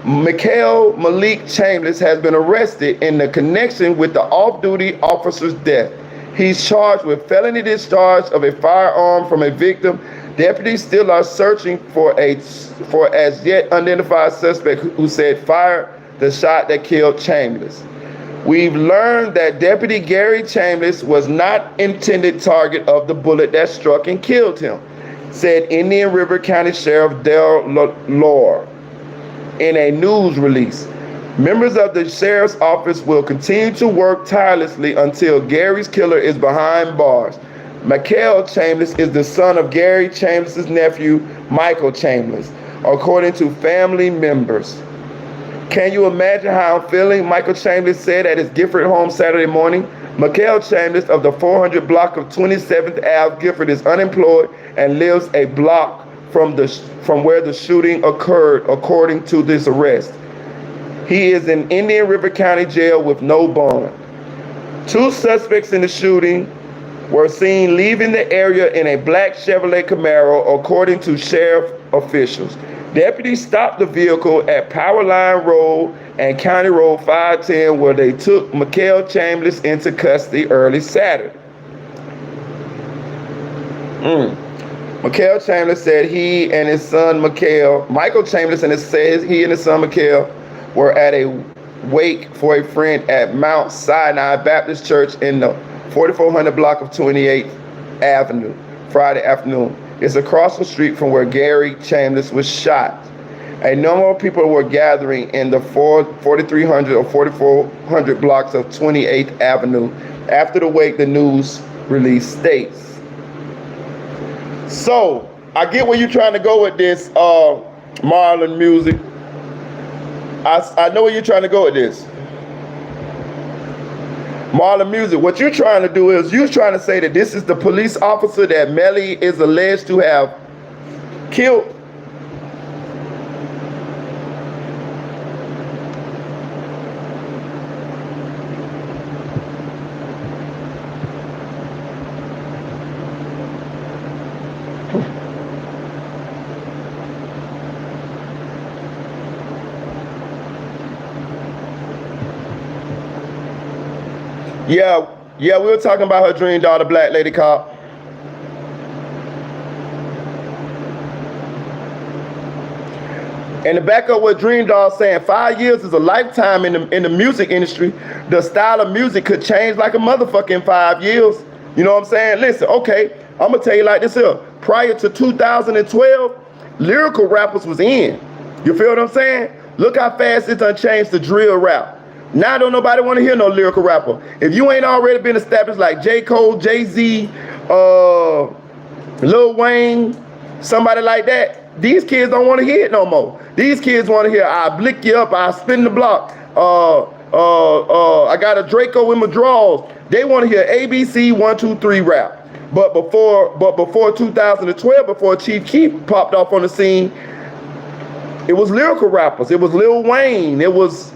Mikhail Malik Chambliss has been arrested in the connection with the off-duty officer's death. He's charged with felony discharge of a firearm from a victim. Deputies still are searching for as yet unidentified suspect who said fired the shot that killed Chambliss. We've learned that Deputy Gary Chambliss was not intended target of the bullet that struck and killed him, said Indian River County Sheriff Dale Lore in a news release. Members of the sheriff's office will continue to work tirelessly until Gary's killer is behind bars. Michael Chambers is the son of Gary Chambers' nephew, Michael Chambers, according to family members. Can you imagine how I'm feeling? Michael Chambers said at his Gifford home Saturday morning. Michael Chambers of the 400 block of 27th Ave, Gifford, is unemployed and lives a block from where the shooting occurred, according to this arrest. He is in Indian River County Jail with no bond. 2 suspects in the shooting were seen leaving the area in a black Chevrolet Camaro, according to sheriff officials. Deputies stopped the vehicle at Powerline Road and County Road 510, where they took Michael Chambers into custody early Saturday. Michael Chambers said he and his son Michael Chambers said he and his son Michael were at a wake for a friend at Mount Sinai Baptist Church in the 4400 block of 28th Avenue, Friday afternoon. It's across the street from where Gary Chambers was shot. A number of people were gathering in the 4300 or 4400 blocks of 28th Avenue. After the wake, the news release states. So, I get where you're trying to go with this, Marlon Music. I know where you're trying to go with this. Marlon Music, what you're trying to do is you're trying to say that this is the police officer that Melly is alleged to have killed. Yeah, we were talking about her dream daughter, Black Lady Cop. And to back up what Dream Doll saying, 5 years is a lifetime in the music industry. The style of music could change like a motherfucker in 5 years. You know what I'm saying? Listen, okay, I'm gonna tell you like this here. Prior to 2012, lyrical rappers was in. You feel what I'm saying? Look how fast it done changed the drill rap. Now don't nobody want to hear no lyrical rapper. If you ain't already been established like J. Cole, Jay-Z, Lil Wayne, somebody like that, these kids don't want to hear it no more. These kids want to hear, I blick you up, I spin the block, I got a Draco in my drawers. They want to hear ABC 1, 2, 3 rap. But before 2012, before Chief Keef popped off on the scene, it was lyrical rappers. It was Lil Wayne. It was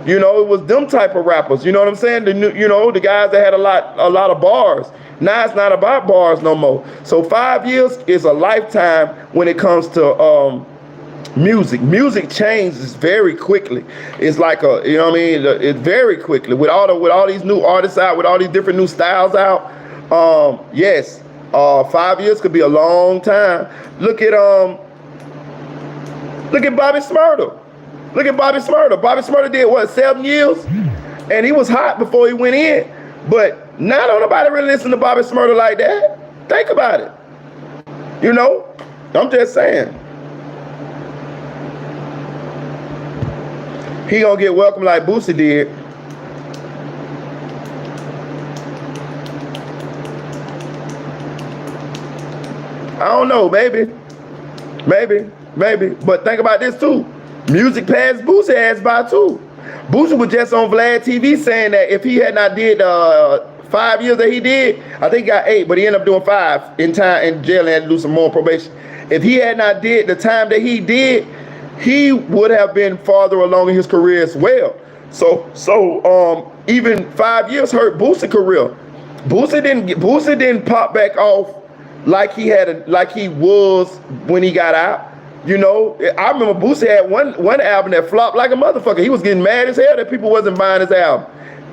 you know, it was them type of rappers. You know what I'm saying? The guys that had a lot of bars. Now it's not about bars no more. So 5 years is a lifetime when it comes to music. Music changes very quickly. It's like you know what I mean? It's very quickly with all these new artists out, with all these different new styles out. Yes, 5 years could be a long time. Look at Bobby Smurda. Look at Bobby Smurda. Bobby Smurda did what, 7 years? And he was hot before he went in. But now don't nobody really listen to Bobby Smurda like that. Think about it. You know, I'm just saying. He gonna get welcomed like Boosie did. I don't know, maybe. But think about this too. Music passed Boosie ass by too. Boosie was just on Vlad TV saying that if he had not did 5 years that he did, I think he got 8, but he ended up doing 5 in jail and had to do some more probation. If he had not did the time that he did, he would have been farther along in his career as well. So even 5 years hurt Boosie's career. Boosie didn't pop back off like he was when he got out. You know, I remember Boosie had one album that flopped like a motherfucker. He was getting mad as hell that people wasn't buying his album.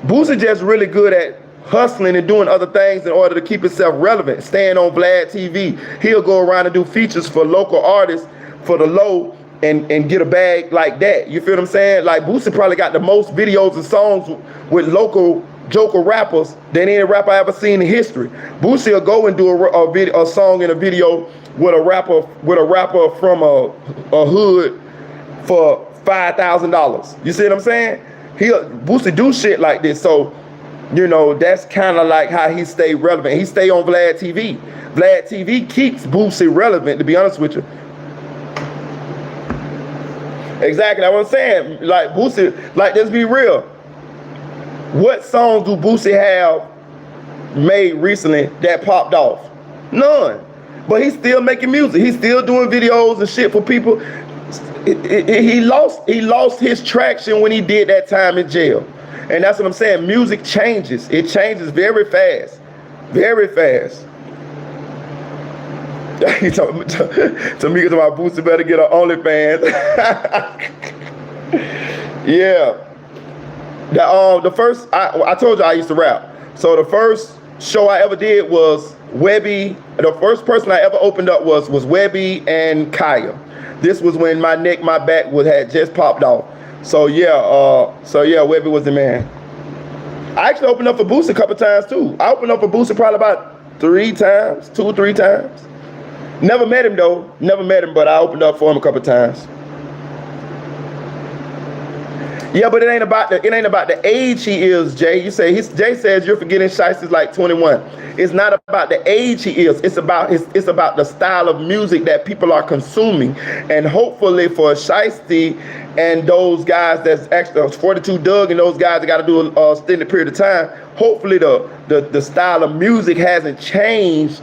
Boosie just really good at hustling and doing other things in order to keep himself relevant, staying on Vlad TV. He'll go around and do features for local artists for the low and get a bag like that. You feel what I'm saying? Like Boosie probably got the most videos and songs with local joker rappers than any rapper I ever seen in history. Boosie will go and do a song in a video with a rapper from a hood for $5,000. You see what I'm saying? Boosie do shit like this. So You know, that's kind of like how he stayed relevant. He stayed on Vlad TV. Vlad TV keeps Boosie relevant, to be honest with you. Exactly, that's what I'm saying. Like Boosie, like let's be real. What songs do Boosie have made recently that popped off? None. But he's still making music. He's still doing videos and shit for people. He lost his traction when he did that time in jail. And that's what I'm saying. Music changes. It changes very fast. Very fast. Tamika to my Boosie better get an OnlyFans. Yeah. The first, I told you I used to rap. So the first show I ever did was Webby. The first person I ever opened up was Webby and Kaya. This was when my neck, my back had just popped off. So yeah, Webby was the man. I actually opened up for Boosie a couple times too. I opened up for Boosie probably about 3 times, 2 or 3 times. Never met him though. Never met him, but I opened up for him a couple times. Yeah, but it ain't about the age he is, Jay. Jay says you're forgetting Shiesty's like 21. It's not about the age he is. It's about the style of music that people are consuming. And hopefully for Shiesty and those guys that's actually 42 Dugg and those guys that got to do a extended period of time, hopefully the style of music hasn't changed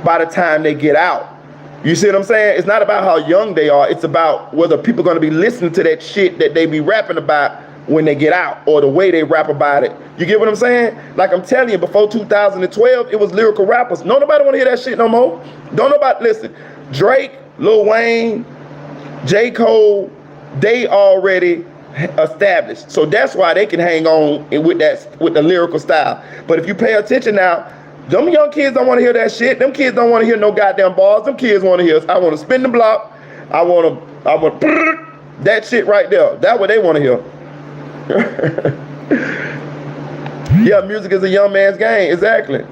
by the time they get out. You see what I'm saying? It's not about how young they are. It's about whether people are going to be listening to that shit that they be rapping about when they get out, or the way they rap about it. You get what I'm saying? Like I'm telling you, before 2012, it was lyrical rappers. No, nobody want to hear that shit no more. Don't nobody listen. Drake, Lil Wayne, J. Cole, they already established. So that's why they can hang on with the lyrical style. But if you pay attention now, them young kids don't want to hear that shit. Them kids don't want to hear no goddamn bars. Them kids want to hear, I want to spin the block. I want that shit right there. That's what they want to hear. Yeah, music is a young man's game. Exactly.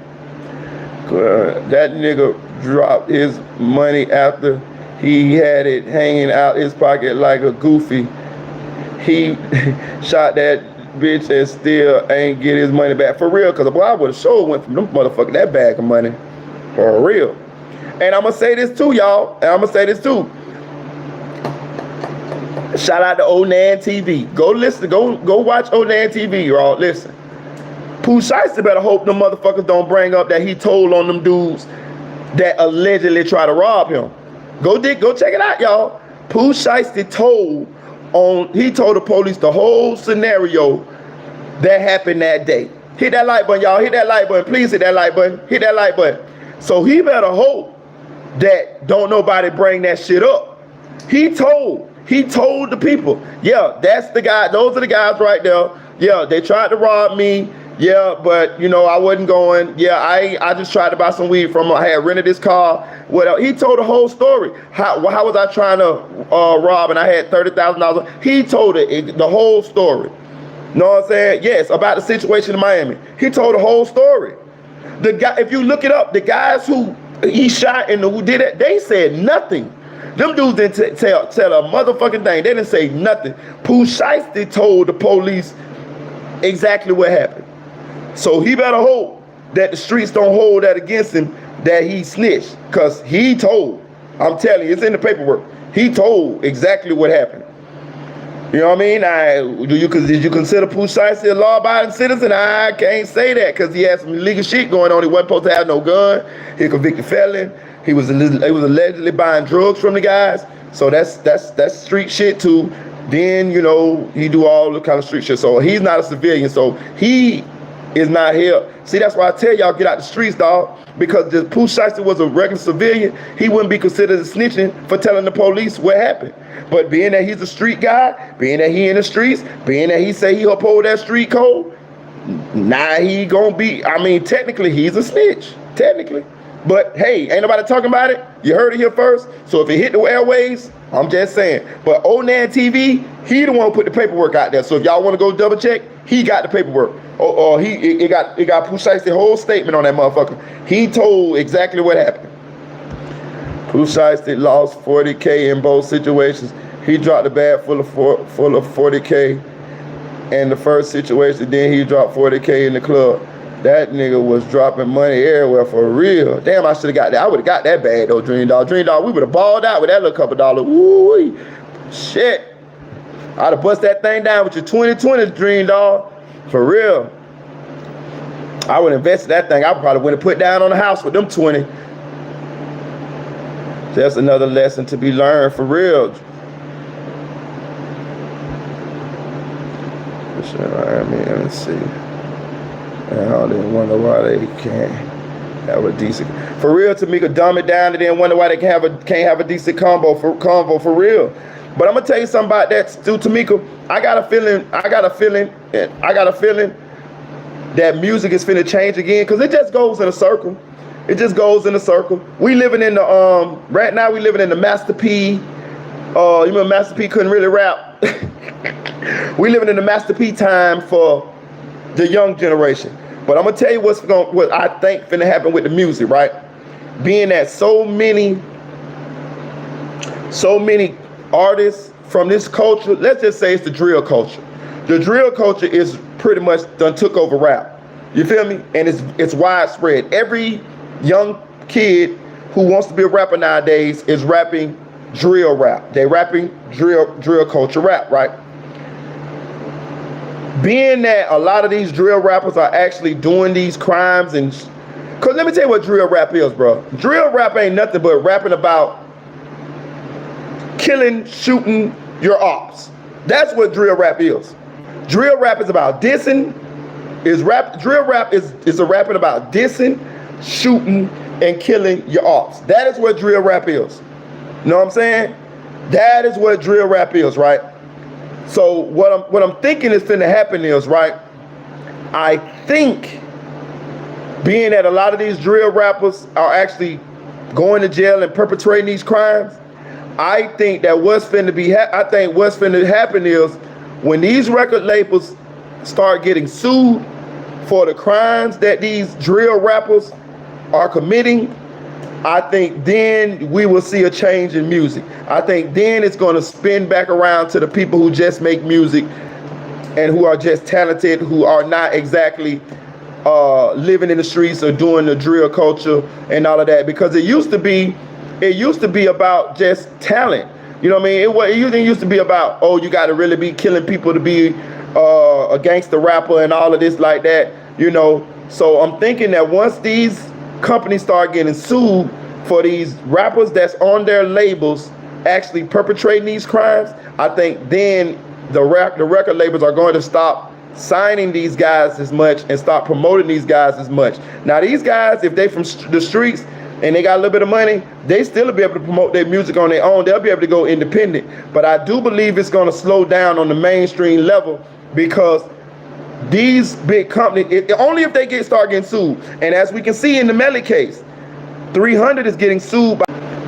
That nigga dropped his money after he had it hanging out his pocket like a goofy. He shot that bitch and still ain't get his money back. For real, because boy, I would have sure went from them motherfucker that bag of money. For real. And I'm going to say this too, y'all. And I'm going to say this too. Shout out to Onan TV. Go listen. Go watch Onan TV, y'all. Listen. Pooh Shiesty better hope them motherfuckers don't bring up that he told on them dudes that allegedly try to rob him. Go check it out, y'all. Pooh Shiesty told the police the whole scenario that happened that day. Hit that like button, y'all. Hit that like button. Please hit that like button. Hit that like button. So he better hope that don't nobody bring that shit up. He told the people, yeah, that's the guy. Those are the guys right there. Yeah, they tried to rob me. Yeah, but you know, I wasn't going. Yeah, I just tried to buy some weed from him. I had rented this car. What? He told the whole story. How was I trying to rob and I had $30,000? He told the whole story. Know what I'm saying? Yes, about the situation in Miami. He told the whole story. The guy, if you look it up, the guys who he shot and who did it, they said nothing. Them dudes didn't tell a motherfucking thing. They didn't say nothing. Pooh Shiesty told the police exactly what happened. So he better hope that the streets don't hold that against him, that he snitched. Because he told, I'm telling you, it's in the paperwork. He told exactly what happened. You know what I mean? Did you consider Pooh Shiesty a law-abiding citizen? I can't say that because he had some illegal shit going on. He wasn't supposed to have no gun. He a convicted felon. He was allegedly buying drugs from the guys. So that's street shit too. Then, you know, he do all the kind of street shit. So he's not a civilian. So he is not here. See, that's why I tell y'all, get out the streets, dog. Because if Pooh Shiesty was a regular civilian, he wouldn't be considered a snitching for telling the police what happened. But being that he's a street guy, being that he in the streets, being that he say he uphold that street code, now he gonna be, I mean, technically he's a snitch, technically. But hey, ain't nobody talking about it. You heard it here first. So if it hit the airways, I'm just saying. But Onan TV, he the one who put the paperwork out there. So if y'all want to go double check, he got the paperwork. Or it got Pooh Shiesty whole statement on that motherfucker. He told exactly what happened. Pooh Shiesty lost 40K in both situations. He dropped a bag full of 40K And the first situation, then he dropped 40K in the club. That nigga was dropping money everywhere for real. Damn, I should have got that. I would have got that bag though, Dream Dog. Dream Dog, we would have balled out with that little couple dollars. Woo, shit. I'd have bust that thing down with your 2020, Dream Dog. For real. I would invest in that thing. I probably would have put down on the house with them 20. That's another lesson to be learned for real. Let's see. And I didn't wonder why they can't have a decent. For real, Tamika, dumb it down and then wonder why they can't have a decent convo for real. But I'm gonna tell you something about that, too, Tamika. I got a feeling that music is finna change again, because it just goes in a circle. It just goes in a circle. We living in the right now we living in the Master P. You remember Master P couldn't really rap. We living in the Master P time for the young generation. But I'm gonna tell you what I think finna happen with the music, right? Being that so many artists from this culture, let's just say it's the drill culture. The drill culture is pretty much done took over rap. You feel me? And it's widespread. Every young kid who wants to be a rapper nowadays is rapping drill rap. They rapping drill culture rap, right? Being that a lot of these drill rappers are actually doing these crimes, and cause let me tell you what drill rap is, bro. Drill rap ain't nothing but rapping about killing, shooting your ops. That's what drill rap is. Drill rap is about dissing. Drill rap is a rapping about dissing, shooting, and killing your ops. That is what drill rap is. You know what I'm saying? That is what drill rap is, right? So what I'm thinking is finna happen is, right? I think being that a lot of these drill rappers are actually going to jail and perpetrating these crimes, I think that what's finna happen is when these record labels start getting sued for the crimes that these drill rappers are committing, I think then we will see a change in music. I think then it's going to spin back around to the people who just make music and who are just talented, who are not exactly living in the streets or doing the drill culture and all of that. Because it used to be about just talent. You know what I mean? It used to be about, oh, you got to really be killing people to be a gangster rapper and all of this like that, you know. So I'm thinking that once these companies start getting sued for these rappers that's on their labels actually perpetrating these crimes, I think then the record labels are going to stop signing these guys as much and stop promoting these guys as much. Now these guys, if they from the streets and they got a little bit of money, they still will be able to promote their music on their own. They'll be able to go independent. But I do believe it's going to slow down on the mainstream level, because these big companies, only if they start getting sued. And as we can see in the Melly case, 300 is getting sued.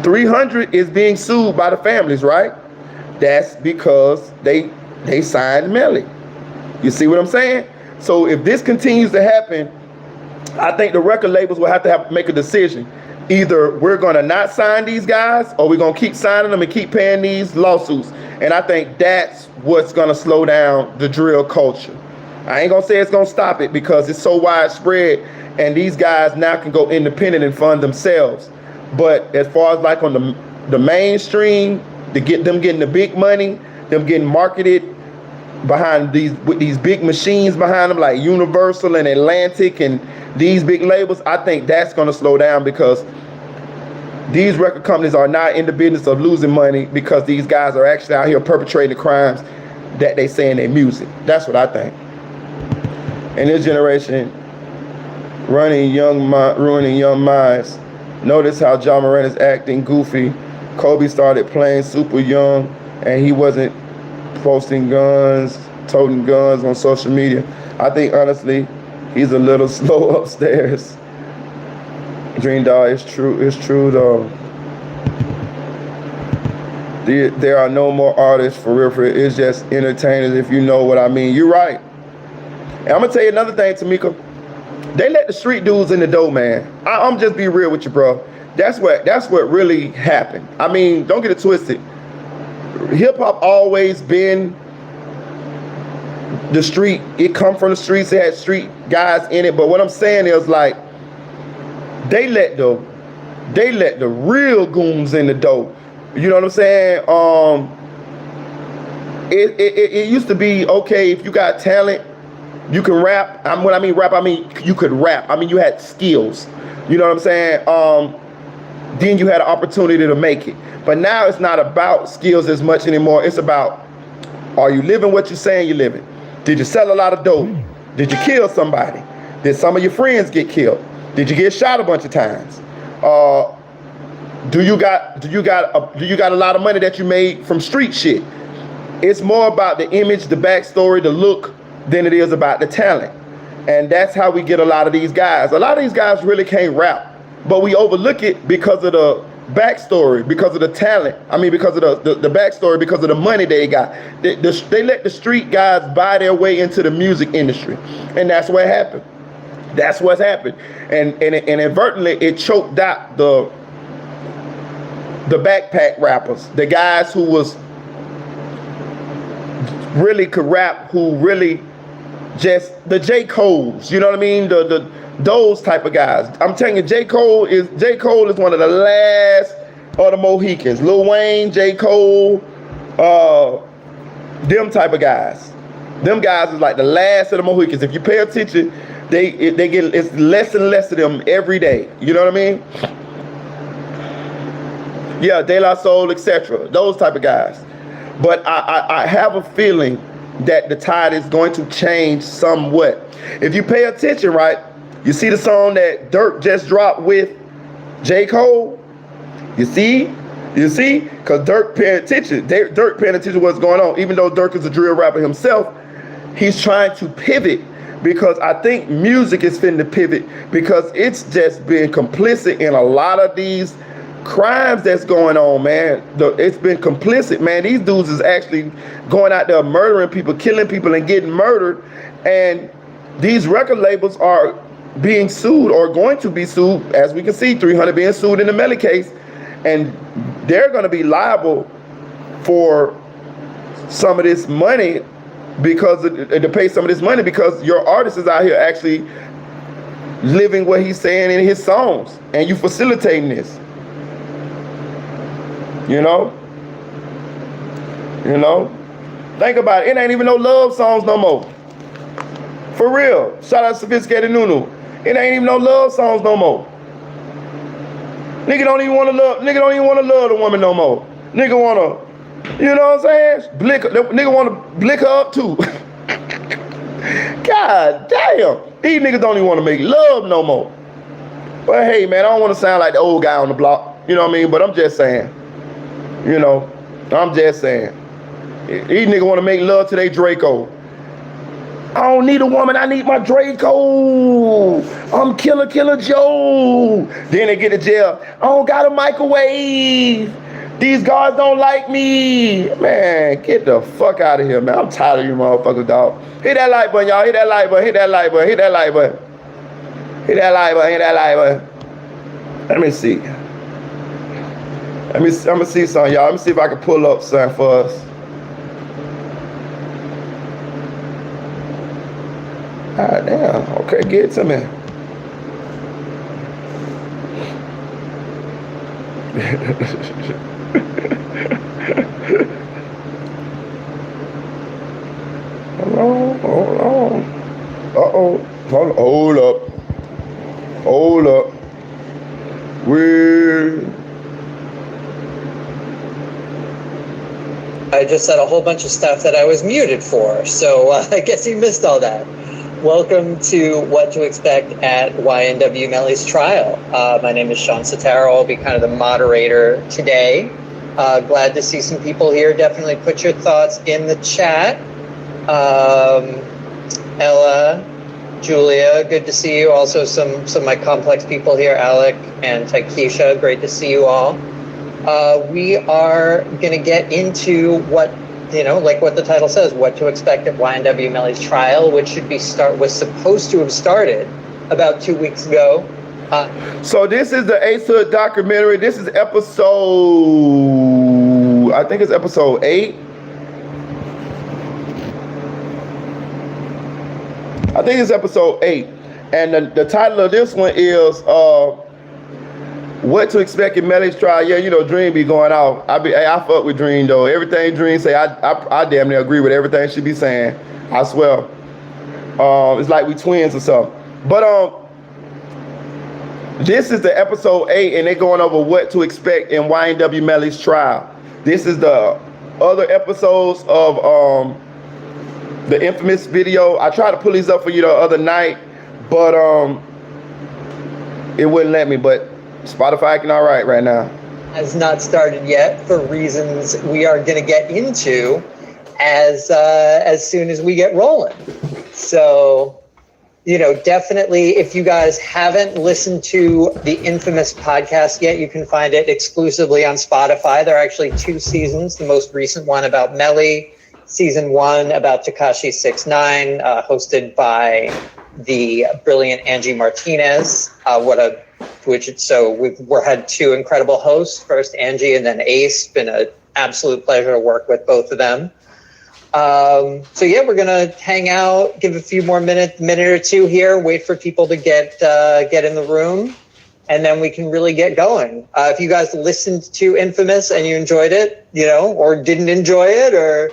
300 is being sued by the families, right? That's because they signed Melly. You see what I'm saying? So if this continues to happen, I think the record labels will have to make a decision. Either we're going to not sign these guys, or we're going to keep signing them and keep paying these lawsuits. And I think that's what's going to slow down the drill culture. I ain't gonna say it's gonna stop it, because it's so widespread and these guys now can go independent and fund themselves. But as far as like on the mainstream, to get them getting the big money, them getting marketed behind with these big machines behind them like Universal and Atlantic and these big labels, I think that's gonna slow down, because these record companies are not in the business of losing money, because these guys are actually out here perpetrating the crimes that they say in their music. That's what I think. In this generation, ruining young minds. Notice how John Moran is acting goofy. Kobe started playing super young, and he wasn't posting toting guns on social media. I think honestly, he's a little slow upstairs. Dream Dog, it's true though. There are no more artists for real. It's just entertainers, if you know what I mean. You're right. And I'm gonna tell you another thing, Tamika. They let the street dudes in the door, man. I'm just be real with you, bro. That's what really happened. I mean, don't get it twisted. Hip hop always been the street. It come from the streets. It had street guys in it. But what I'm saying is like they let the real goons in the door. You know what I'm saying? It used to be okay if you got talent, you can rap. When I mean rap, I mean you could rap. I mean you had skills. You know what I'm saying? Then you had an opportunity to make it. But now it's not about skills as much anymore. It's about, are you living what you're saying you're living? Did you sell a lot of dope? Did you kill somebody? Did some of your friends get killed? Did you get shot a bunch of times? Do you got a lot of money that you made from street shit? It's more about the image, the backstory, the look than it is about the talent. And that's how we get a lot of these guys. A lot of these guys really can't rap, but we overlook it because of the backstory, because of the talent. I mean, because of the backstory, because of the money they got. They let the street guys buy their way into the music industry. And that's what happened. That's what's happened. And inadvertently, it choked out the backpack rappers, the guys who was really could rap, who really just the J. Coles, you know what I mean? Those type of guys. I'm telling you, J. Cole is one of the last of the Mohicans. Lil Wayne, J. Cole, them type of guys. Them guys is like the last of the Mohicans. If you pay attention, they get, it's less and less of them every day. You know what I mean? Yeah, De La Soul, etc. Those type of guys. But I have a feeling that the tide is going to change somewhat. If you pay attention, right, you see the song that Dugg just dropped with J. Cole? You see? Because Dugg paying attention. Dugg paying attention to what's going on. Even though Dugg is a drill rapper himself, he's trying to pivot because I think music is finna pivot because it's just been complicit in a lot of these crimes that's going on, man. It's been complicit, man. These dudes is actually going out there murdering people, killing people, and getting murdered. And these record labels are being sued or going to be sued, as we can see, 300 being sued in the Melly case, and they're going to be liable for some of this money because to pay some of this money because your artist is out here actually living what he's saying in his songs, and you facilitating this. You know, think about it. It ain't even no love songs no more. For real. Shout out to Sophisticated Nunu. It ain't even no love songs no more. Nigga don't even want to love the woman no more. Nigga wanna, you know what I'm saying? Nigga wanna blick her up too. God damn. These niggas don't even want to make love no more. But hey, man, I don't want to sound like the old guy on the block. You know what I mean? But I'm just saying. I'm just saying. These niggas want to make love to their Draco. I don't need a woman, I need my Draco. I'm Killer Joe. Then they get to jail. I don't got a microwave. These guards don't like me. Man, get the fuck out of here, man. I'm tired of you motherfuckers, dog. Hit that like button, y'all. Hit that like button. Hit that like button. Hit that like button. Hit that like button. Hit that like button. Let me see. I'm gonna see something, y'all. Let me see if I can pull up something for us. God damn. Okay, get it to me. Hold on. Uh-oh. Hold up. I just said a whole bunch of stuff that I was muted for, so I guess you missed all that. Welcome to What to Expect at YNW Melly's trial. My name is Sean Sotaro. I'll be kind of the moderator today. Glad to see some people here. Definitely put your thoughts in the chat. Ella, Julia, good to see you. Also some of my complex people here, Alec and Taikisha, great to see you all. We are going to get into what, like what the title says, what to expect at YNW Melly's trial, which was supposed to have started about 2 weeks ago. So this is the Ace Hood documentary. This is episode, I think it's episode 8. I think it's episode 8. And the title of this one is What to Expect in Melly's Trial. Yeah, you know, Dream be going out. I fuck with Dream though. Everything Dream say, I damn near agree with everything she be saying. I swear. It's like we twins or something. But this is the episode 8, and they're going over what to expect in YNW Melly's trial. This is the other episodes of the infamous video. I tried to pull these up for you the other night, but it wouldn't let me. But Spotify acting all right now. Has not started yet for reasons we are going to get into as soon as we get rolling. So, you know, definitely, if you guys haven't listened to the infamous podcast yet, you can find it exclusively on Spotify. There are actually 2 seasons. The most recent one about Melly, season 1 about Tekashi 6ix9ine, hosted by the brilliant Angie Martinez. We've had 2 incredible hosts. First Angie and then Ace. Been an absolute pleasure to work with both of them. So yeah, we're gonna hang out, give a few more minute or two here, wait for people to get in the room, and then we can really get going. If you guys listened to Infamous and you enjoyed it, you know, or didn't enjoy it, or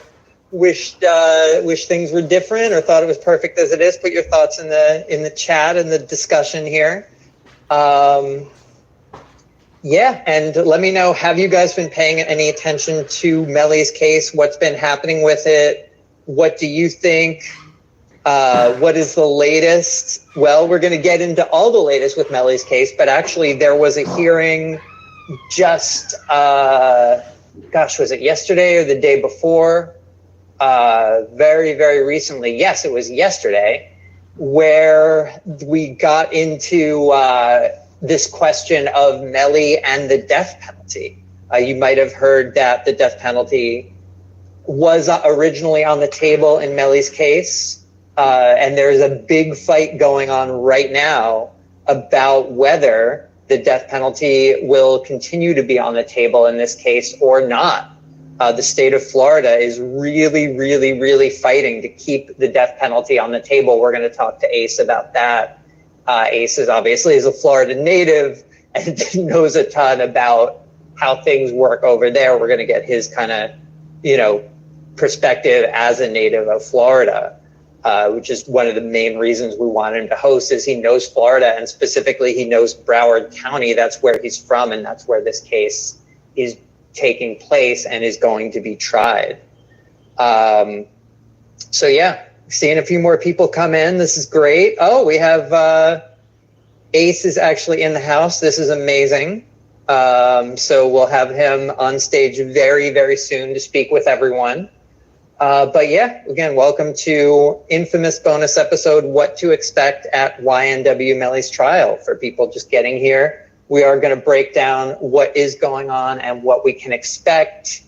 wish things were different, or thought it was perfect as it is, put your thoughts in the chat and the discussion here. Yeah, and let me know, have you guys been paying any attention to Melly's case? What's been happening with it? What do you think? What is the latest? Well, we're going to get into all the latest with Melly's case, but actually there was a hearing just, was it yesterday or the day before? Very, very recently. Yes, it was yesterday, where we got into this question of Melly and the death penalty. You might have heard that the death penalty was originally on the table in Melly's case, and there's a big fight going on right now about whether the death penalty will continue to be on the table in this case or not. The state of Florida is really, really, really fighting to keep the death penalty on the table. We're going to talk to Ace about that. Ace is a Florida native and knows a ton about how things work over there. We're going to get his kind of, you know, perspective as a native of Florida, which is one of the main reasons we want him to host, is he knows Florida, and specifically he knows Broward County. That's where he's from, and that's where this case is taking place and is going to be tried. So yeah. Seeing a few more people come in. This is great. Oh, we have Ace is actually in the house. This is amazing. So we'll have him on stage very, very soon to speak with everyone. But yeah, again, welcome to infamous bonus episode, What to Expect at YNW Melly's trial. For people just getting here, we are going to break down what is going on and what we can expect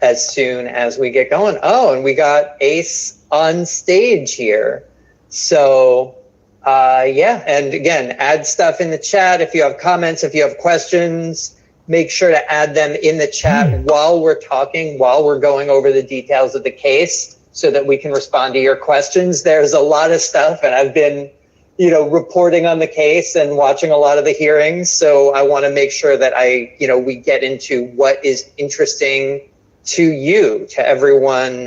as soon as we get going. Oh, and we got Ace on stage here. So, yeah, and again, add stuff in the chat. If you have comments, if you have questions, make sure to add them in the chat while we're talking, while we're going over the details of the case, so that we can respond to your questions. There's a lot of stuff, and I've been, you know, reporting on the case and watching a lot of the hearings. So I want to make sure that we get into what is interesting to you, to everyone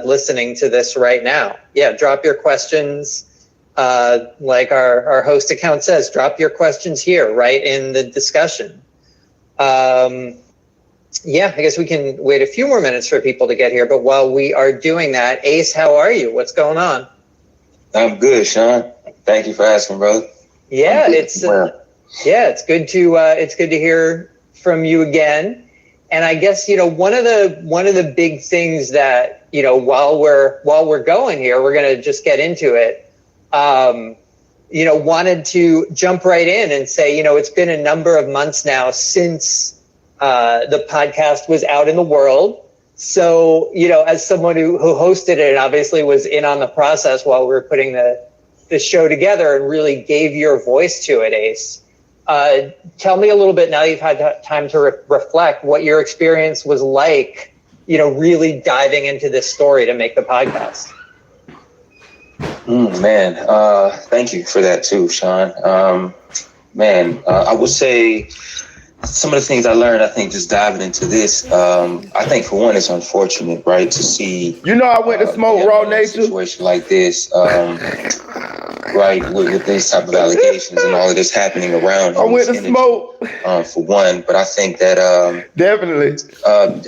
listening to this right now. Yeah, drop your questions. Like our host account says, drop your questions here, right in the discussion. Yeah, I guess we can wait a few more minutes for people to get here. But while we are doing that, Ace, how are you? What's going on? I'm good, Sean. Thank you for asking, brother. Yeah, it's good to hear from you again. And I guess, you know, one of the big things that, you know, while we're going here, we're going to just get into it. You know, wanted to jump right in and say, you know, it's been a number of months now since the podcast was out in the world. So, you know, as someone who hosted it and obviously was in on the process while we were putting the show together and really gave your voice to it, Ace. Tell me a little bit, now you've had time to reflect, what your experience was like, you know, really diving into this story to make the podcast. Man, thank you for that too, Sean. I would say some of the things I learned, I think just diving into this, I think for one, it's unfortunate, right, to see. You know, I went to smoke Raw Nature. A situation like this, right, with these type of allegations and all of this happening around. I went to smoke. For one, but I think that definitely.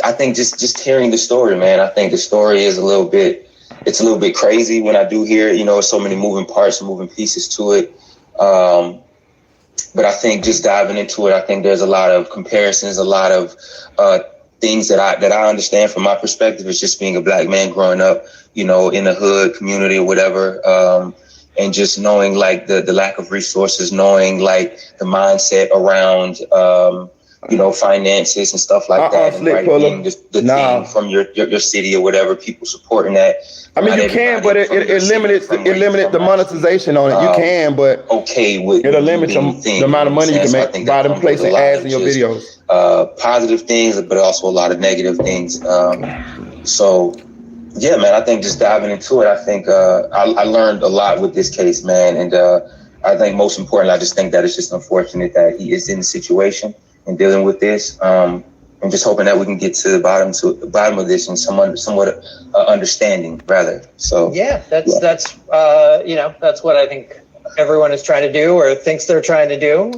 I think just hearing the story, man, I think the story is a little bit crazy when I do hear it. You know, so many moving parts, moving pieces to it. But I think just diving into it, I think there's a lot of comparisons, a lot of things that I understand from my perspective as just being a Black man growing up, you know, in a hood community or whatever, and just knowing like the lack of resources, knowing like the mindset around you know, finances and stuff like that, and right, being the thing from your city or whatever, people supporting that. I mean, you can, but it limits the monetization on it. You can, but it'll limit the amount of money you can make by them placing ads in your videos. Positive things, but also a lot of negative things. So, yeah, man, I think just diving into it, I think I learned a lot with this case, man, and I think most importantly, I just think that it's just unfortunate that he is in the situation and dealing with this. I'm just hoping that we can get to the bottom of this and somewhat understanding, rather. So yeah, that's you know, that's what I think everyone is trying to do or thinks they're trying to do.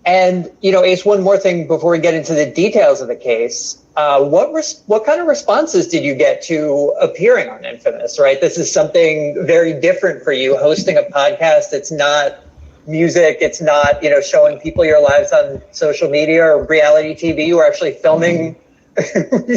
And you know, Ace, one more thing before we get into the details of the case. What kind of responses did you get to appearing on Infamous? Right, this is something very different for you, hosting a podcast. It's not music, it's not, you know, showing people your lives on social media or reality TV. We're actually filming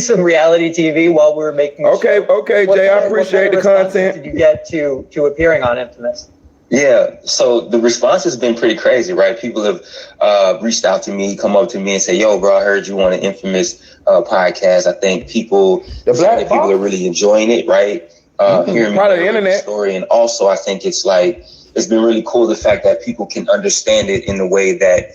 some reality TV while we were making Okay, Jay, I appreciate the content. Did you get to appearing on Infamous? Yeah, so the response has been pretty crazy, right? People have reached out to me, come up to me and say, yo, bro, I heard you on an Infamous podcast. I think people are really enjoying it, right? Hearing me the story. And also, I think it's like, it's been really cool, the fact that people can understand it in the way that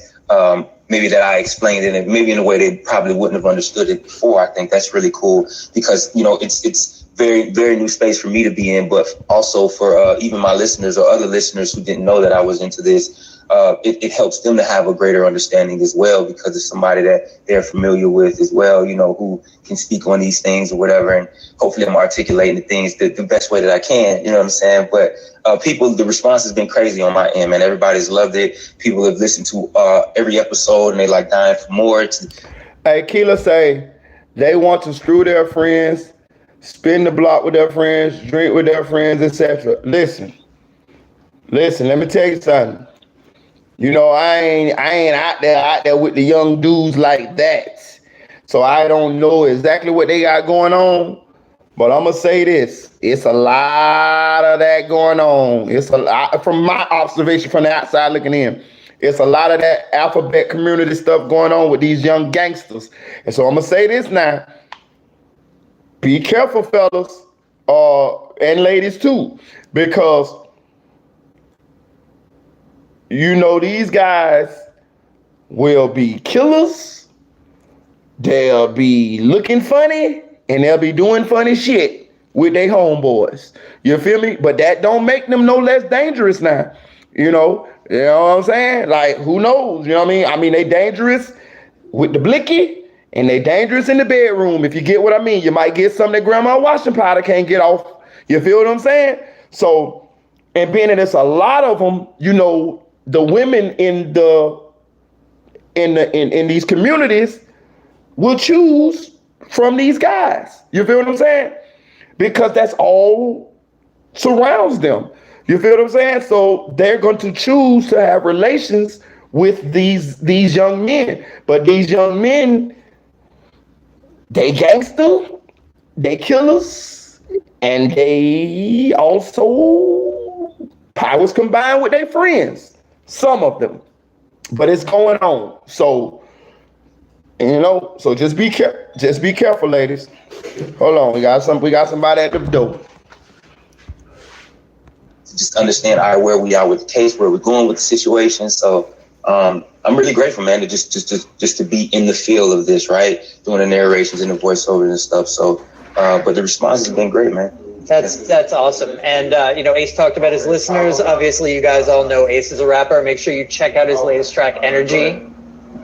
maybe that I explained it, and maybe in a way they probably wouldn't have understood it before. I think that's really cool because, you know, it's very, very new space for me to be in, but also for even my listeners or other listeners who didn't know that I was into this. It helps them to have a greater understanding as well, because it's somebody that they're familiar with as well, you know, who can speak on these things or whatever. And hopefully I'm articulating the things the best way that I can, you know what I'm saying? But the response has been crazy on my end, man. Everybody's loved it. People have listened to every episode and they like dying for more. Hey, Keela say they want to screw their friends, spin the block with their friends, drink with their friends, etc. Listen, let me tell you something. You know, I ain't out there with the young dudes like that. So I don't know exactly what they got going on. But I'm going to say this. It's a lot of that going on. It's a lot, from my observation from the outside looking in. It's a lot of that alphabet community stuff going on with these young gangsters. And so I'm going to say this now. Be careful, fellas, and ladies too, because you know these guys will be killers, they'll be looking funny, and they'll be doing funny shit with their homeboys. You feel me? But that don't make them no less dangerous now. You know what I'm saying? Like, who knows? You know what I mean? I mean, they dangerous with the blicky, and they dangerous in the bedroom. If you get what I mean, you might get something that grandma washing powder can't get off. You feel what I'm saying? So, and being that it's a lot of them, you know, the women in these communities will choose from these guys. You feel what I'm saying? Because that's all surrounds them. You feel what I'm saying? So they're going to choose to have relations with these young men. But these young men, they gangster, they killers, and they also powers combined with their friends. Some of them, but it's going on. So, you know, so just be careful, ladies. Hold on, we got somebody at the door. Just understand where we are with the case, where we're going with the situation. So I'm really grateful, man, to just to be in the field of this, right? Doing the narrations and the voiceovers and stuff. So, but the response has been great, man. That's awesome. And Ace talked about his listeners. Obviously, you guys all know Ace is a rapper. Make sure you check out his latest track, Energy.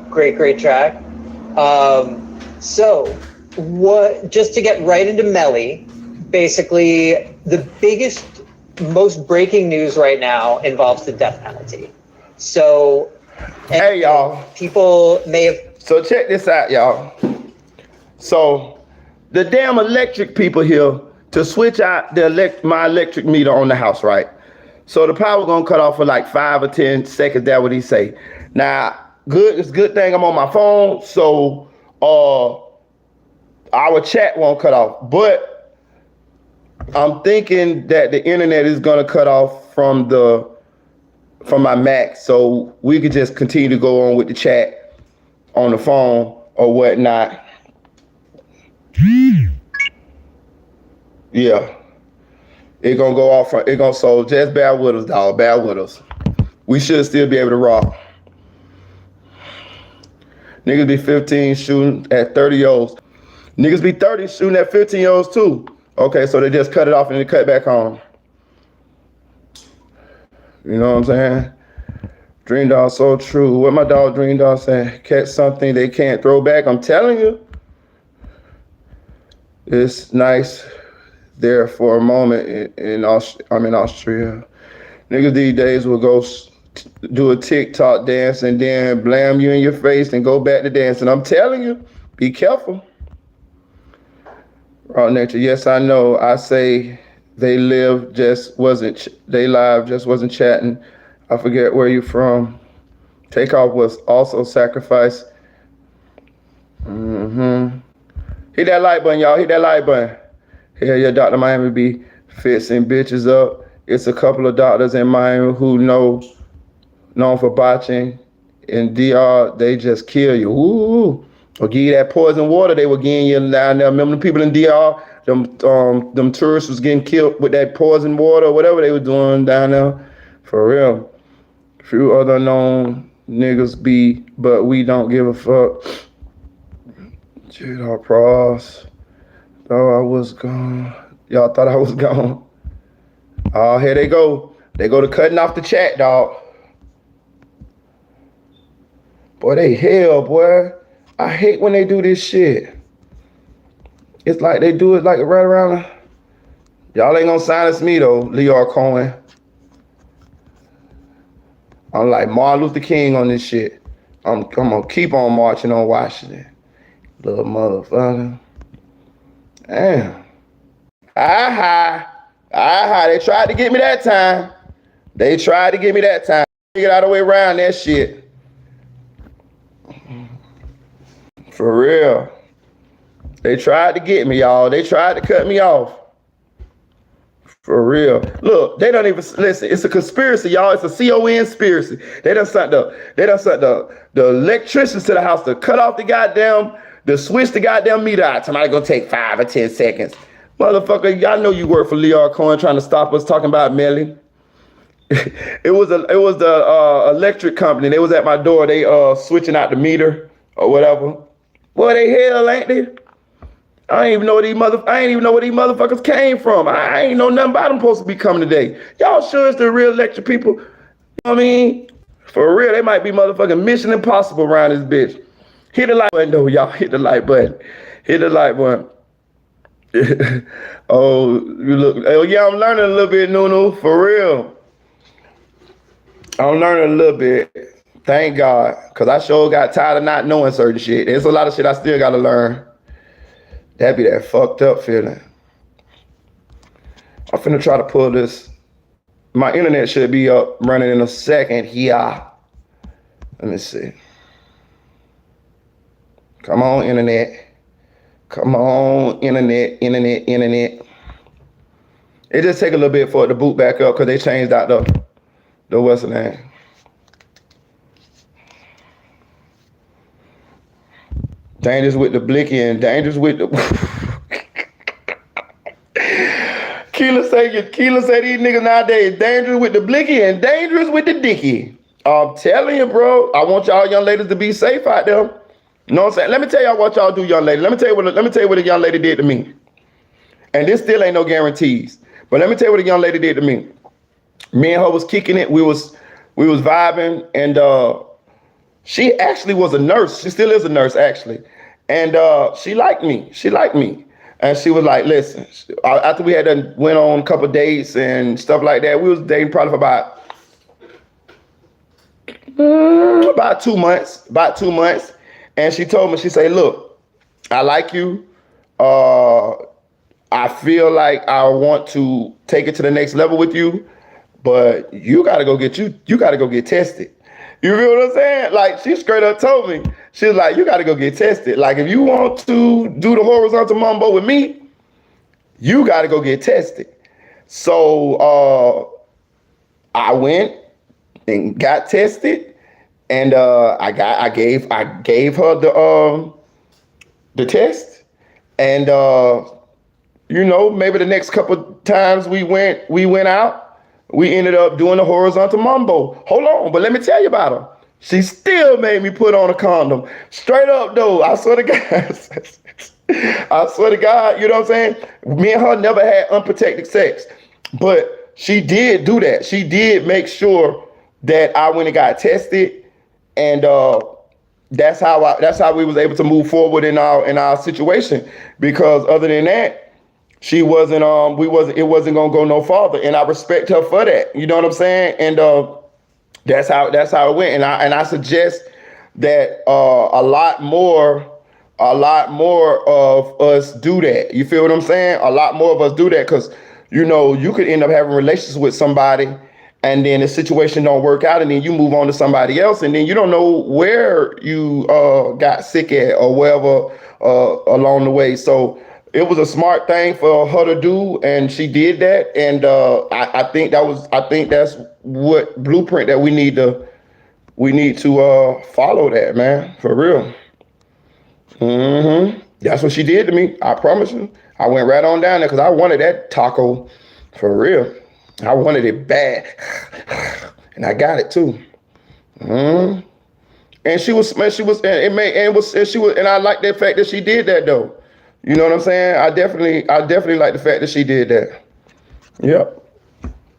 Great track. So just to get right into Melly, basically the biggest, most breaking news right now involves the death penalty. So hey y'all, people may have. So check this out, y'all. So the damn electric people here to switch out my electric meter on the house, right? So the power gonna cut off for like 5 or 10 seconds. That's what he say. Now, it's a good thing I'm on my phone, so our chat won't cut off. But I'm thinking that the internet is gonna cut off from my Mac, so we could just continue to go on with the chat on the phone or whatnot. Yeah, it gonna go off from so just bear with us, dog. Bear with us. We should still be able to rock. Niggas be 15 shooting at 30-year-olds. Niggas be 30 shooting at 15-year-olds too. Okay, so they just cut it off and they cut back on. You know what I'm saying? Dream Dog, so true. What my dog Dream Dog saying? Catch something they can't throw back. I'm telling you. It's nice there for a moment I'm in Austria. Niggas these days will go do a TikTok dance and then blam you in your face and go back to dancing. I'm telling you, be careful. Raw nature, yes, I know. I say they live just wasn't chatting. I forget where you from. Takeoff was also sacrifice. Hit that like button, y'all. Hit that like button. Hell yeah, Dr. Miami be fixing bitches up. It's a couple of doctors in Miami who known for botching. In DR, they just kill you. Ooh. Or give you that poison water they were getting you down there. Remember the people in DR? Them tourists was getting killed with that poison water or whatever they were doing down there. For real. Few other known niggas be, but we don't give a fuck. J-Dog Pross. Thought I was gone. Y'all thought I was gone. Oh, here they go. They go to cutting off the chat, dog. Boy, they hell, boy. I hate when they do this shit. It's like they do it like right around. Y'all ain't gonna silence me though, Leor Cohen. I'm like Martin Luther King on this shit. I'm gonna keep on marching on Washington. Little motherfucker. Damn. They tried to get me that time. Get out of the way around that shit. For real. They tried to get me, y'all. They tried to cut me off. For real. Look, they don't even listen. It's a conspiracy, y'all. It's a conspiracy. They done sent the electricians to the house to cut off the switch the goddamn meter out. Somebody gonna take 5 or 10 seconds. Motherfucker, y'all know you work for Leor Cohen trying to stop us talking about Melly. It was the electric company. They was at my door. They switching out the meter or whatever. Boy, they hell, ain't they? I ain't even know where these motherfuckers came from. I ain't know nothing about them supposed to be coming today. Y'all sure it's the real electric people? You know what I mean? For real, they might be motherfucking Mission Impossible around this bitch. Hit the like button though, y'all. Hit the like button. Oh, you look. Oh yeah, I'm learning a little bit, Nunu. For real. I'm learning a little bit. Thank God. Cause I sure got tired of not knowing certain shit. There's a lot of shit I still gotta learn. That'd be that fucked up feeling. I'm finna try to pull this. My internet should be up running in a second here. Let me see. Come on, internet. Come on, internet. It just take a little bit for it to boot back up because they changed out the what's the name. Dangerous with the blicky and dangerous with the Keela say these niggas nowadays dangerous with the blicky and dangerous with the dicky. I'm telling you, bro. I want y'all young ladies to be safe out there. You know what I'm saying? Let me tell y'all what y'all do, young lady. Let me tell you what a young lady did to me. And this still ain't no guarantees. But let me tell you what a young lady did to me. Me and her was kicking it. We was vibing, and she actually was a nurse. She still is a nurse, actually. And she liked me. And she was like, listen, after we had went on a couple of dates and stuff like that, we was dating probably for about 2 months. And she told me, she said, look, I like you. I feel like I want to take it to the next level with you, but you gotta go get tested. You feel what I'm saying? Like, she straight up told me, she was like, you gotta go get tested. Like, if you want to do the horizontal mambo with me, you gotta go get tested. So I went and got tested, and I gave her the test, and maybe the next couple times we went out, we ended up doing the horizontal mambo. Hold on, but let me tell you about her. She still made me put on a condom. Straight up though, I swear to God. You know what I'm saying? Me and her never had unprotected sex, but she did do that. She did make sure that I went and got tested, and that's how we was able to move forward in our situation. Because other than that, it wasn't gonna go no farther, and I respect her for that. You know what I'm saying? And that's how it went. And I suggest that a lot more of us do that. You feel what I'm saying? A lot more of us do that, because you could end up having relations with somebody, and then the situation don't work out, and then you move on to somebody else, and then you don't know where you got sick at or wherever along the way. So it was a smart thing for her to do, and she did that. And I think that's what blueprint that we need to follow that, man, for real. That's what she did to me. I promise you. I went right on down there because I wanted that taco for real. I wanted it bad, and I got it too. And she was, and I like the fact that she did that though. You know what I'm saying? I definitely like the fact that she did that. Yep.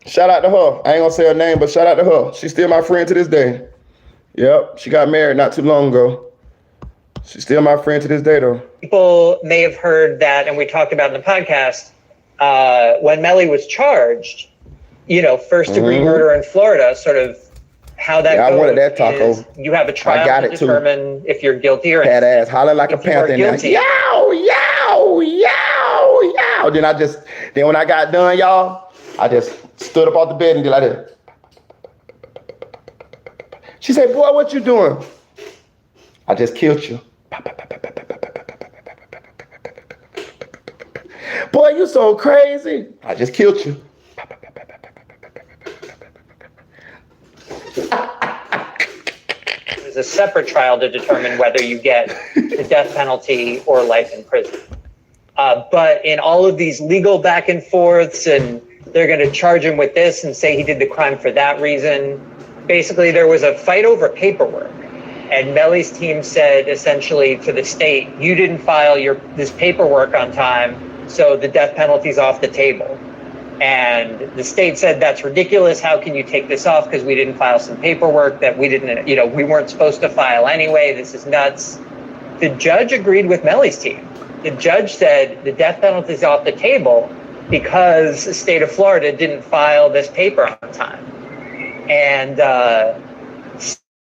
Shout out to her. I ain't gonna say her name, but shout out to her. She's still my friend to this day. Yep. She got married not too long ago. She's still my friend to this day though. People may have heard that, and we talked about in the podcast, when Melly was charged, first degree murder in Florida, sort of how that goes. I wanted that taco. You have a trial to determine if you're guilty or innocent. Badass, holler like a panther. Yow, yow, yow, yow. Then when I got done, y'all, I just stood up off the bed and did like this. She said, boy, what you doing? I just killed you. Boy, you so crazy. I just killed you. There's a separate trial to determine whether you get the death penalty or life in prison. But in all of these legal back and forths, and they're going to charge him with this and say he did the crime for that reason. Basically, there was a fight over paperwork. And Melly's team said essentially to the state, you didn't file this paperwork on time, so the death penalty's off the table. And the state said, that's ridiculous. How can you take this off? Because we didn't file some paperwork that we weren't supposed to file anyway. This is nuts. The judge agreed with Melly's team. The judge said the death penalty's off the table because the state of Florida didn't file this paper on time. And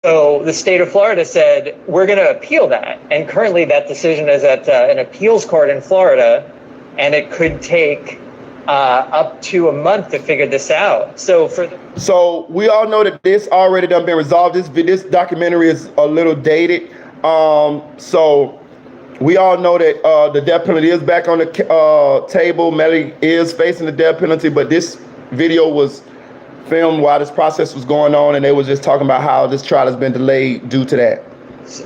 so the state of Florida said, we're going to appeal that. And currently that decision is at an appeals court in Florida, and it could take up to a month to figure this out. So we all know that this already done been resolved. This documentary is a little dated. So we all know that the death penalty is back on the table. Melly is facing the death penalty, but this video was filmed while this process was going on, and they was just talking about how this trial has been delayed due to that.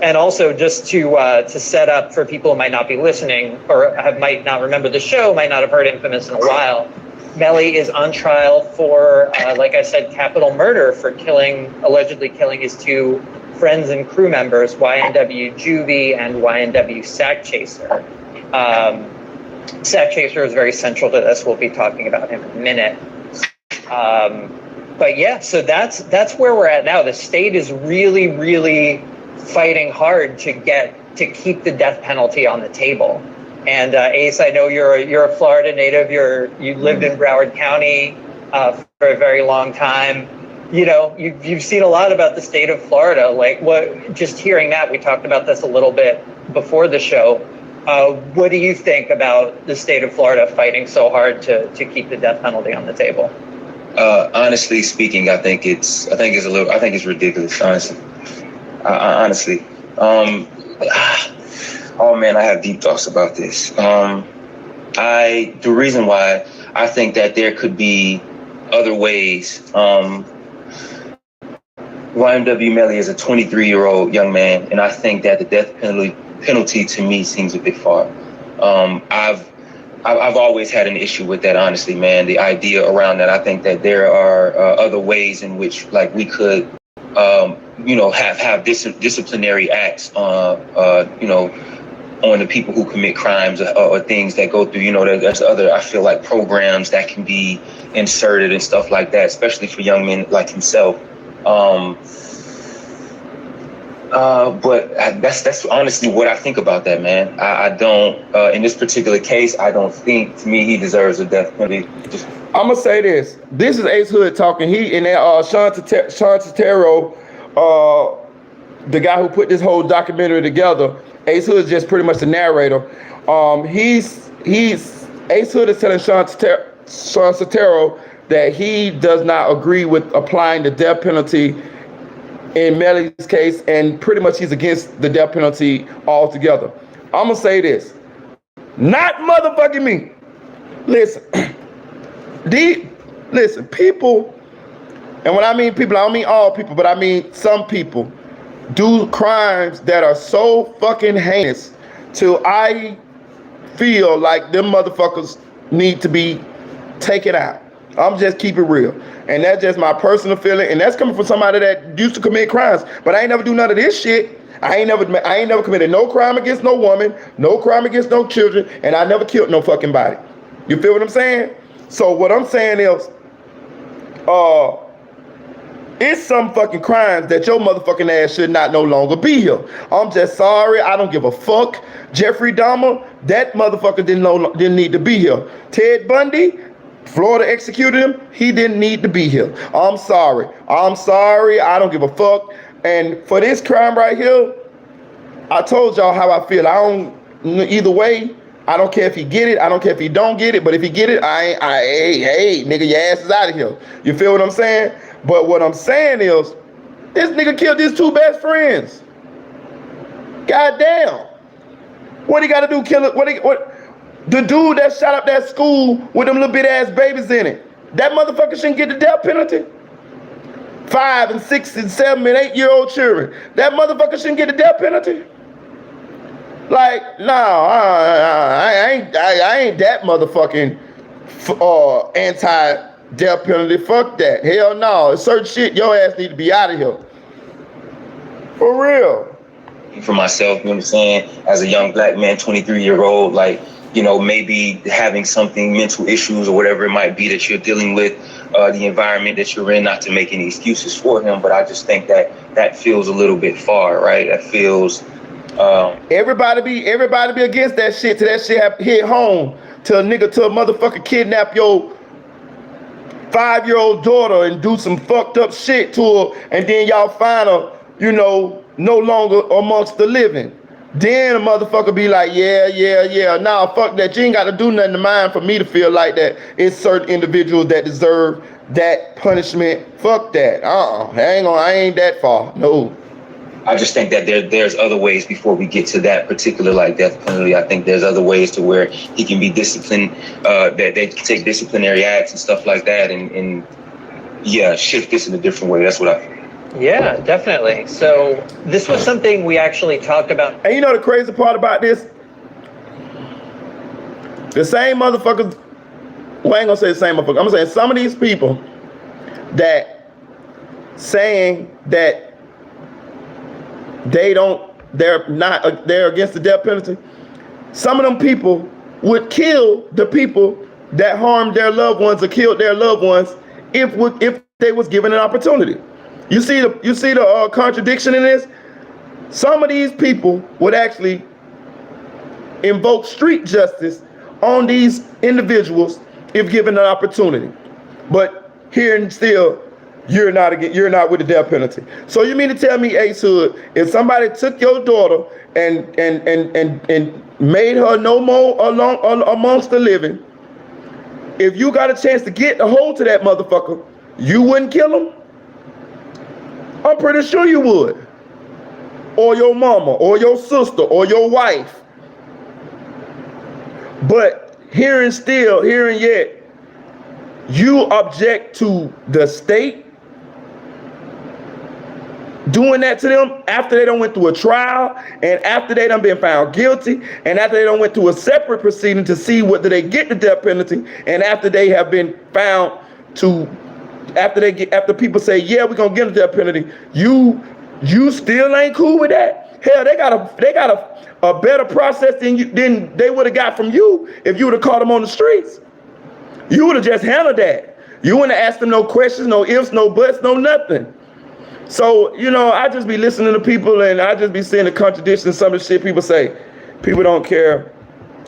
And also, just to set up for people who might not be listening or might not remember the show, might not have heard Infamous in a while, Melly is on trial for, like I said, capital murder for allegedly killing his two friends and crew members, YNW Juvie and YNW Sack Chaser. Sack Chaser is very central to this. We'll be talking about him in a minute. But yeah, so that's where we're at now. The state is really, really fighting hard to keep the death penalty on the table. And Ace, I know you're a Florida native. You lived in Broward County for a very long time. You know, you've seen a lot about the state of Florida. Like, just hearing that, we talked about this a little bit before the show. What do you think about the state of Florida fighting so hard to keep the death penalty on the table? Honestly speaking, I think it's ridiculous. Honestly. Oh man, I have deep thoughts about this. The reason why I think that there could be other ways. YNW Melly is a 23-year-old young man, and I think that the death penalty to me seems a bit far. I've always had an issue with that, honestly, man. The idea around that, I think that there are other ways in which, like, we could, have disciplinary acts, on the people who commit crimes or things that go through. There's other, I feel like, programs that can be inserted and stuff like that, especially for young men like himself. But that's honestly what I think about that, man. I don't, in this particular case, I don't think, to me, he deserves a death penalty. I'm gonna say this. This is Ace Hood talking. He and that Sean Totero, the guy who put this whole documentary together. Ace Hood is just pretty much the narrator. Ace Hood is telling Sean Totero that he does not agree with applying the death penalty in Melly's case, and pretty much he's against the death penalty altogether. I'm gonna say this, not motherfucking me. Listen, people, and when I mean people, I don't mean all people, but I mean some people do crimes that are so fucking heinous till I feel like them motherfuckers need to be taken out. I'm just keep it real. And that's just my personal feeling. And that's coming from somebody that used to commit crimes. But I ain't never do none of this shit. I ain't never committed no crime against no woman, no crime against no children, and I never killed no fucking body. You feel what I'm saying? So what I'm saying is, it's some fucking crimes that your motherfucking ass should not no longer be here. I'm just sorry. I don't give a fuck. Jeffrey Dahmer, that motherfucker didn't need to be here. Ted Bundy, Florida executed him. He didn't need to be here. I'm sorry. I don't give a fuck. And for this crime right here, I told y'all how I feel. Either way, I don't care if he get it. I don't care if he don't get it. But if he get it, hey, nigga, your ass is out of here. You feel what I'm saying? But what I'm saying is, this nigga killed his two best friends. Goddamn. What he gotta do, kill it? What? The dude that shot up that school with them little bit ass babies in it, that motherfucker shouldn't get the death penalty. 5 and 6 and 7 and 8-year-old children, that motherfucker shouldn't get the death penalty. Like, no, I ain't that motherfucking anti-death penalty. Fuck that. Hell no. Certain shit, your ass need to be out of here. For real. For myself, you know what I'm saying? As a young black man, 23-year-old, like, maybe having something, mental issues or whatever it might be that you're dealing with, the environment that you're in, not to make any excuses for him, but I just think that feels a little bit far, right? That feels... Everybody be against that shit till that shit hit home. Till a motherfucker kidnap your 5-year-old daughter and do some fucked up shit to her, and then y'all find her, no longer amongst the living. Then a motherfucker be like, yeah. Nah, fuck that. You ain't got to do nothing to mine for me to feel like that. It's certain individuals that deserve that punishment. Fuck that. I ain't that far. No. I just think that there's other ways before we get to that particular death penalty. I think there's other ways to where he can be disciplined, that they can take disciplinary acts and stuff like that, and shift this in a different way. That's what I think. Yeah, definitely. So this was something we actually talked about. And the crazy part about this? The same motherfuckers, well, I ain't gonna say the same motherfuckers. I'm gonna say some of these people that saying that they're against the death penalty. Some of them people would kill the people that harmed their loved ones or killed their loved ones if they was given an opportunity. You see the contradiction in this? Some of these people would actually invoke street justice on these individuals if given an opportunity. But here and still, you're not with the death penalty. So you mean to tell me, Ace Hood, if somebody took your daughter and made her no more amongst the living, if you got a chance to get a hold to that motherfucker, you wouldn't kill him? I'm pretty sure you would. Or your mama, or your sister, or your wife. But here and yet, you object to the state doing that to them after they done went through a trial, and after they done been found guilty, and after they done went through a separate proceeding to see whether they get the death penalty, and after they have been found to, after people say, yeah, we're gonna get a death penalty, you still ain't cool with that? Hell, they got a better process than they would have got from you if you would have caught them on the streets. You would have just handled that. You wouldn't have asked them no questions, no ifs, no buts, no nothing. So, I just be listening to people, and I just be seeing the contradiction in some of the shit people say. People don't care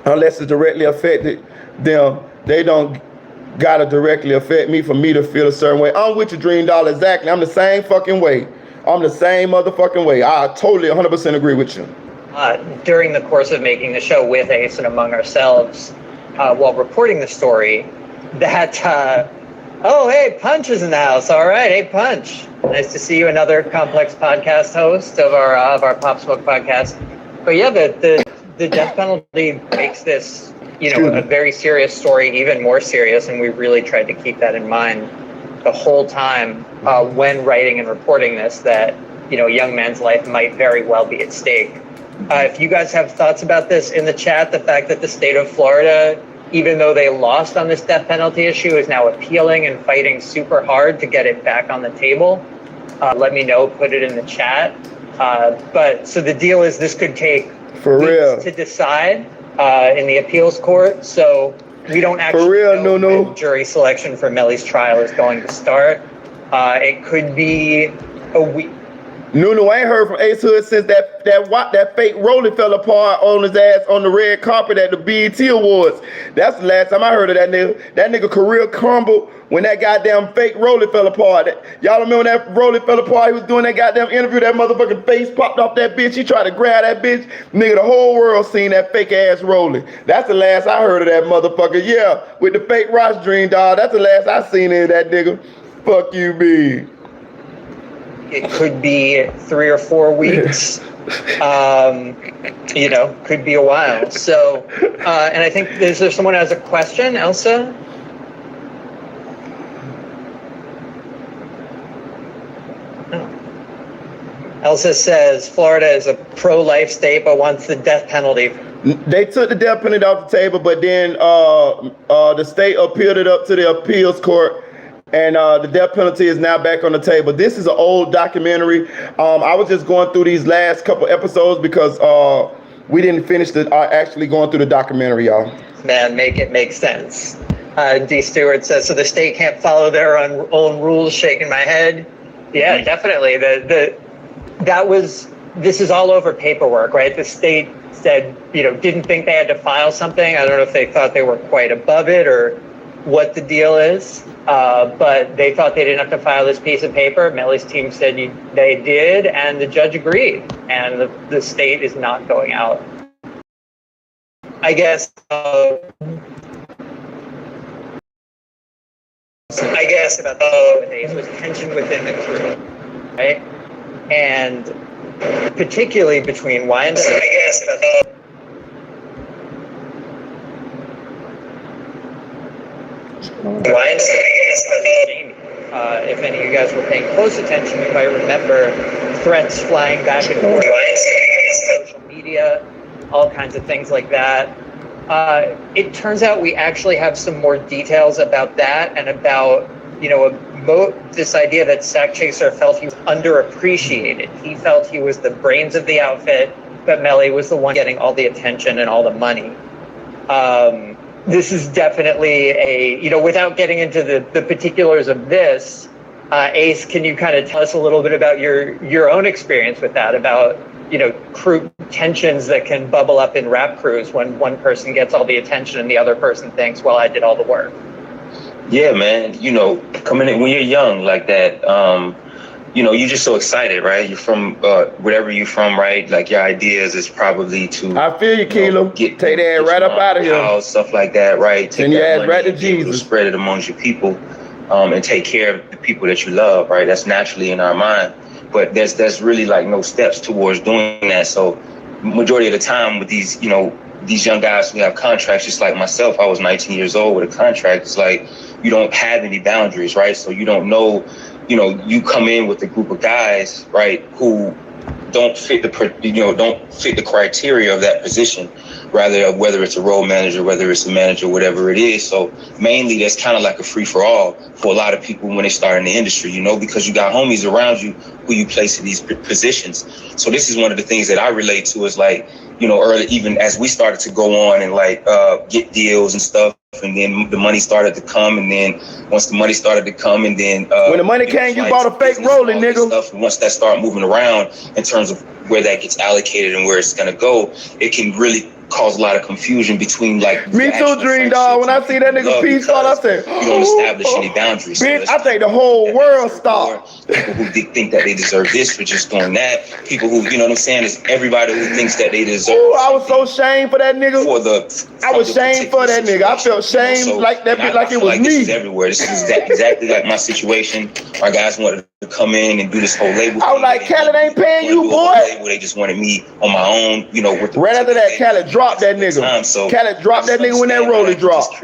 unless it directly affected them. They don't gotta directly affect me for me to feel a certain way. I'm with you, Dream Doll, exactly. I'm the same fucking way. I'm the same motherfucking way. I totally 100% agree with you. During the course of making the show with Ace and among ourselves, while reporting the story, that, oh, hey, Punch is in the house. All right, hey, Punch. Nice to see you, another Complex podcast host of our Pop Smoke podcast. But yeah, the death penalty makes this, a very serious story even more serious, and we really tried to keep that in mind the whole time when writing and reporting this, that, a young man's life might very well be at stake. If you guys have thoughts about this in the chat, the fact that the state of Florida, even though they lost on this death penalty issue, is now appealing and fighting super hard to get it back on the table, let me know, put it in the chat. But so the deal is this could take weeks to decide in the appeals court. So we don't actually know when jury selection for Melly's trial is going to start. It could be a week. No, I ain't heard from Ace Hood since that fake rolling fell apart on his ass on the red carpet at the BET Awards. That's the last time I heard of that nigga. That nigga career crumbled when that goddamn fake rolling fell apart. Y'all remember when that rolling fell apart? He was doing that goddamn interview. That motherfucking face popped off that bitch. He tried to grab that bitch. Nigga, the whole world seen that fake ass rolling. That's the last I heard of that motherfucker. Yeah, with the fake Ross Dream, dog. That's the last I seen of that nigga. Fuck you, B. It could be 3 or 4 weeks. Could be a while. So, and I think is there someone who has a question, Elsa? Oh. Elsa says Florida is a pro-life state, but wants the death penalty. They took the death penalty off the table, but then the state appealed it up to the appeals court. And the death penalty is now back on the table. This is an old documentary. I was just going through these last couple episodes because we didn't finish actually going through the documentary, y'all. Man, make it make sense. D. Stewart says, so the state can't follow their own rules, shaking my head. Yeah, definitely. This is all over paperwork, right? The state said, didn't think they had to file something. I don't know if they thought they were quite above it or what the deal is. But they thought they didn't have to file this piece of paper. Melly's team said they did, and the judge agreed. And the state is not going out. I guess about the days was tension within the crew, right? And particularly between YNW. If any of you guys were paying close attention, you might remember threats flying back and forth on social media, all kinds of things like that. It turns out we actually have some more details about that and about, this idea that Sack Chaser felt he was underappreciated. He felt he was the brains of the outfit, but Melly was the one getting all the attention and all the money. This is definitely without getting into the particulars of this, Ace, can you kind of tell us a little bit about your own experience with that, about, crew tensions that can bubble up in rap crews when one person gets all the attention and the other person thinks, well, I did all the work? Yeah, man. Coming in when you're young like that, you're just so excited, right? You're from wherever you're from, right? Like your ideas is probably to. I feel you, Kilo. Take that right up out of here. House, stuff like that, right? Send your ass right to Jesus. Spread it amongst your people, and take care of the people that you love, right? That's naturally in our mind, but there's really like no steps towards doing that. So, majority of the time with these, these young guys who have contracts, just like myself, I was 19 years old with a contract. It's like you don't have any boundaries, right? So you don't know. You come in with a group of guys, right, who don't fit the criteria of that position, rather whether it's a role manager, whether it's a manager, whatever it is. So mainly that's kind of like a free for all for a lot of people when they start in the industry, because you got homies around you who you place in these positions. So this is one of the things that I relate to is like, early, even as we started to go on and like get deals and stuff, and then the money started to come, and then once the money started to come, and then when the money came, you bought a fake rolling, nigga. Stuff, and once that start moving around in terms of where that gets allocated and where it's gonna go, it can really cause a lot of confusion between like me too, Dream Dog. When I see that nigga peace call, I say you don't establish any boundaries. Bitch, I think the whole world stopped. People who think that they deserve this for just doing that. People who, what I'm saying, is everybody who thinks that they deserve. Ooh, I was so shamed for that nigga. I was shamed for that nigga. I felt shame like that bitch, like it was me. This is everywhere. This is exactly like my situation. Our guys wanted to come in and do this whole label. I was like, Khaled ain't paying you, boy. They just wanted me on my own, with the right after that, Khaled dropped that nigga. So Khaled dropped that nigga when that roller dropped.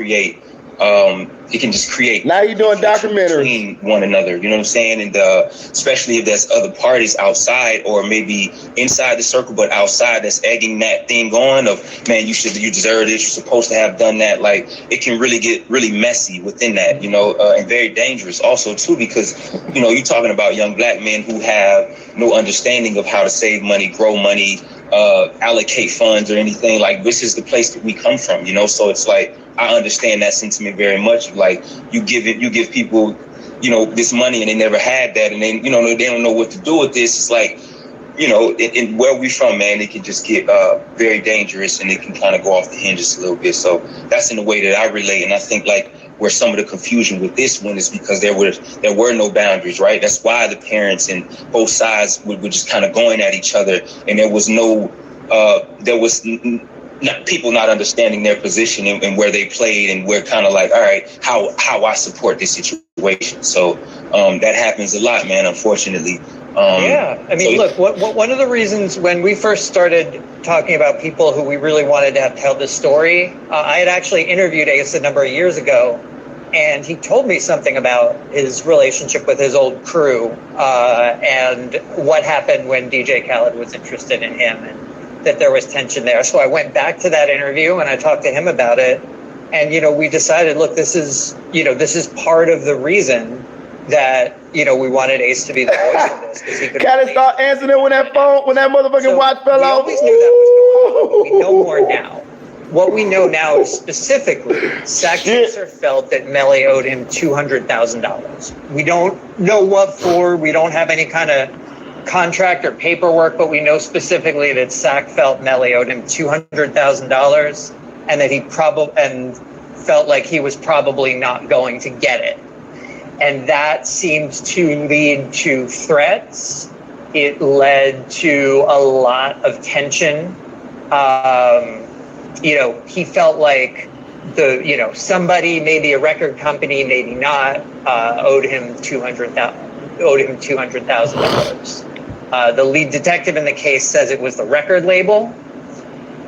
It can just create. Now you doing documentaries between one another. You know what I'm saying? And especially if there's other parties outside or maybe inside the circle, but outside that's egging that thing on of, man, you deserve this. You're supposed to have done that. Like it can really get really messy within that, and very dangerous also too, because, you're talking about young black men who have no understanding of how to save money, grow money, allocate funds or anything. Like this is the place that we come from, so it's like I understand that sentiment very much. Like you give people this money and they never had that, and then they don't know what to do with this. It's like in where we from, man, it can just get very dangerous and it can kind of go off the hinges a little bit. So that's in the way that I relate, and I think like where some of the confusion with this one is because there were no boundaries, right? That's why the parents and both sides were just kind of going at each other, and there was people not understanding their position and where they played, and we're kind of like, all right, how I support this situation. So that happens a lot, man, unfortunately. Yeah, I mean, look, one of the reasons when we first started talking about people who we really wanted to have tell this story, I had actually interviewed Ace a number of years ago, and he told me something about his relationship with his old crew and what happened when DJ Khaled was interested in him, and that there was tension there. So I went back to that interview and I talked to him about it, and we decided, look, this is part of the reason that we wanted Ace to be the voice of this, because he could. Khaled start answering it when that motherfucking watch fell off. We always knew that was going on, but we know more now. What we know now is specifically, Sack Chaser felt that Melly owed him $200,000. We don't know what for. We don't have any kind of contract or paperwork, but we know specifically that Sack felt Melly owed him $200,000, and that he felt like he was probably not going to get it. And that seemed to lead to threats. It led to a lot of tension. He felt like somebody, maybe a record company, maybe not, owed him $200,000. The lead detective in the case says it was the record label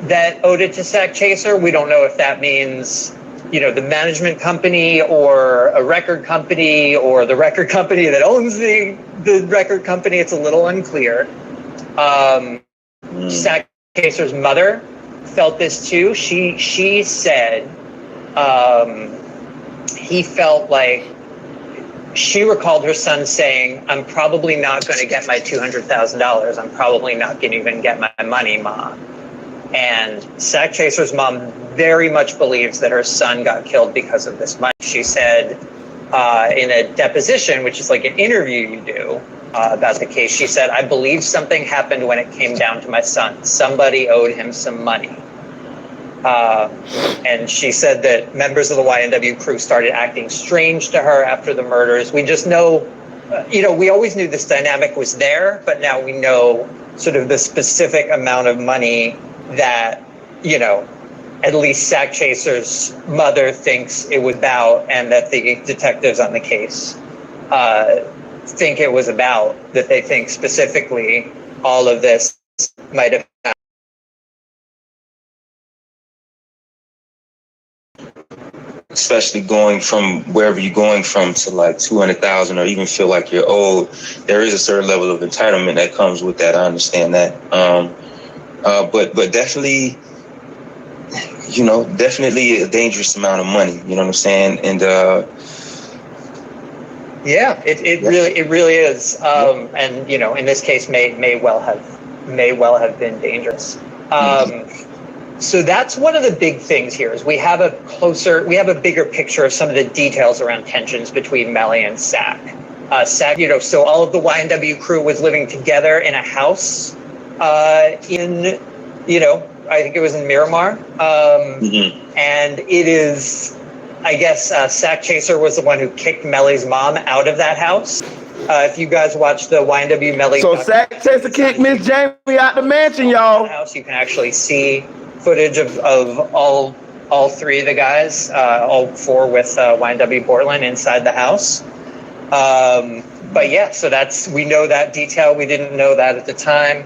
that owed it to Sack Chaser. We don't know if that means the management company or a record company or the record company that owns the record company. It's a little unclear. Sack Chaser's mother felt this too. She said he felt like, she recalled her son saying, "I'm probably not going to get my $200,000. I'm probably not going to even get my money, Ma." And Sack Chaser's mom very much believes that her son got killed because of this money. She said in a deposition, which is like an interview you do about the case, she said, "I believe something happened when it came down to my son. Somebody owed him some money." And she said that members of the YNW crew started acting strange to her after the murders. We just know, we always knew this dynamic was there, but now we know sort of the specific amount of money that, at least Sack Chaser's mother thinks it was about, and that the detectives on the case think it was about, that they think specifically all of this might have happened. Especially going from wherever you're going from to like 200,000, or even feel like you're old, there is a certain level of entitlement that comes with that. I understand that. But definitely, definitely a dangerous amount of money. You know what I'm saying? And yeah, it really is. And in this case, may well have been dangerous. So that's one of the big things here, is we have a bigger picture of some of the details around tensions between Melly and Sack. Sack, so all of the YNW crew was living together in a house in, I think it was in Miramar. And it is, I guess, Sack Chaser was the one who kicked Melly's mom out of that house. If you guys watch the YNW Melly, so Sack Chaser kicked Miss Jamie out the mansion, y'all. House, you can actually see footage of all three of the guys, all four with YNW Portland inside the house. But yeah, so we know that detail. We didn't know that at the time.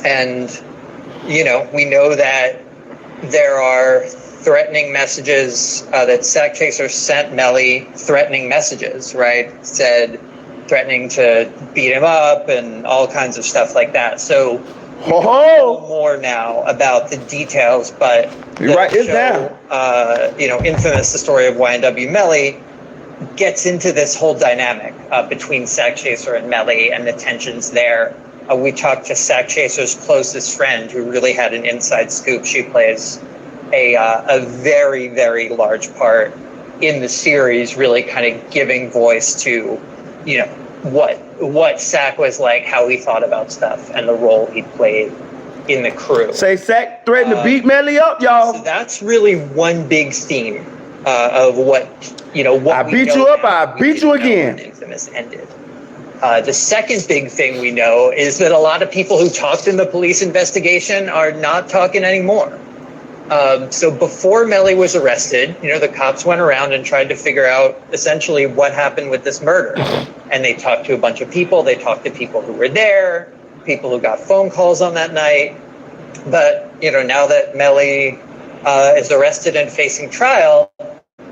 And we know that there are threatening messages that Sack Chaser sent Melly, threatening messages, right? Threatening to beat him up and all kinds of stuff like that. So we know more now about the details, but you're right, it's down. Infamous, the story of YNW Melly, gets into this whole dynamic between Sack Chaser and Melly and the tensions there. We talked to Sack Chaser's closest friend, who really had an inside scoop. She plays a very, very large part in the series, really kind of giving voice to, what Sack was like, how he thought about stuff, and the role he played in the crew. Say Sack threatened to beat Melly up, y'all. So that's really one big theme of what I beat you up, I beat you again. Infamous ended. The second big thing we know is that a lot of people who talked in the police investigation are not talking anymore. So before Melly was arrested, the cops went around and tried to figure out essentially what happened with this murder. And they talked to a bunch of people. They talked to people who were there, people who got phone calls on that night. But, now that Melly is arrested and facing trial,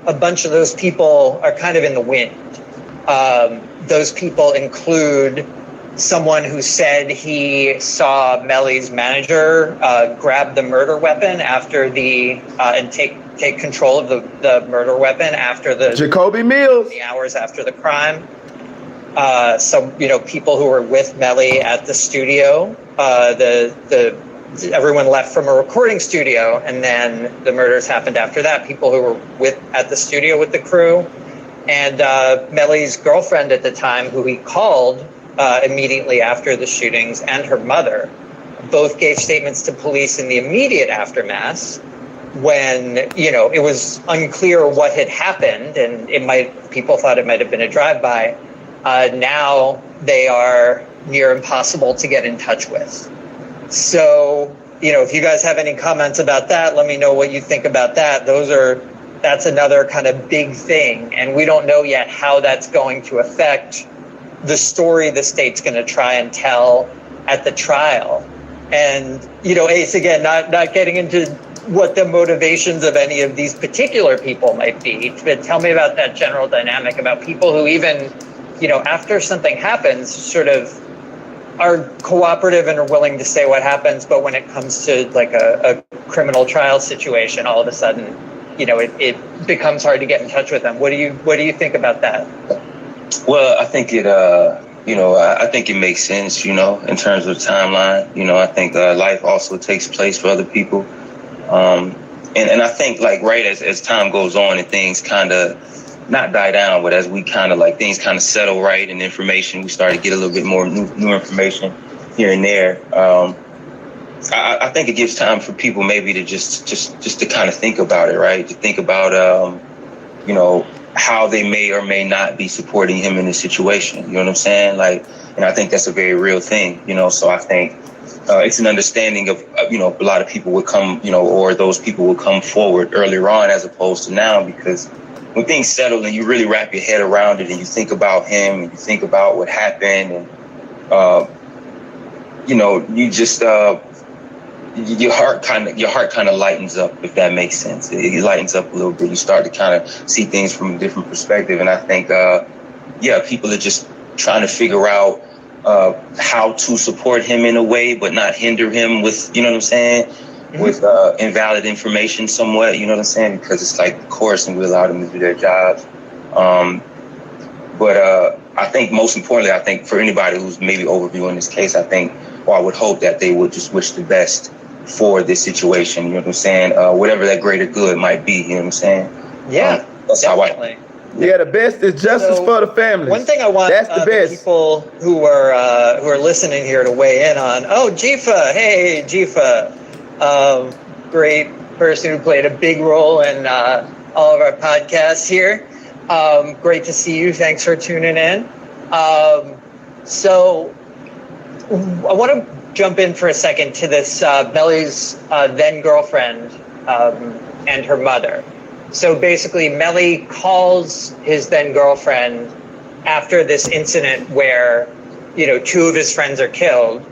a bunch of those people are kind of in the wind. Those people include someone who said he saw Melly's manager grab the murder weapon after and take control of the murder weapon after Jacoby Mills, the hours after the crime. Some people who were with Melly at the studio. Everyone left from a recording studio, and then the murders happened after that. People who were at the studio with the crew, and Melly's girlfriend at the time, who he called immediately after the shootings, and her mother, both gave statements to police in the immediate aftermath, when it was unclear what had happened, and people thought it might have been a drive-by. Now they are near impossible to get in touch with. So, if you guys have any comments about that, let me know what you think about that. That's another kind of big thing, and we don't know yet how that's going to affect the story the state's going to try and tell at the trial. And, Ace, again, not getting into what the motivations of any of these particular people might be, but tell me about that general dynamic about people who even, after something happens, sort of are cooperative and are willing to say what happens, but when it comes to like a criminal trial situation, all of a sudden, it becomes hard to get in touch with them. What do you think about that? Well, I think I think it makes sense, in terms of timeline. I think life also takes place for other people. And I think, like, right as time goes on and things kind of not die down, but as we kind of like things kind of settle right and information, we start to get a little bit more new information here and there. I think it gives time for people maybe to just to kind of think about it, right? To think about, how they may or may not be supporting him in this situation. You know what I'm saying? Like, and I think that's a very real thing, so I think it's an understanding of, a lot of people would come, or those people would come forward earlier on as opposed to now, because when things settle and you really wrap your head around it and you think about him and you think about what happened and, you just, your heart kind of lightens up, if that makes sense. It lightens up a little bit. You start to kind of see things from a different perspective. And I think, people are just trying to figure out how to support him in a way, but not hinder him with, you know what I'm saying, with invalid information somewhat, you know what I'm saying, because it's like the course and we allow them to do their jobs. But I think most importantly, for anybody who's maybe overviewing this case, I would hope that they would just wish the best for this situation, you know what I'm saying? Whatever that greater good might be, you know what I'm saying? Yeah, that's definitely. Yeah, the best is justice for the families. One thing I want the people who are listening here to weigh in on. Oh, Jifa, hey, Jifa, great person who played a big role in all of our podcasts here. Great to see you. Thanks for tuning in. So I want to jump in for a second to this Melly's then girlfriend and her mother. So basically, Melly calls his then girlfriend after this incident where, two of his friends are killed.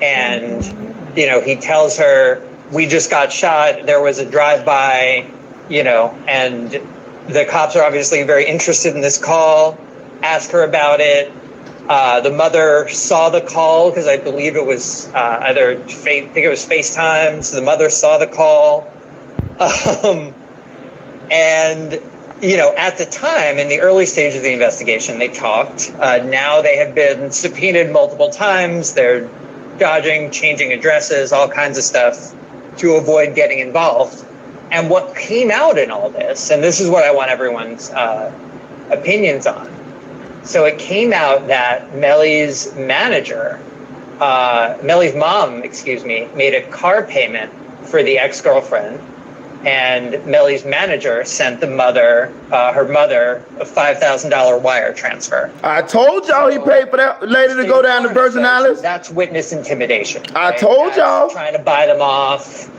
And, he tells her, we just got shot. There was a drive-by, and the cops are obviously very interested in this call, ask her about it. The mother saw the call because I believe it was I think it was FaceTime. So the mother saw the call. And, at the time, in the early stage of the investigation, they talked. Now they have been subpoenaed multiple times. They're dodging, changing addresses, all kinds of stuff to avoid getting involved. And what came out in all this, and this is what I want everyone's opinions on. So it came out that Melly's mom, made a car payment for the ex-girlfriend. And Melly's manager sent her mother, a $5,000 wire transfer. I told y'all he paid for that lady to go down to Virgin Islands. That's witness intimidation. I told y'all. Trying to buy them off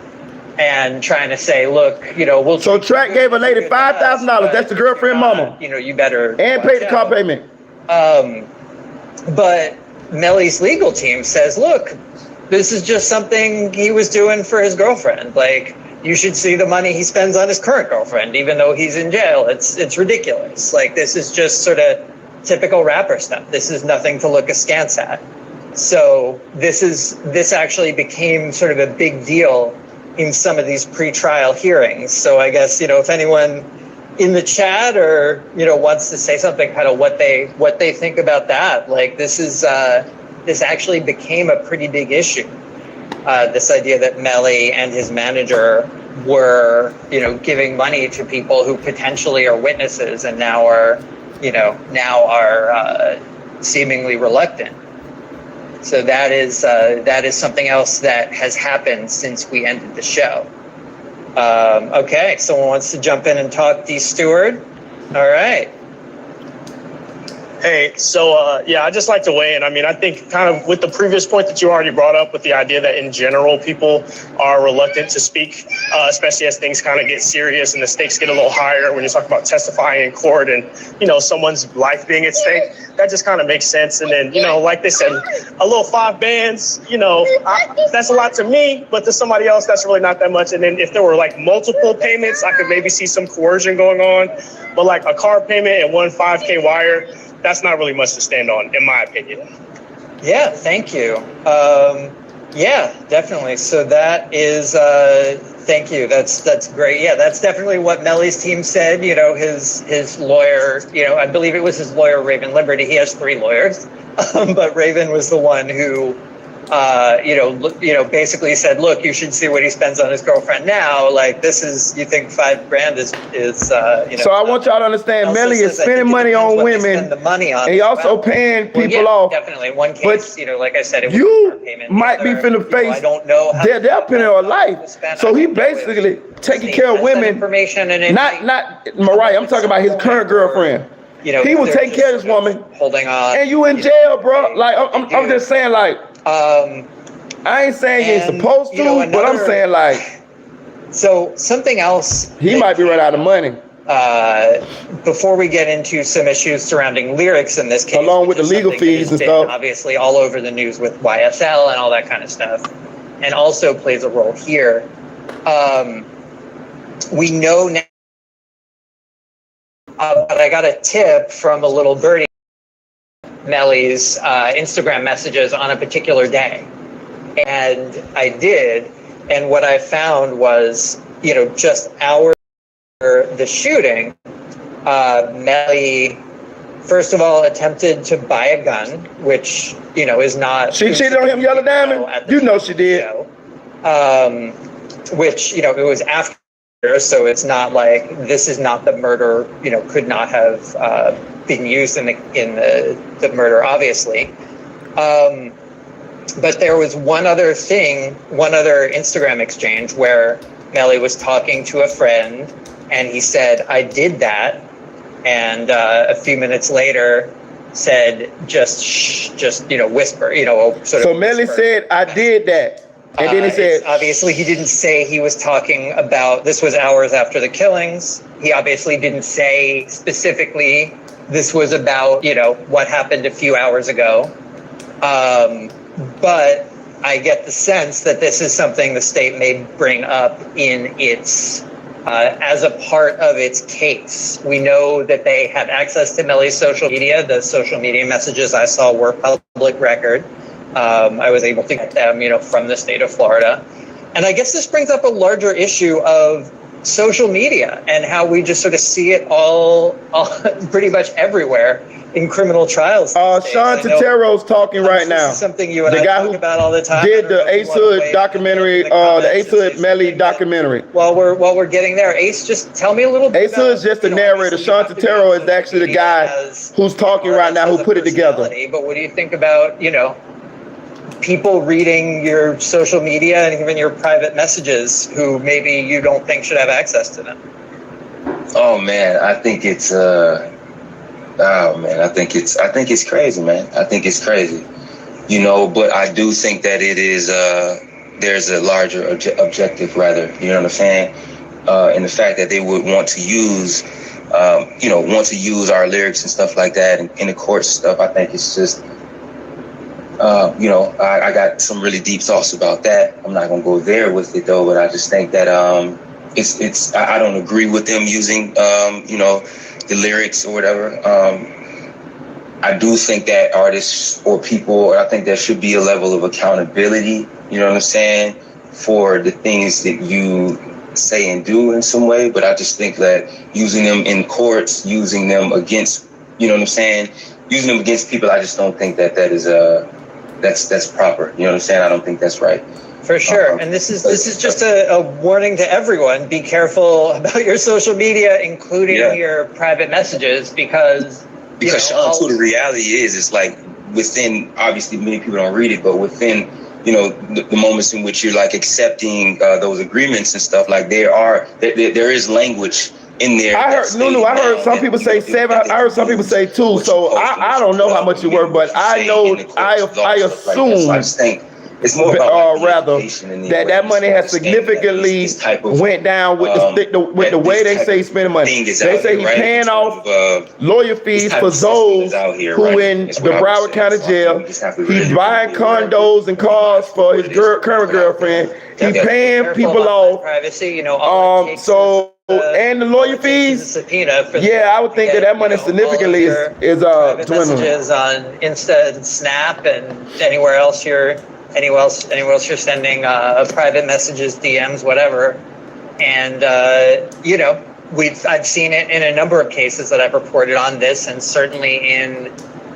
and trying to say, look, we'll. So Track gave a lady $5,000. That's the girlfriend mama. You better. And pay the car payment. But Melly's legal team says, look, this is just something he was doing for his girlfriend. Like, you should see the money he spends on his current girlfriend, even though he's in jail. It's ridiculous. Like, this is just sort of typical rapper stuff. This is nothing to look askance at. So this actually became sort of a big deal in some of these pretrial hearings. So I guess, if anyone in the chat or, wants to say something, kind of what they think about that. Like, this actually became a pretty big issue. This idea that Melly and his manager were, giving money to people who potentially are witnesses and now are seemingly reluctant. So that is something else that has happened since we ended the show. Okay, someone wants to jump in and talk. D. Stewart. All right. Hey, so I'd just like to weigh in. I mean, I think kind of with the previous point that you already brought up with the idea that in general people are reluctant to speak, especially as things kind of get serious and the stakes get a little higher when you talk about testifying in court and, someone's life being at stake. That just kind of makes sense. And then, like they said, a little 5 bands, that's a lot to me, but to somebody else, that's really not that much. And then if there were like multiple payments, I could maybe see some coercion going on. But like a car payment and one $5K wire, that's not really much to stand on, in my opinion. Yeah, thank you. Yeah, definitely. So that is, thank you. That's great. Yeah, that's definitely what Melly's team said. His lawyer, I believe it was his lawyer, Raven Liberty. He has 3 lawyers. But Raven was the one who, basically said, look, you should see what he spends on his girlfriend now. Like, this is, you think $5,000 is. So I want y'all to understand, Melly is spending money on women, the money on, and he also paying people off. Definitely. In one case, like I said, it was you a payment. might be finna face. I don't know how they're paying her life. So he basically taking care of women. Information and not Mariah. I'm talking about his current girlfriend. He was taking care of this woman, holding on, and you in jail, bro. Like I'm just saying, like I ain't saying you ain't supposed to, but I'm saying like. So something else. He might be running out of money. Before we get into some issues surrounding lyrics in this case, along with the legal fees and stuff, obviously all over the news with YSL and all that kind of stuff, and also plays a role here. We know now. But I got a tip from a little birdie, Melly's Instagram messages on a particular day. And I did. And what I found was, just hours after the shooting, Melly, first of all, attempted to buy a gun, which, is not. She cheated on him, Yellow Diamond? She did. Which, it was after. So it's not like this is not the murder, could not have been used in the murder, obviously. But there was one other Instagram exchange where Melly was talking to a friend and he said, I did that. And a few minutes later said, just whisper, So Melly said, I did that. And then he said, obviously, he didn't say he was talking about, this was hours after the killings. He obviously didn't say specifically this was about, what happened a few hours ago. But I get the sense that this is something the state may bring up in its, as a part of its case. We know that they have access to Melly's social media. The social media messages I saw were public record. I was able to get them, from the state of Florida. And I guess this brings up a larger issue of social media and how we just sort of see it all pretty much everywhere in criminal trials. Sean Tatero's talking right now. This is something you and I talk about all the time. Did the Ace Hood documentary, the Ace Hood Melly documentary. While we're getting there, Ace, just tell me a little bit. Ace Hood's just the narrator. Sean Tatero is actually the guy who's talking right now, who put it together. But what do you think about, people reading your social media and even your private messages who maybe you don't think should have access to them? Oh man, I think it's crazy, man. I think it's crazy. But I do think that it is there's a larger objective rather, you know what I'm saying? And the fact that they would want to use our lyrics and stuff like that in the courts and stuff, I think it's just I got some really deep thoughts about that. I'm not gonna go there with it though, but I just think that I don't agree with them using the lyrics or whatever. I do think that artists or people, I think there should be a level of accountability, you know what I'm saying, for the things that you say and do in some way. But I just think that using them in courts, using them against, using them against people, I just don't think that is that's proper. You know what I'm saying? I don't think that's right. For sure. And this is just a warning to everyone. Be careful about your social media, including your private messages, because Sean, too, the reality is, it's like within, obviously many people don't read it, but within, the moments in which you're like accepting those agreements and stuff, like there is language in there. I heard some people say 7. I heard some people say 2. So I don't know how much it worth, but I know I assume. I just think it's more about that money has significantly went down with the way they say spending money. They say he's paying off lawyer fees for those who in the Broward County Jail. He's buying condos and cars for his current girlfriend. He's paying people off. Privacy, and the lawyer fees. I would think that money significantly is dwindling. Messages on Insta and Snap and anywhere else you're sending private messages, DMs, whatever. And I've seen it in a number of cases that I've reported on this, and certainly in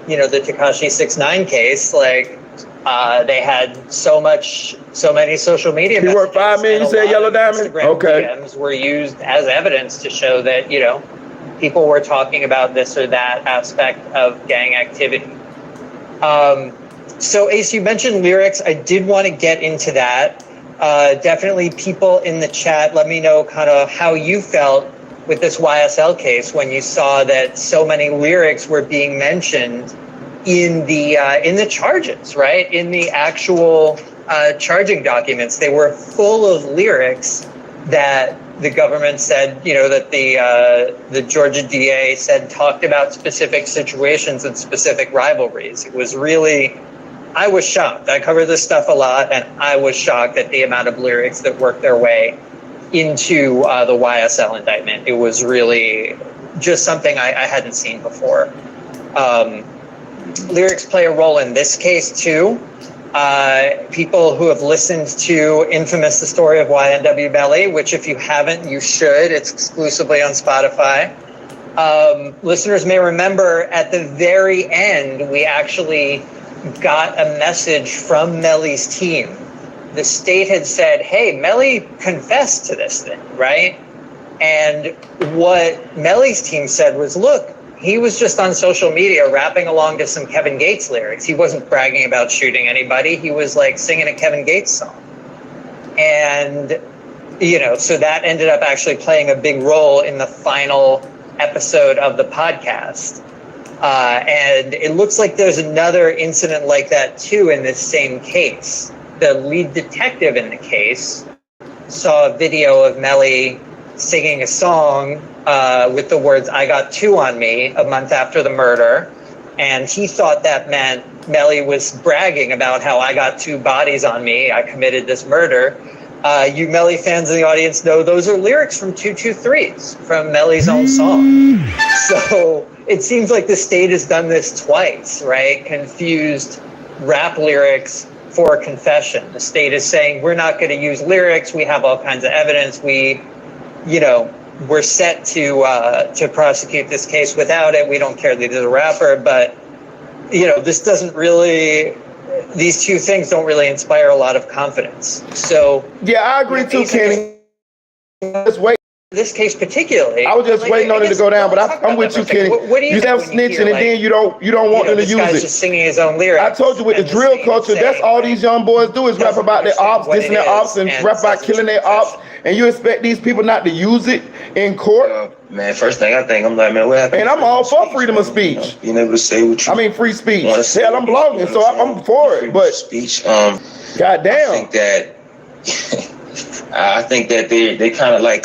the Tekashi 6ix9ine case, like they had so many social media. He worth $5 million. You said Yellow Diamond? Instagram Okay. DMs were used as evidence to show that people were talking about this or that aspect of gang activity. So Ace, you mentioned lyrics. I did want to get into that. Definitely people in the chat, let me know kind of how you felt with this YSL case when you saw that so many lyrics were being mentioned in the charges, right? In the actual charging documents. They were full of lyrics that the government said, that the Georgia DA said talked about specific situations and specific rivalries. It was really, I was shocked. I cover this stuff a lot, and I was shocked at the amount of lyrics that worked their way into the YSL indictment. It was really just something I hadn't seen before. Lyrics play a role in this case too. People who have listened to Infamous, the story of YNW Melly, which if you haven't, you should. It's exclusively on Spotify. Listeners may remember at the very end, we actually got a message from Melly's team. The state had said, hey, Melly confessed to this thing, right? And what Melly's team said was, look, he was just on social media rapping along to some Kevin Gates lyrics. He wasn't bragging about shooting anybody. He was like singing a Kevin Gates song. And, so that ended up actually playing a big role in the final episode of the podcast. And it looks like there's another incident like that too in this same case. The lead detective in the case saw a video of Melly singing a song with the words, I got two on me, a month after the murder. And he thought that meant Melly was bragging about how I got two bodies on me. I committed this murder. You Melly fans in the audience know those are lyrics from 223s, from Melly's own song. So it seems like the state has done this twice, right? Confused rap lyrics for a confession. The state is saying, we're not going to use lyrics. We have all kinds of evidence. We're set to prosecute this case without it. We don't care that he's a rapper, but this doesn't really. These two things don't really inspire a lot of confidence. So yeah, I agree too, Kenny. Let's wait. This case particularly, I was just waiting on it to go down, but I'm with you, Kenny. What do you have snitching, and then you don't want them to use it. This guy's just singing his own lyrics. I told you with the drill culture, that's all these young boys do is rap about their ops, dissing their ops, and rap about killing their ops. And you expect these people not to use it in court? Man, first thing I think, I'm like, man, what happened? And I'm all for freedom of speech. Being able to say what you free speech. Hell, I'm blogging, so I'm for it. But speech. goddamn. I think that they kind of like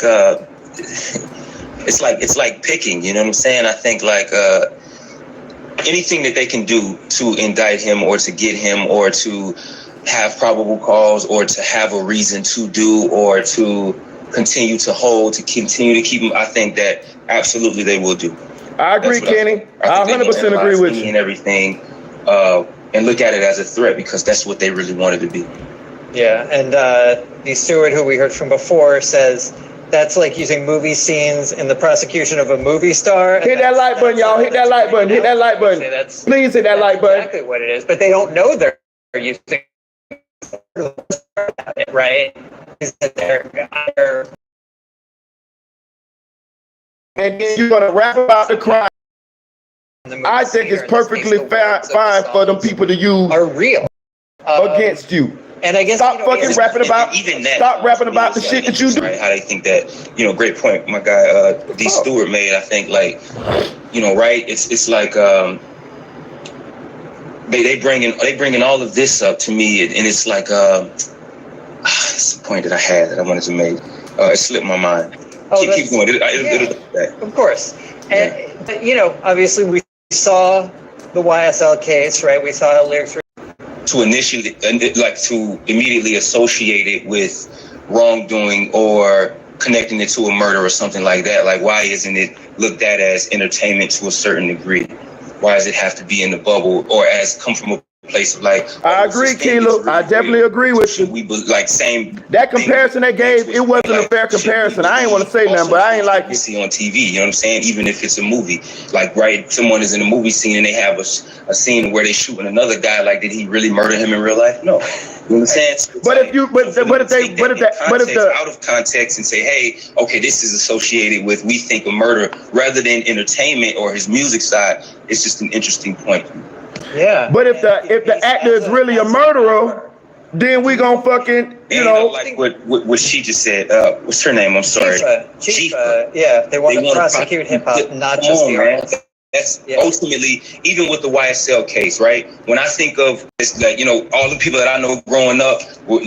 it's like picking. You know what I'm saying? I think like anything that they can do to indict him or to get him or to have probable cause or to have a reason to do or to continue to hold, to continue to keep him, I think that absolutely they will do. I agree, Kenny. I 100% agree with you. And everything, and look at it as a threat because that's what they really wanted to be. Yeah, and the Stewart, who we heard from before, says that's like using movie scenes in the prosecution of a movie star. Hit that like button, y'all. Hit that like button. Hit that like button. Please hit that like button. Exactly what it is, but they don't know they're using it, right? And then you're gonna rap about the crime. I think it's perfectly fine for them people to use are real against you. And I guess stop fucking rapping about even that. Stop rapping about the shit that you do. Right? How they think that, great point my guy D Stewart made. I think like, right? It's like they bringing all of this up to me, and it's like it's the point that I had that I wanted to make. It slipped my mind. Keep going. It'll of course. And but, obviously we saw the YSL case, right? We saw how lyrics were to immediately associate it with wrongdoing or connecting it to a murder or something like that. Like, why isn't it looked at as entertainment to a certain degree? Why does it have to be in the bubble or as come from a place of like, I agree, Kilo. Really I definitely agree with you. We like same. That comparison they gave, it wasn't a fair comparison. I ain't want to say nothing, but I ain't like it. See on TV, you know what I'm saying? Even if it's a movie, like someone is in a movie scene and they have a scene where they shooting another guy. Like, did he really murder him in real life? No. You know what I'm saying? So but if out of context and say, hey, okay, this is associated with we think of murder rather than entertainment or his music side, it's just an interesting point. Yeah. But if the actor is really a murderer, then we gonna fucking, like what she just said. What's her name? I'm sorry. Chifa. Yeah, they want to prosecute hip hop, not just the artists. That's ultimately, even with the YSL case, right? When I think of this, like, all the people that I know growing up, who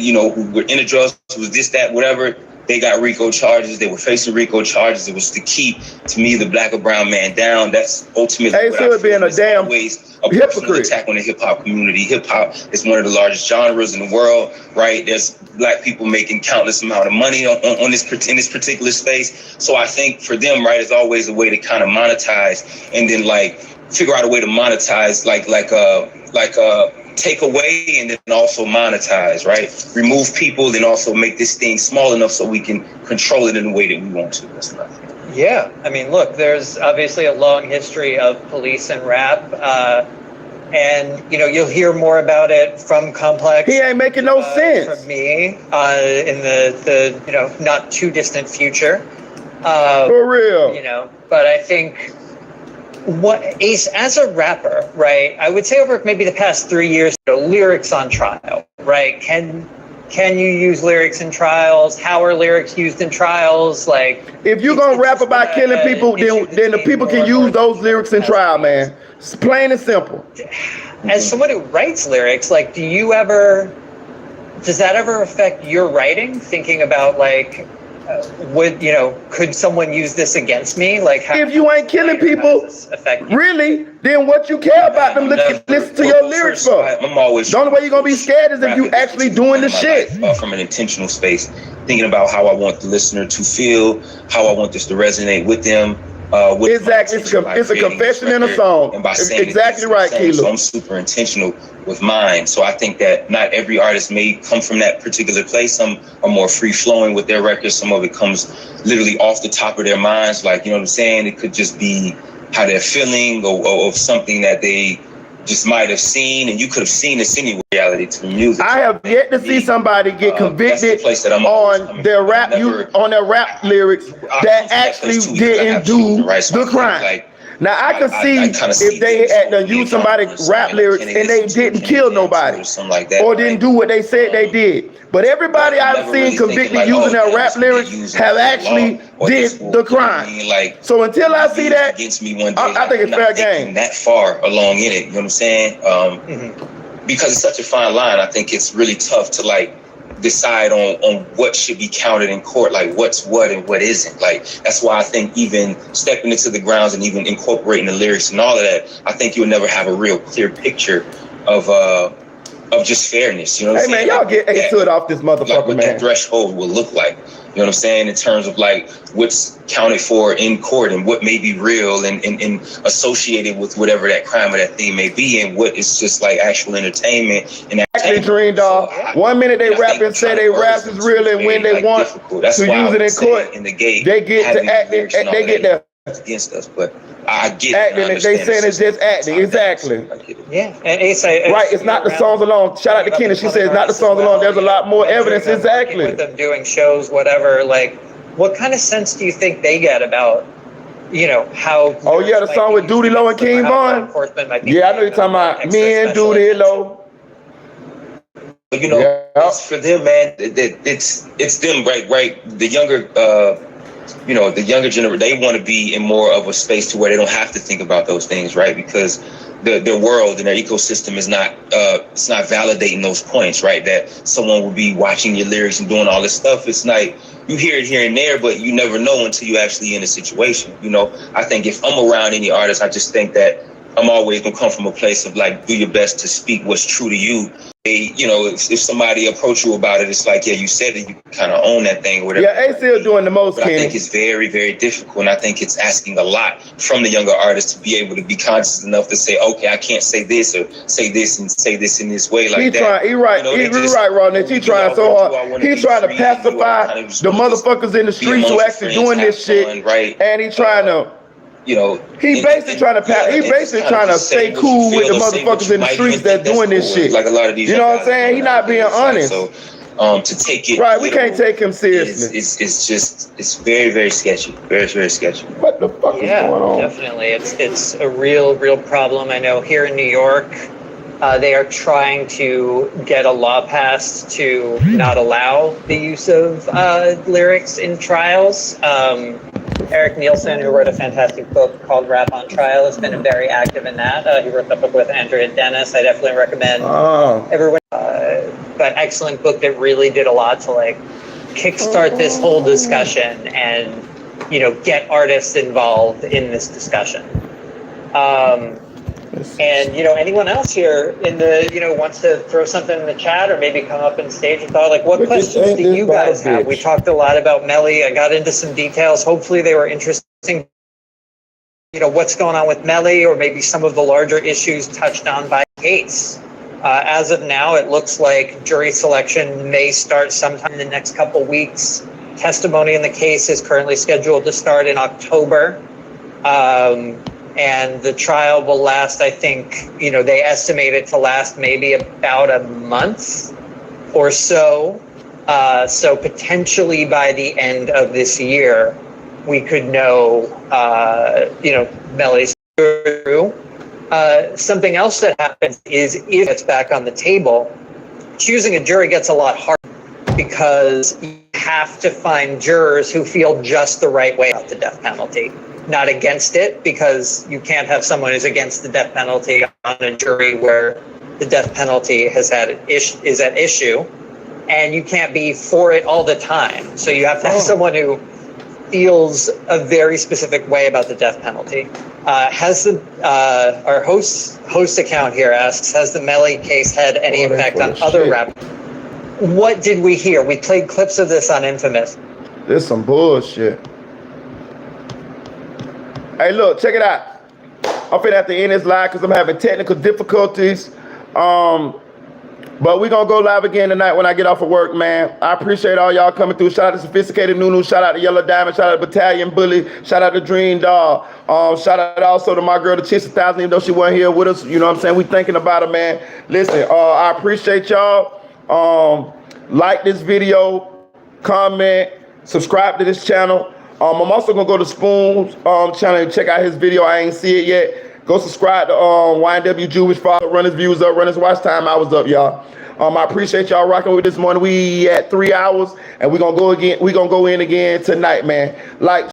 were into drugs, was this, that, whatever. They got RICO charges. They were facing RICO charges. It was to keep, to me, the black or brown man down. That's ultimately what I feel being a damn hypocrite attack on the hip hop community. Hip hop is one of the largest genres in the world, right? There's black people making countless amount of money in this particular space. So I think for them, right, it's always a way to kind of monetize and then like figure out a way to monetize, take away and then also monetize, right? Remove people, then also make this thing small enough so we can control it in the way that we want to. That's what I think. Yeah, I mean, look, there's obviously a long history of police and rap, and you'll hear more about it from Complex. He ain't making no sense from me in the not too distant future. For real, but I think. Ace, as a rapper, right? I would say over maybe the past 3 years, lyrics on trial, right? Can you use lyrics in trials? How are lyrics used in trials? Like, if you're gonna rap about killing people, then the people can use those lyrics in trial, man. It's plain and simple. As someone who writes lyrics, like, does that ever affect your writing? Thinking about like, could someone use this against me? Like, if you ain't killing people, really, then what you care about them listen to your lyrics for? I'm always the only way you're gonna be scared is if you actually doing the shit. From an intentional space, thinking about how I want the listener to feel, how I want this to resonate with them. Exactly, it's a confession in a song. And by saying exactly right, Kilo. So I'm super intentional with mine. So I think that not every artist may come from that particular place. Some are more free flowing with their records. Some of it comes literally off the top of their minds. Like, you know what I'm saying? It could just be how they're feeling or something that they just might have seen, and you could have seen this anyway. Reality to the music. I have yet to see somebody get convicted on their rap lyrics that actually didn't do the crime. Now I can see if they had used somebody's rap lyrics and they didn't kill nobody or didn't do what they said they did. But everybody I've seen convicted using their rap lyrics have actually did the crime. So until I see that, I think it's fair game. That far along in it, you know what I'm saying? Because it's such a fine line, I think it's really tough to like decide on what should be counted in court, like what's what and what isn't. Like, that's why I think even stepping into the grounds and even incorporating the lyrics and all of that, I think you'll never have a real clear picture of just fairness. You know what I'm saying? Hey man, y'all get into it off this motherfucker, like what man. That threshold will look like. You know what I'm saying? In terms of like what's counted for in court and what may be real and associated with whatever that crime or that thing may be, and what is just like actual entertainment. And actually, Dream Dog, 1 minute they rap and say they rap is real, and when they want to use it in court, they get to act. They get there against us, but I get acting. They saying it's just acting. Exactly. Yeah, and Ace, right. It's not the songs alone. Shout out to Kenny. She says not the songs alone. There's a lot more evidence. Exactly. With them doing shows, whatever. Like, what kind of sense do you think they get about, how? Oh yeah, the song with Duty Low and King Von. Yeah, I know you're talking about me and Duty Low. It's for them, man. It's them, right? The younger. The younger generation, they want to be in more of a space to where they don't have to think about those things, right? Because their world and their ecosystem is not it's not validating those points, right? That someone will be watching your lyrics and doing all this stuff. It's like you hear it here and there, but you never know until you actually in a situation. I think if I'm around any artist, I just think that I'm always gonna come from a place of like, do your best to speak what's true to you. You know, if somebody approach you about it, it's like, yeah, you said it, you kind of own that thing or whatever. Yeah, A still doing the most, but Kenny. I think it's very, very difficult, and I think it's asking a lot from the younger artists to be able to be conscious enough to say, okay, I can't say this or say this and say this in this way like that. He right, Ronnie. He trying so hard. He trying to pacify the motherfuckers in the streets who actually doing this shit, right? And he trying to. You know, he basically trying to stay cool with the motherfuckers in the streets that doing this shit. Like a lot of these, you know what I'm saying? He not being honest. So, to take it right, we can't take him seriously. It's very, very sketchy. Very, very sketchy. What the fuck is going on? Definitely. It's a real problem. I know here in New York, they are trying to get a law passed to not allow the use of lyrics in trials. Eric Nielsen, who wrote a fantastic book called Rap on Trial, has been very active in that. He wrote that book with Andrea Dennis. I definitely recommend everyone. But excellent book that really did a lot to like kickstart this whole discussion and, you know, get artists involved in this discussion. And, you know, anyone else here in the, you know, wants to throw something in the chat or maybe come up on stage and thought, like, what questions do you guys have? We talked a lot about Melly. I got into some details. Hopefully they were interesting. You know, what's going on with Melly or maybe some of the larger issues touched on by the case. As of now, it looks like jury selection may start sometime in the next couple weeks. Testimony in the case is currently scheduled to start in October. And the trial will last, I think, you know, they estimate it to last maybe about a month or so. So potentially by the end of this year, we could know, you know, Melly's through. Something else that happens is if it's back on the table, choosing a jury gets a lot harder because you have to find jurors who feel just the right way about the death penalty. Not against it, because you can't have someone who's against the death penalty on a jury where the death penalty is at issue, and you can't be for it all the time. So you have to have someone who feels a very specific way about the death penalty. Has the our host account here asks, has the Melly case had any impact on other rappers? What did we hear? We played clips of this on Infamous. This some bullshit. Hey, look, check it out. I'm finna have to end this live because I'm having technical difficulties. But we're going to go live again tonight when I get off of work, man. I appreciate all y'all coming through. Shout out to Sophisticated Nunu. Shout out to Yellow Diamond. Shout out to Battalion Bully. Shout out to Dream Doll. Shout out also to my girl, the Chicks 1000, even though she wasn't here with us. You know what I'm saying? We thinking about her, man. Listen, I appreciate y'all. Like this video, comment, subscribe to this channel. I'm also going to go to Spoon's channel and check out his video. I ain't see it yet. Go subscribe to YNW Jewish Father. Run his views up. Run his watch time hours up, y'all. I appreciate y'all rocking with this morning. We at 3 hours, and we're going to go again. We're going to go in again tonight, man. Like,